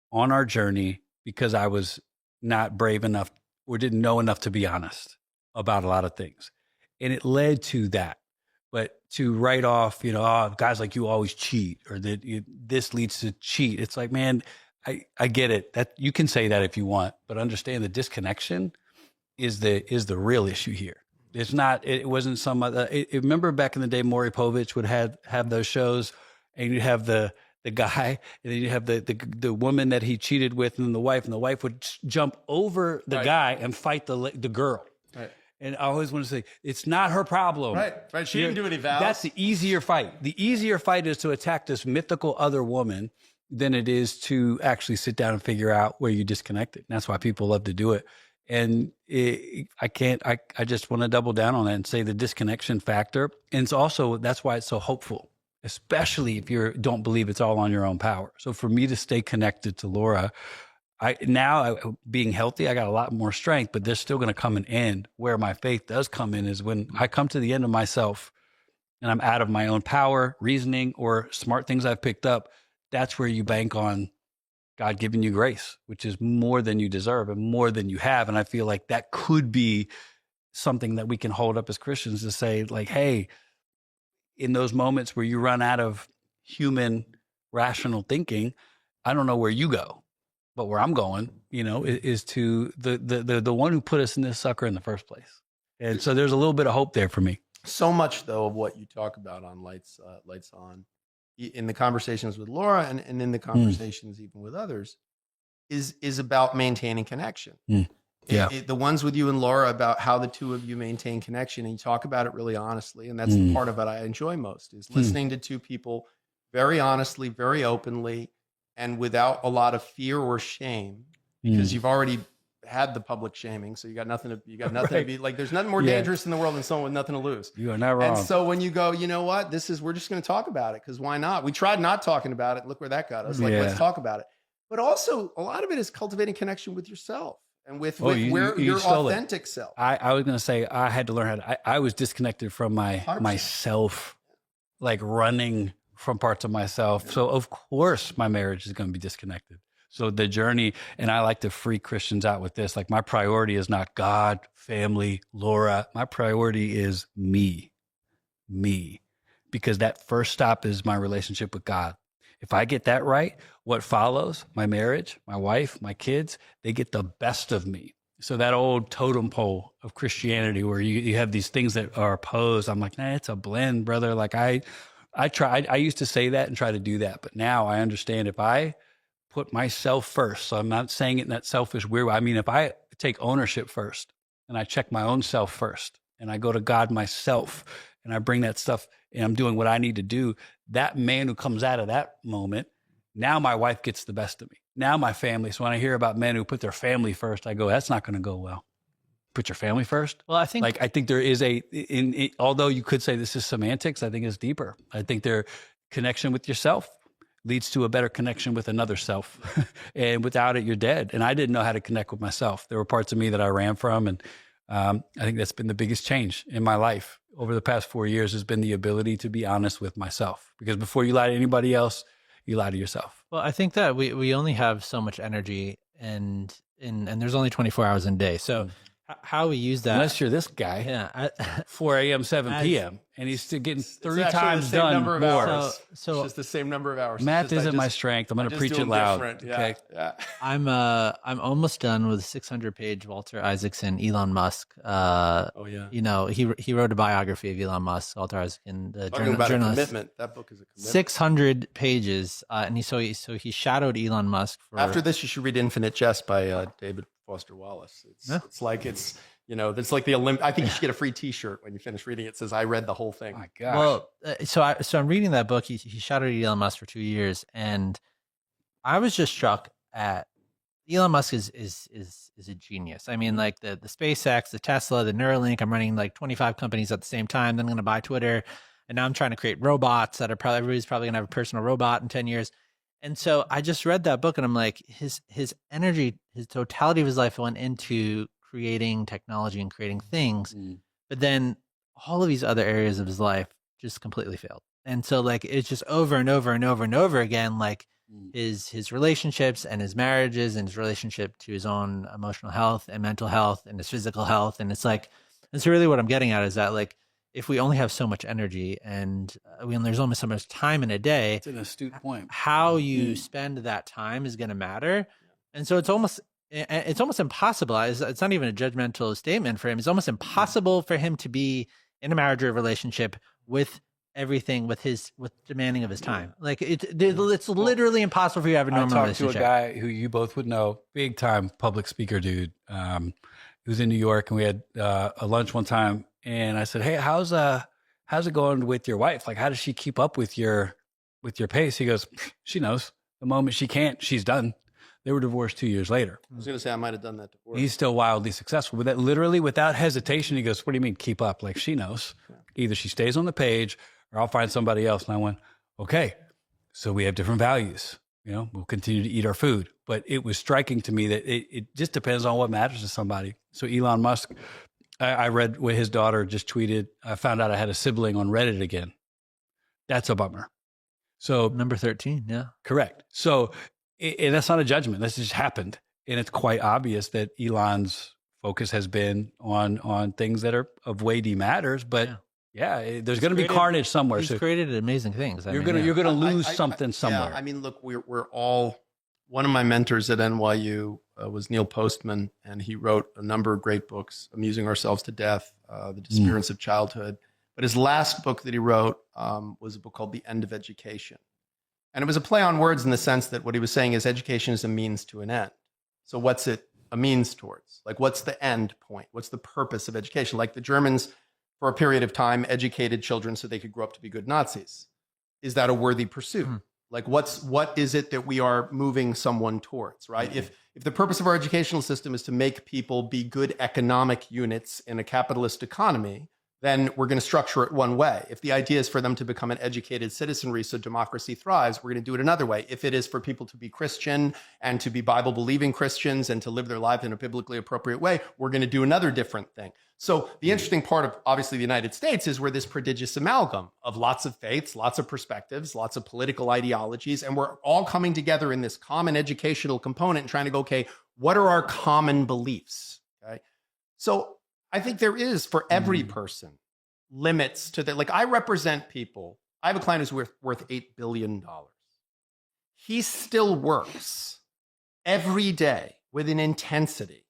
on our journey because I was not brave enough or didn't know enough to be honest about a lot of things. And it led to that. But to write off, oh, guys like you always cheat, or that this leads to cheat. It's like, man, I get it. That you can say that if you want, but understand the disconnection is the real issue here. It's not. It wasn't some other. Remember back in the day, Maury Povich would have those shows, and you'd have the guy, and then you have the woman that he cheated with, and the wife would jump over the guy and fight the girl. Right. And I always want to say, it's not her problem. Right. She didn't do any vows. That's the easier fight. The easier fight is to attack this mythical other woman than it is to actually sit down and figure out where you disconnected. And that's why people love to do it. And I just want to double down on that and say the disconnection factor. And it's also, that's why it's so hopeful, especially if you don't believe it's all on your own power. So for me to stay connected to Laura, being healthy, I got a lot more strength, but there's still going to come an end where my faith does come in is when I come to the end of myself and I'm out of my own power, reasoning, or smart things I've picked up. That's where you bank on God giving you grace, which is more than you deserve and more than you have. And I feel like that could be something that we can hold up as Christians to say, like, hey, in those moments where you run out of human rational thinking, I don't know where you go, but where I'm going, is to the one who put us in this sucker in the first place. And so there's a little bit of hope there for me. So much, though, of what you talk about on Lights On, in the conversations with Laura and in the conversations even with others, is about maintaining connection. Yeah. The ones with you and Laura about how the two of you maintain connection, and you talk about it really honestly. And that's the part of it I enjoy most, is listening to two people very honestly, very openly, and without a lot of fear or shame, because you've already had the public shaming. So you got nothing to be like, there's nothing more dangerous in the world than someone with nothing to lose. You are not wrong. And so when you go, you know what, we're just going to talk about it, because why not? We tried not talking about it. Look where that got us. Let's talk about it. But also a lot of it is cultivating connection with yourself and with your authentic self. I was going to say, I had to learn how to, I was disconnected from 100%. myself, like running from parts of myself. So of course my marriage is going to be disconnected. So the journey, and I like to freak Christians out with this, like my priority is not God, family, Laura. My priority is me, because that first stop is my relationship with God. If I get that right, what follows, my marriage, my wife, my kids, they get the best of me. So that old totem pole of Christianity where you have these things that are opposed, I'm like, nah, it's a blend, brother. Like I used to say that and try to do that, but now I understand if I put myself first, so I'm not saying it in that selfish, weird way. I mean, if I take ownership first and I check my own self first and I go to God myself and I bring that stuff and I'm doing what I need to do, that man who comes out of that moment, now my wife gets the best of me. Now my family. So when I hear about men who put their family first, I go, that's not going to go well. Put your family first. Well, I think there is although you could say this is semantics, I think it's deeper. I think their connection with yourself leads to a better connection with another self. And without it, you're dead. And I didn't know how to connect with myself. There were parts of me that I ran from. And I think that's been the biggest change in my life over the past 4 years, has been the ability to be honest with myself. Because before you lie to anybody else, you lie to yourself. Well, I think that we only have so much energy, and there's only 24 hours in a day. So how we use that, unless you're this guy, 4 a.m., 7 p.m., and he's still getting three times done number of more. Hours. So it's just the same number of hours. Math isn't my strength. I'm going to preach it loud. Yeah. Okay. Yeah. I'm almost done with a 600-page Walter Isaacson, Elon Musk. He wrote a biography of Elon Musk, Walter Isaacson, the Talking about journalist. a commitment. That book is a commitment. 600 pages, and he shadowed Elon Musk. After this, you should read Infinite Jest by David Foster Wallace. It's like the Olympic. I think you should get a free T-shirt when you finish reading it. It says, "I read the whole thing." My gosh. Well, so I'm reading that book. He shadowed Elon Musk for 2 years, and I was just struck at Elon Musk is a genius. I mean, like the SpaceX, the Tesla, the Neuralink. I'm running like 25 companies at the same time. Then I'm going to buy Twitter, and now I'm trying to create robots that are everybody's probably going to have a personal robot in 10 years. And so I just read that book, and I'm like, his energy, his totality of his life went into creating technology and creating things. But then all of these other areas of his life just completely failed. And so like, it's just over and over and over and over again. Like his relationships and his marriages and his relationship to his own emotional health and mental health and his physical health. And it's like, that's really what I'm getting at, is that like, if we only have so much energy and there's only so much time in a day, It's an astute point. how you spend that time is going to matter. And so it's almost impossible. It's not even a judgmental statement for him. It's almost impossible for him to be in a marriage or relationship with everything with demanding of his time. Like it's literally impossible for you to have a normal I talked relationship. to a guy who you both would know, big time public speaker dude. He was in New York, and we had a lunch one time, and I said, "Hey, how's it going with your wife? Like, how does she keep up with your pace?" He goes, "She knows. The moment she can't, she's done." They were divorced 2 years later. I was going to say I might have done that divorce. He's still wildly successful. With that, literally without hesitation, he goes, "What do you mean keep up? Like, she knows. Either she stays on the page or I'll find somebody else." And I went, "Okay, so we have different values. You know, we'll continue to eat our food." But it was striking to me that it just depends on what matters to somebody. So Elon Musk, I read what his daughter just tweeted. I found out I had a sibling on Reddit again. That's a bummer. So Number 13, yeah. correct. So and that's not a judgment. This just happened. And it's quite obvious that Elon's focus has been on things that are of weighty matters. But there's going to be carnage somewhere. He's So created amazing things. you're going to lose something somewhere. Yeah, I mean, look, we're all. One of my mentors at NYU was Neil Postman, and he wrote a number of great books, Amusing Ourselves to Death, The Disappearance of Childhood. But his last book that he wrote was a book called The End of Education. And it was a play on words in the sense that what he was saying is education is a means to an end. So what's it a means towards? Like, what's the end point? What's the purpose of education? Like the Germans, for a period of time, educated children so they could grow up to be good Nazis. Is that a worthy pursuit? Like, what is it that we are moving someone towards, right? If the purpose of our educational system is to make people be good economic units in a capitalist economy, then we're going to structure it one way. If the idea is for them to become an educated citizenry so democracy thrives, we're going to do it another way. If it is for people to be Christian and to be Bible-believing Christians and to live their life in a biblically appropriate way, we're going to do another different thing. So the interesting part of, obviously, the United States is we're this prodigious amalgam of lots of faiths, lots of perspectives, lots of political ideologies, and we're all coming together in this common educational component and trying to go, okay, what are our common beliefs? Okay. So I think there is, for every person, limits to that. Like, I represent people. I have a client who's worth $8 billion. He still works every day with an intensity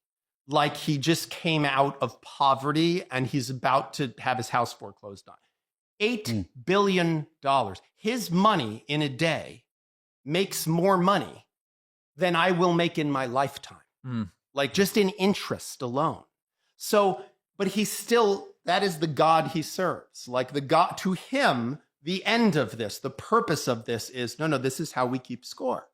like he just came out of poverty and he's about to have his house foreclosed on. $8 billion. His money in a day makes more money than I will make in my lifetime. Like, just in interest alone. So, but he's still, that is the God he serves. Like, the God, to him, the end of this, the purpose of this is, no, this is how we keep score.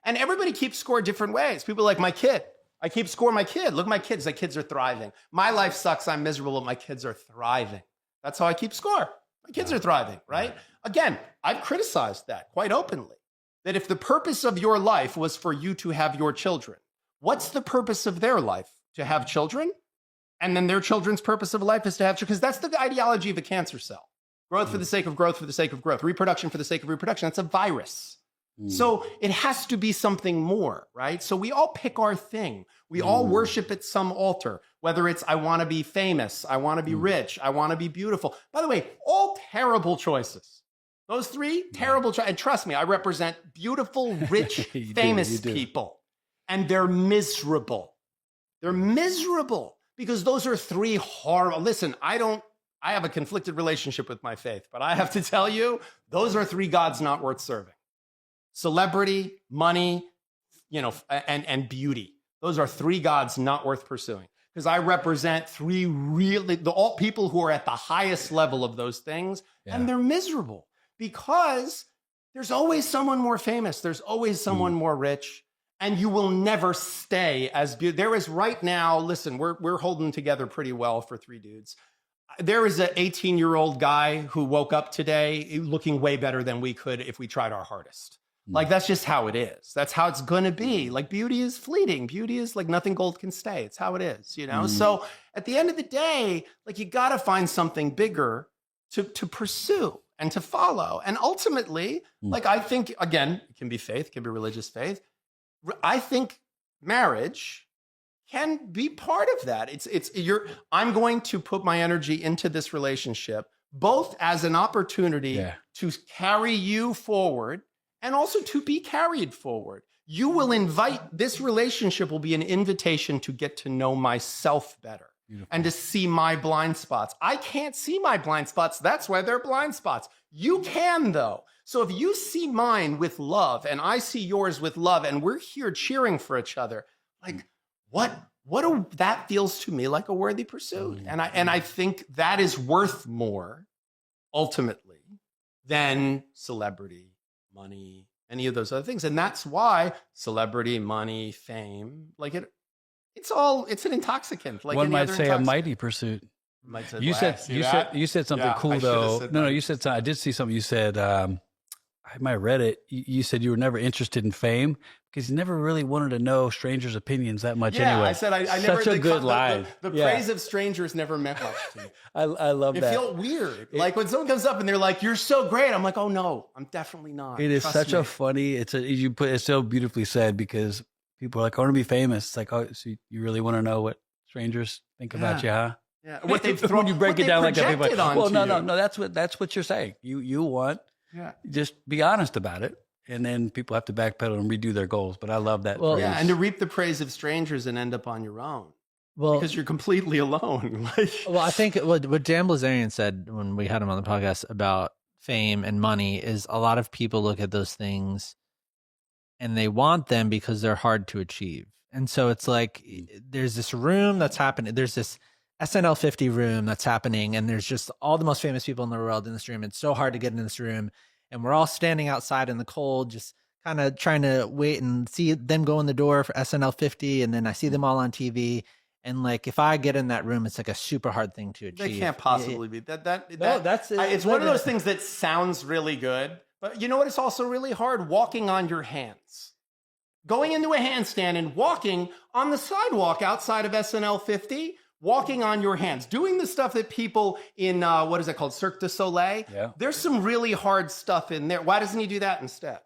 And everybody keeps score different ways. People are like, my kid, I keep score my kid. Look, my kids, are thriving. My life sucks, I'm miserable, but my kids are thriving. That's how I keep score. My kids are thriving, right? Again, I've criticized that quite openly, that if the purpose of your life was for you to have your children, what's the purpose of their life? To have children? And then their children's purpose of life is to have children, because that's the ideology of a cancer cell. Growth for the sake of growth, for the sake of growth. Reproduction for the sake of reproduction. That's a virus. So it has to be something more, right? So we all pick our thing. We all worship at some altar, whether it's I want to be famous, I want to be rich, I want to be beautiful. By the way, all terrible choices. Those three, terrible choices. And trust me, I represent beautiful, rich, famous people. And they're miserable. They're miserable because those are three horrible. Listen, I have a conflicted relationship with my faith, but I have to tell you, those are three gods not worth serving. Celebrity, money, and beauty. Those are three gods not worth pursuing, because I represent three really, all people who are at the highest level of those things, and they're miserable because there's always someone more famous. There's always someone more rich, and you will never stay as beautiful. There is right now, listen, we're holding together pretty well for three dudes. There is an 18-year-old guy who woke up today looking way better than we could if we tried our hardest. Like, that's just how it is. That's how it's going to be. Like, beauty is fleeting. Beauty is like nothing gold can stay. It's how it is, So at the end of the day, like, you got to find something bigger to pursue. and to follow. And ultimately, like I think, again, it can be faith, it can be religious faith. I think marriage can be part of that. I'm going to put my energy into this relationship, both as an opportunity to carry you forward and also to be carried forward. You will this relationship will be an invitation to get to know myself better. Beautiful. And to see my blind spots. I can't see my blind spots. That's why they're blind spots. You can, though. So if you see mine with love and I see yours with love and we're here cheering for each other, like that feels to me like a worthy pursuit. And I think that is worth more ultimately than celebrity, money, any of those other things. And that's why celebrity, money, fame, like it's an intoxicant. Like one might say a mighty pursuit. You said something cool though. No, you said something. I did see something. You said, I might have read it. You said you were never interested in fame because you never really wanted to know strangers' opinions that much anyway. I said I never. Such a good line. The praise of strangers never meant much to me. I love that. It felt weird. Like when someone comes up and they're like, "You're so great," I'm like, "Oh no, I'm definitely not." It is such a funny. It's so beautifully said because people are like, "I want to be famous." It's like, oh, so you really want to know what strangers think about you, huh? Yeah. What they've thrown, when you break it down like that, people are like, well, no. That's what you're saying. You want. Yeah. Just be honest about it. And then people have to backpedal and redo their goals. But I love that. Well, yeah. And to reap the praise of strangers and end up on your own. Well, because you're completely alone. Well, I think what Dan Blazarian said when we had him on the podcast about fame and money is a lot of people look at those things and they want them because they're hard to achieve. And so it's like, there's this room that's happening. There's this SNL 50 room that's happening, and there's just all the most famous people in the world in this room. It's so hard to get in this room, and we're all standing outside in the cold, just kind of trying to wait and see them go in the door for SNL 50, and then I see them all on TV. And like, if I get in that room, it's like a super hard thing to achieve. They can't possibly be it's one of those things that sounds really good, but you know what? It's also really hard walking on your hands. Going into a handstand and walking on the sidewalk outside of SNL 50, walking on your hands, doing the stuff that people in, what is it called? Cirque du Soleil. Yeah. There's some really hard stuff in there. Why doesn't he do that instead?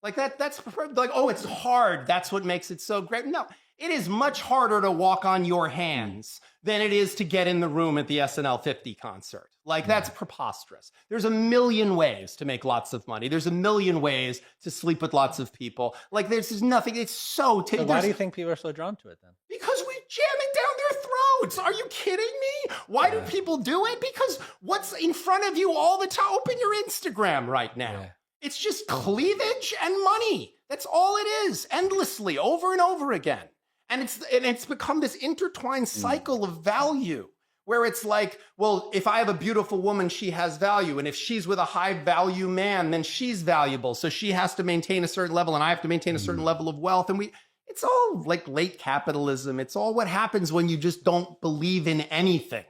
Like that's like, oh, it's hard. That's what makes it so great. No, it is much harder to walk on your hands than it is to get in the room at the SNL 50 concert. Like that's preposterous. There's a million ways to make lots of money. There's a million ways to sleep with lots of people. Like there's nothing. It's so why do you think people are so drawn to it then? Because we jam it down their throats. Are you kidding me? Why do people do it? Because what's in front of you all the time? Open your Instagram right now. Yeah. It's just cleavage and money. That's all it is, endlessly, over and over again. And it's become this intertwined cycle of value where it's like, well, if I have a beautiful woman, she has value. And if she's with a high value man, then she's valuable. So she has to maintain a certain level and I have to maintain a certain level of wealth. And it's all like late capitalism. It's all what happens when you just don't believe in anything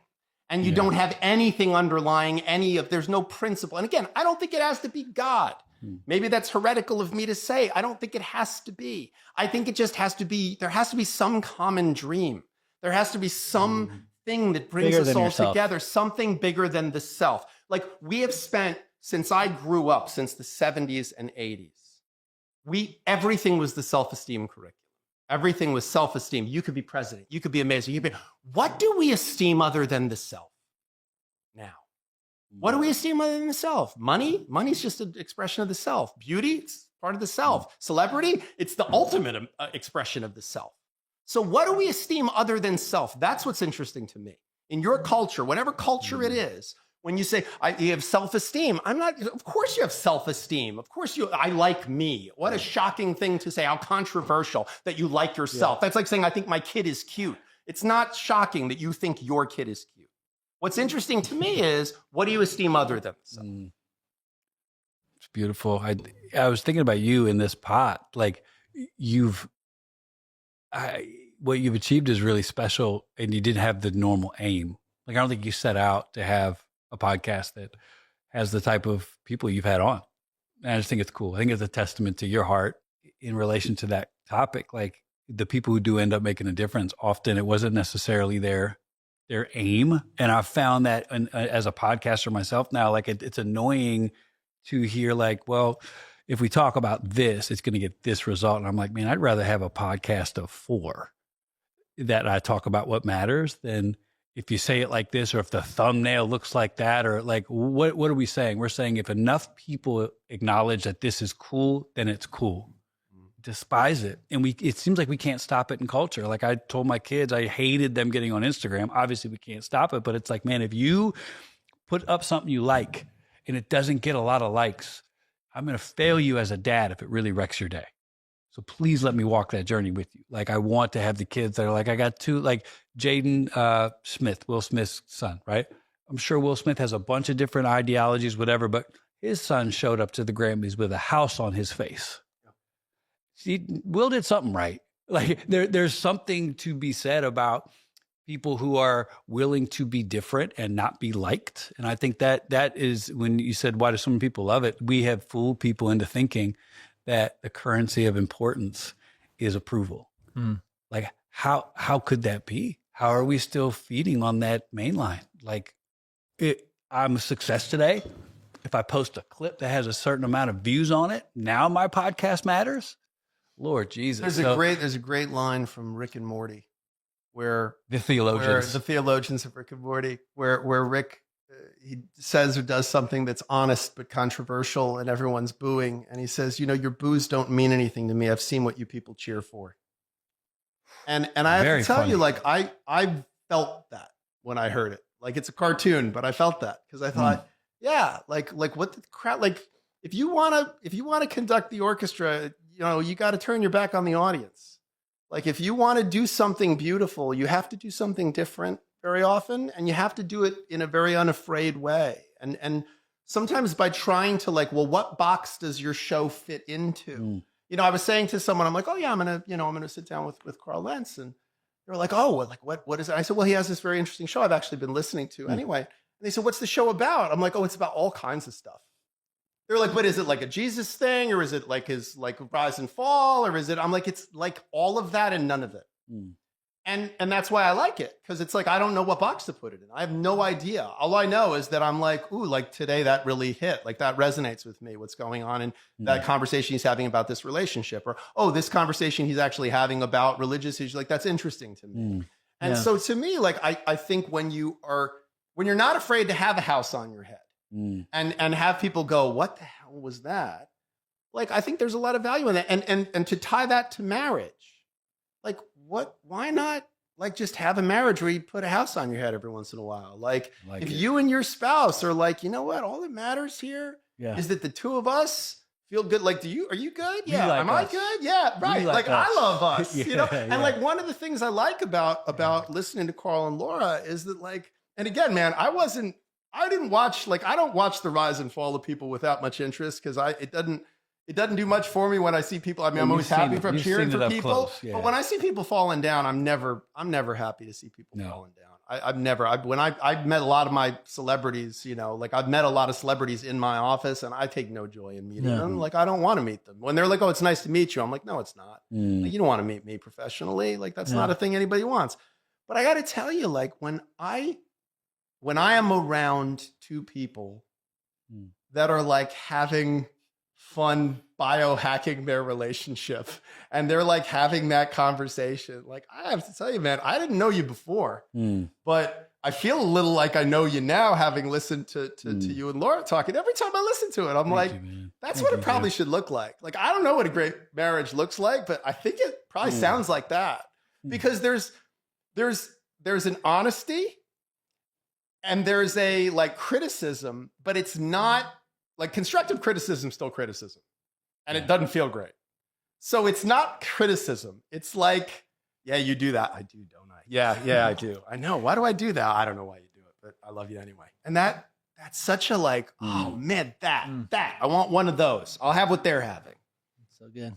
and you don't have anything underlying there's no principle. And again, I don't think it has to be God. Maybe that's heretical of me to say. I don't think it has to be. I think it just has to be, there has to be some common dream. There has to be some thing that brings us all together, something bigger than the self. Like we have spent, since I grew up, since the 70s and 80s, everything was the self-esteem curriculum. Everything was self-esteem. You could be president. You could be amazing. What do we esteem other than the self now? What do we esteem other than the self? Money? Money's just an expression of the self. Beauty? It's part of the self. Celebrity? It's the ultimate expression of the self. So what do we esteem other than self? That's what's interesting to me. In your culture, whatever culture it is, when you say you have self-esteem, of course you have self-esteem. Of course I like me. What a shocking thing to say, how controversial that you like yourself. That's like saying, I think my kid is cute. It's not shocking that you think your kid is cute. What's interesting to me is, what do you esteem other than self? It's beautiful. I was thinking about you in this pot. Like what you've achieved is really special, and you didn't have the normal aim. Like I don't think you set out to have a podcast that has the type of people you've had on. And I just think it's cool. I think it's a testament to your heart in relation to that topic. Like the people who do end up making a difference, often it wasn't necessarily their their aim. And I found that as a podcaster myself now, like it's annoying to hear like, well, if we talk about this, it's going to get this result. And I'm like, man, I'd rather have a podcast of 4 that I talk about what matters than if you say it like this, or if the thumbnail looks like that, or like, what are we saying? We're saying if enough people acknowledge that this is cool, then it's cool. Despise it. And it seems like we can't stop it in culture. Like I told my kids, I hated them getting on Instagram. Obviously we can't stop it, but it's like, man, if you put up something you like and it doesn't get a lot of likes, I'm going to fail you as a dad if it really wrecks your day. So please let me walk that journey with you. Like I want to have the kids that are like, I got 2, like Jaden Smith, Will Smith's son, right? I'm sure Will Smith has a bunch of different ideologies, whatever, but his son showed up to the Grammys with a house on his face. See, Will did something right. Like there's something to be said about people who are willing to be different and not be liked. And I think that is when you said, why do so many people love it? We have fooled people into thinking that the currency of importance is approval. Like how could that be? How are we still feeding on that main line? Like I'm a success today. If I post a clip that has a certain amount of views on it, now my podcast matters. Lord Jesus. There's a great line from Rick and Morty where the theologians of Rick and Morty, where Rick, he says or does something that's honest but controversial and everyone's booing. And he says, your boos don't mean anything to me. I've seen what you people cheer for. And I have to tell you, like, I felt that when I heard it. Like, it's a cartoon, but I felt that because I thought, yeah, like what the crap, like if you want to conduct the orchestra, you got to turn your back on the audience. Like if you want to do something beautiful, you have to do something different very often, and you have to do it in a very unafraid way. And sometimes by trying to like, well, what box does your show fit into? I was saying to someone, I'm like, oh yeah, I'm gonna sit down with Carl Lentz, and they're like, oh, like what is it? I said, well, he has this very interesting show I've actually been listening to anyway. And they said, what's the show about? I'm like, oh, it's about all kinds of stuff. They're like, but is it like a Jesus thing, or is it like his like rise and fall, or is it? I'm like, it's like all of that and none of it. And that's why I like it, because it's like I don't know what box to put it in. I have no idea. All I know is that I'm like, ooh, like today that really hit. Like that resonates with me. What's going on in that conversation he's having about this relationship, or oh, this conversation he's actually having about religious issues. Like that's interesting to me. And so to me, like I think when you're not afraid to have a house on your head. And have people go, what the hell was that? Like, I think there's a lot of value in that. And to tie that to marriage, like why not like just have a marriage where you put a house on your head every once in a while? Like if you and your spouse are like, you know what, all that matters here is that the two of us feel good. Like, are you good? Yeah. Like Am I good? Yeah. Right. Like I love us, And like one of the things I like about listening to Carl and Laura is that like, and again, man, I don't watch the rise and fall of people without much interest, because it doesn't do much for me when I see people. I mean, I'm always happy from cheering for people, but when I see people falling down, I'm never happy to see people falling down. I've met a lot of my celebrities, like I've met a lot of celebrities in my office, and I take no joy in meeting them. Like I don't want to meet them. When they're like, oh, it's nice to meet you. I'm like, no, it's not. Like, you don't want to meet me professionally. Like that's not a thing anybody wants. But I got to tell you, like when I am around two people that are like having fun biohacking their relationship, and they're like having that conversation, like I have to tell you, man, I didn't know you before, but I feel a little like I know you now, having listened to you and Laura talking. Every time I listen to it, I'm like, that's what it probably should look like. Like, I don't know what a great marriage looks like, but I think it probably sounds like that, because there's an honesty, and there's a like criticism, but it's not like constructive criticism, still criticism. And it doesn't feel great. So it's not criticism. It's like, yeah, you do that. I do, don't I? Yeah, I do. I know. Why do I do that? I don't know why you do it, but I love you anyway. And that's such a like, oh man, that. I want one of those. I'll have what they're having. So good.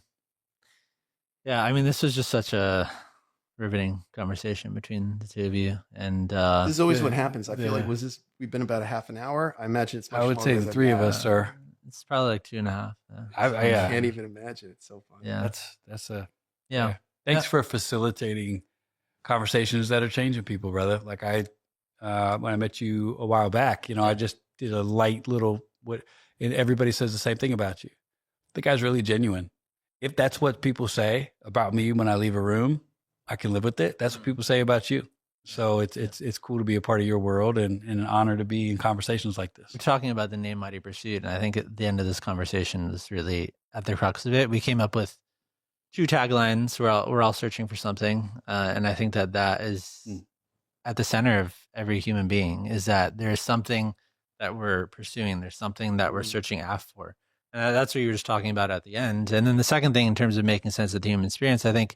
Yeah, I mean, this was just such a riveting conversation between the two of you, and this is always what happens. I feel like we've been about a half an hour. I imagine it's much I would say the three of us are. It's probably like 2.5. I can't even imagine. It's so fun. Yeah, that's a yeah. Thanks for facilitating conversations that are changing people, brother. Like I when I met you a while back. I just did a light little and everybody says the same thing about you. The guy's really genuine. If that's what people say about me when I leave a room, I can live with it. That's what people say about you. So it's cool to be a part of your world and an honor to be in conversations like this. We're talking about the name Mighty Pursuit, and I think at the end of this conversation is really at the crux of it. We came up with 2 taglines. We're all searching for something, and I think that is at the center of every human being, is that there's something that we're pursuing. There's something that we're searching after. And that's what you were just talking about at the end. And then the second thing, in terms of making sense of the human experience, I think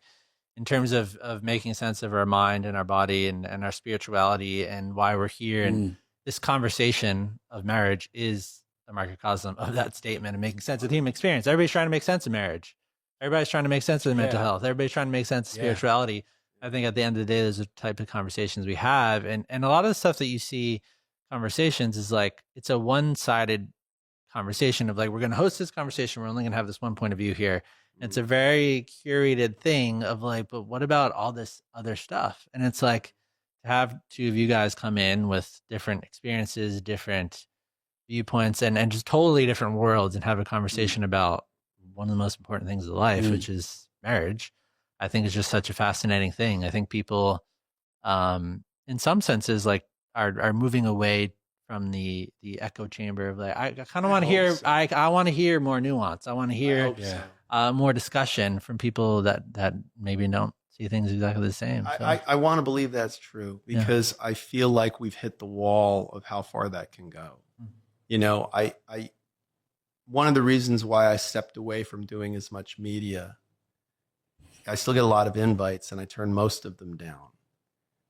in terms of making sense of our mind and our body and our spirituality and why we're here. And this conversation of marriage is a microcosm of that statement and making sense of the human experience. Everybody's trying to make sense of marriage. Everybody's trying to make sense of the mental health. Everybody's trying to make sense of spirituality. I think at the end of the day, those are the type of conversations we have. And a lot of the stuff that you see conversations is like, it's a one-sided conversation of like, we're going to host this conversation. We're only going to have this one point of view here. And it's a very curated thing of like, but what about all this other stuff? And it's like to have 2 of you guys come in with different experiences, different viewpoints, and just totally different worlds and have a conversation about one of the most important things of life, which is marriage. I think it's just such a fascinating thing. I think people, in some senses, like are moving away from the echo chamber of like, I kind of want to hear, so. I want to hear more nuance. I want to hear more discussion from people that maybe don't see things exactly the same. So. I want to believe that's true because I feel like we've hit the wall of how far that can go. I one of the reasons why I stepped away from doing as much media, I still get a lot of invites and I turn most of them down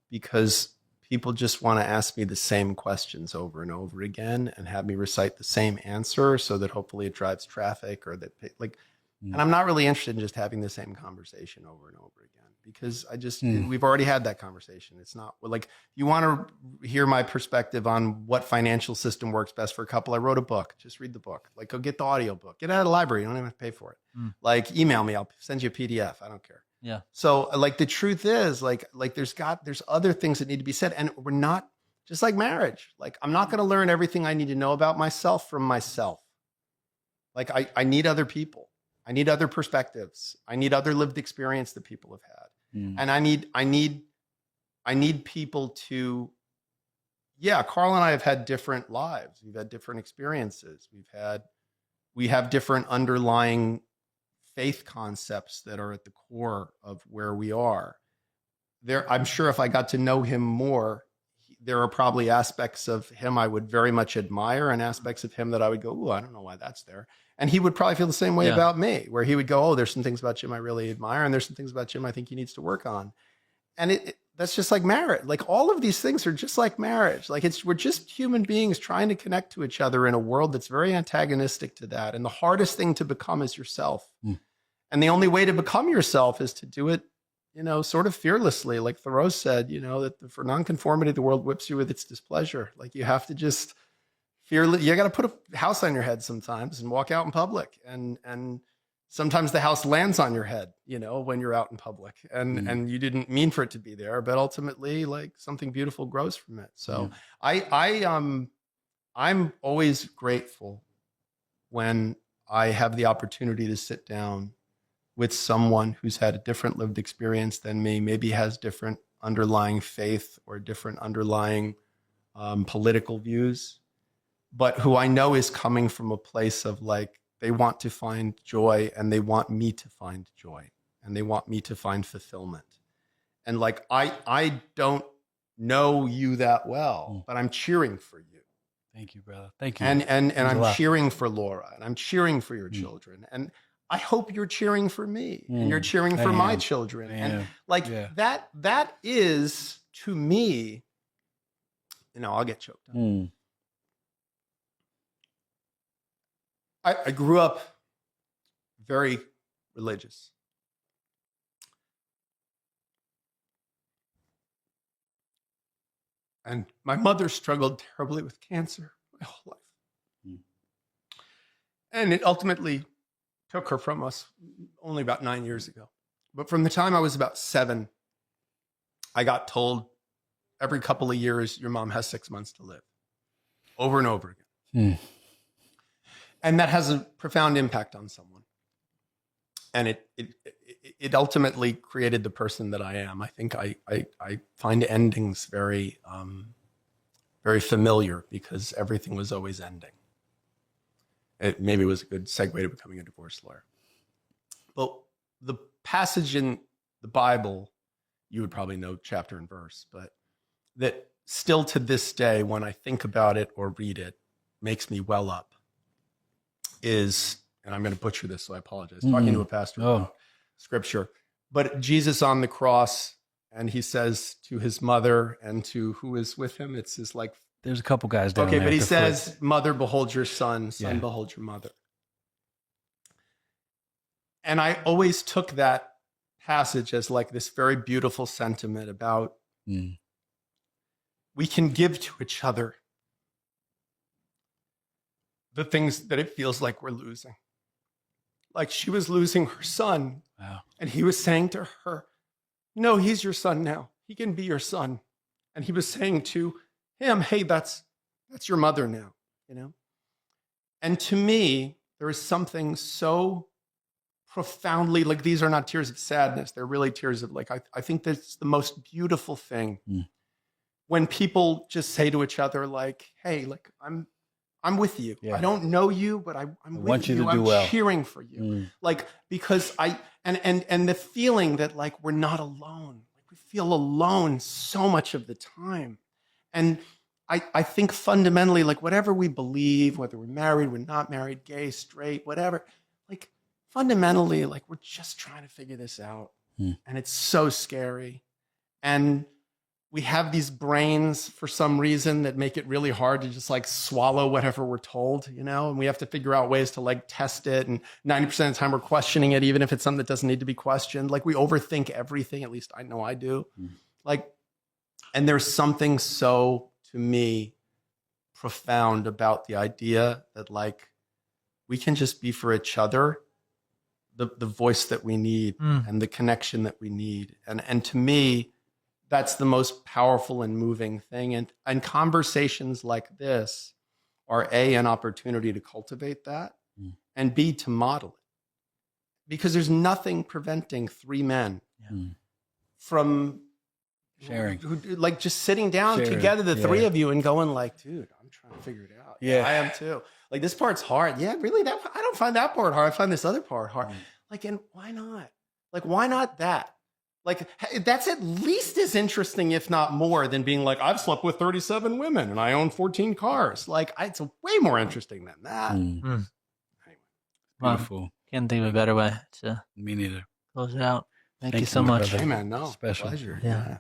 because people just want to ask me the same questions over and over again and have me recite the same answer so that hopefully it drives traffic or that like, and I'm not really interested in just having the same conversation over and over again because I just, we've already had that conversation. It's not like, you want to hear my perspective on what financial system works best for a couple. I wrote a book, just read the book, like go get the audio book, get it out of the library. You don't even have to pay for it. Like email me, I'll send you a PDF. I don't care. Yeah. So like the truth is like there's other things that need to be said. And we're not just like marriage. Like I'm not going to learn everything I need to know about myself from myself. Like I need other people. I need other perspectives. I need other lived experience that people have had. And I need people to, Carl and I have had different lives. We've had different experiences. We have different underlying faith concepts that are at the core of where we are. I'm sure if I got to know him more, there are probably aspects of him I would very much admire and aspects of him that I would go, "Ooh, I don't know why that's there." And he would probably feel the same way about me, where he would go, "Oh, there's some things about Jim I really admire, and there's some things about Jim I think he needs to work on." And that's just like marriage. Like all of these things are just like marriage. Like we're just human beings trying to connect to each other in a world that's very antagonistic to that. And the hardest thing to become is yourself. And the only way to become yourself is to do it, sort of fearlessly. Like Thoreau said, that for nonconformity, the world whips you with its displeasure. Like you have to just you got to put a house on your head sometimes and walk out in public. And sometimes the house lands on your head, when you're out in public and you didn't mean for it to be there, but ultimately like something beautiful grows from it. So I'm always grateful when I have the opportunity to sit down with someone who's had a different lived experience than me, maybe has different underlying faith or different underlying political views, but who I know is coming from a place of like, they want to find joy and they want me to find joy and they want me to find fulfillment. And like, I don't know you that well, but I'm cheering for you. Thank you, brother. Thank you. And I'm cheering for Laura and I'm cheering for your children. And I hope you're cheering for me and you're cheering for my children. And like that is to me, I'll get choked up. I grew up very religious. And my mother struggled terribly with cancer my whole life. And it ultimately took her from us only about 9 years ago. But from the time I was about 7, I got told every couple of years, your mom has 6 months to live, over and over again. And that has a profound impact on someone. And it ultimately created the person that I am. I think I find endings very, very familiar because everything was always ending. It maybe was a good segue to becoming a divorce lawyer. But the passage in the Bible, you would probably know chapter and verse, but that still to this day, when I think about it or read it, makes me well up, is, and I'm going to butcher this, so I apologize, talking to a pastor about scripture, but Jesus on the cross, and he says to his mother and to who is with him, it's his like, there's a couple guys down okay, there. but he says, mother, behold your son, son, Yeah. behold your mother. And I always took that passage as like this very beautiful sentiment about we can give to each other the things that it feels like we're losing. Like she was losing her son. Wow. And he was saying to her, no, he's your son now. He can be your son. And he was saying to him, hey, that's your mother now, you know? And to me, there is something so profoundly, like these are not tears of sadness. They're really tears of like, I think that's the most beautiful thing when people just say to each other like, hey, like I'm with you. Yeah. I don't know you, but I'm with want you to do I'm well. cheering for you. Like, because and the feeling that like, we're not alone. Like we feel alone so much of the time. And I think fundamentally, like whatever we believe, whether we're married, we're not married, gay, straight, whatever, like fundamentally, like we're just trying to figure this out. And it's so scary. And we have these brains for some reason that make it really hard to just like swallow whatever we're told, you know, and we have to figure out ways to like test it. And 90% of the time we're questioning it, even if it's something that doesn't need to be questioned. Like we overthink everything, at least I know I do. Like, and there's something so, to me, profound about the idea that like, we can just be for each other the voice that we need and the connection that we need. And to me, that's the most powerful and moving thing. And conversations like this are A, an opportunity to cultivate that, and B, to model it. Because there's nothing preventing three men from Sharing. Like just sitting down Sharing. together, the three of you, and going like, dude, I'm trying to figure it out. Yeah. I am too. Like this part's hard. Yeah, really? I don't find that part hard. I find this other part hard. Like, and why not? Like, why not that? Like, that's at least as interesting, if not more, than being like, I've slept with 37 women and I own 14 cars. Like, it's way more interesting than that. Anyway. Beautiful. Can't think of a better way to Me neither. close it out. Thank you Thank so you, much. brother. Hey, man, no. Special. Pleasure. Yeah.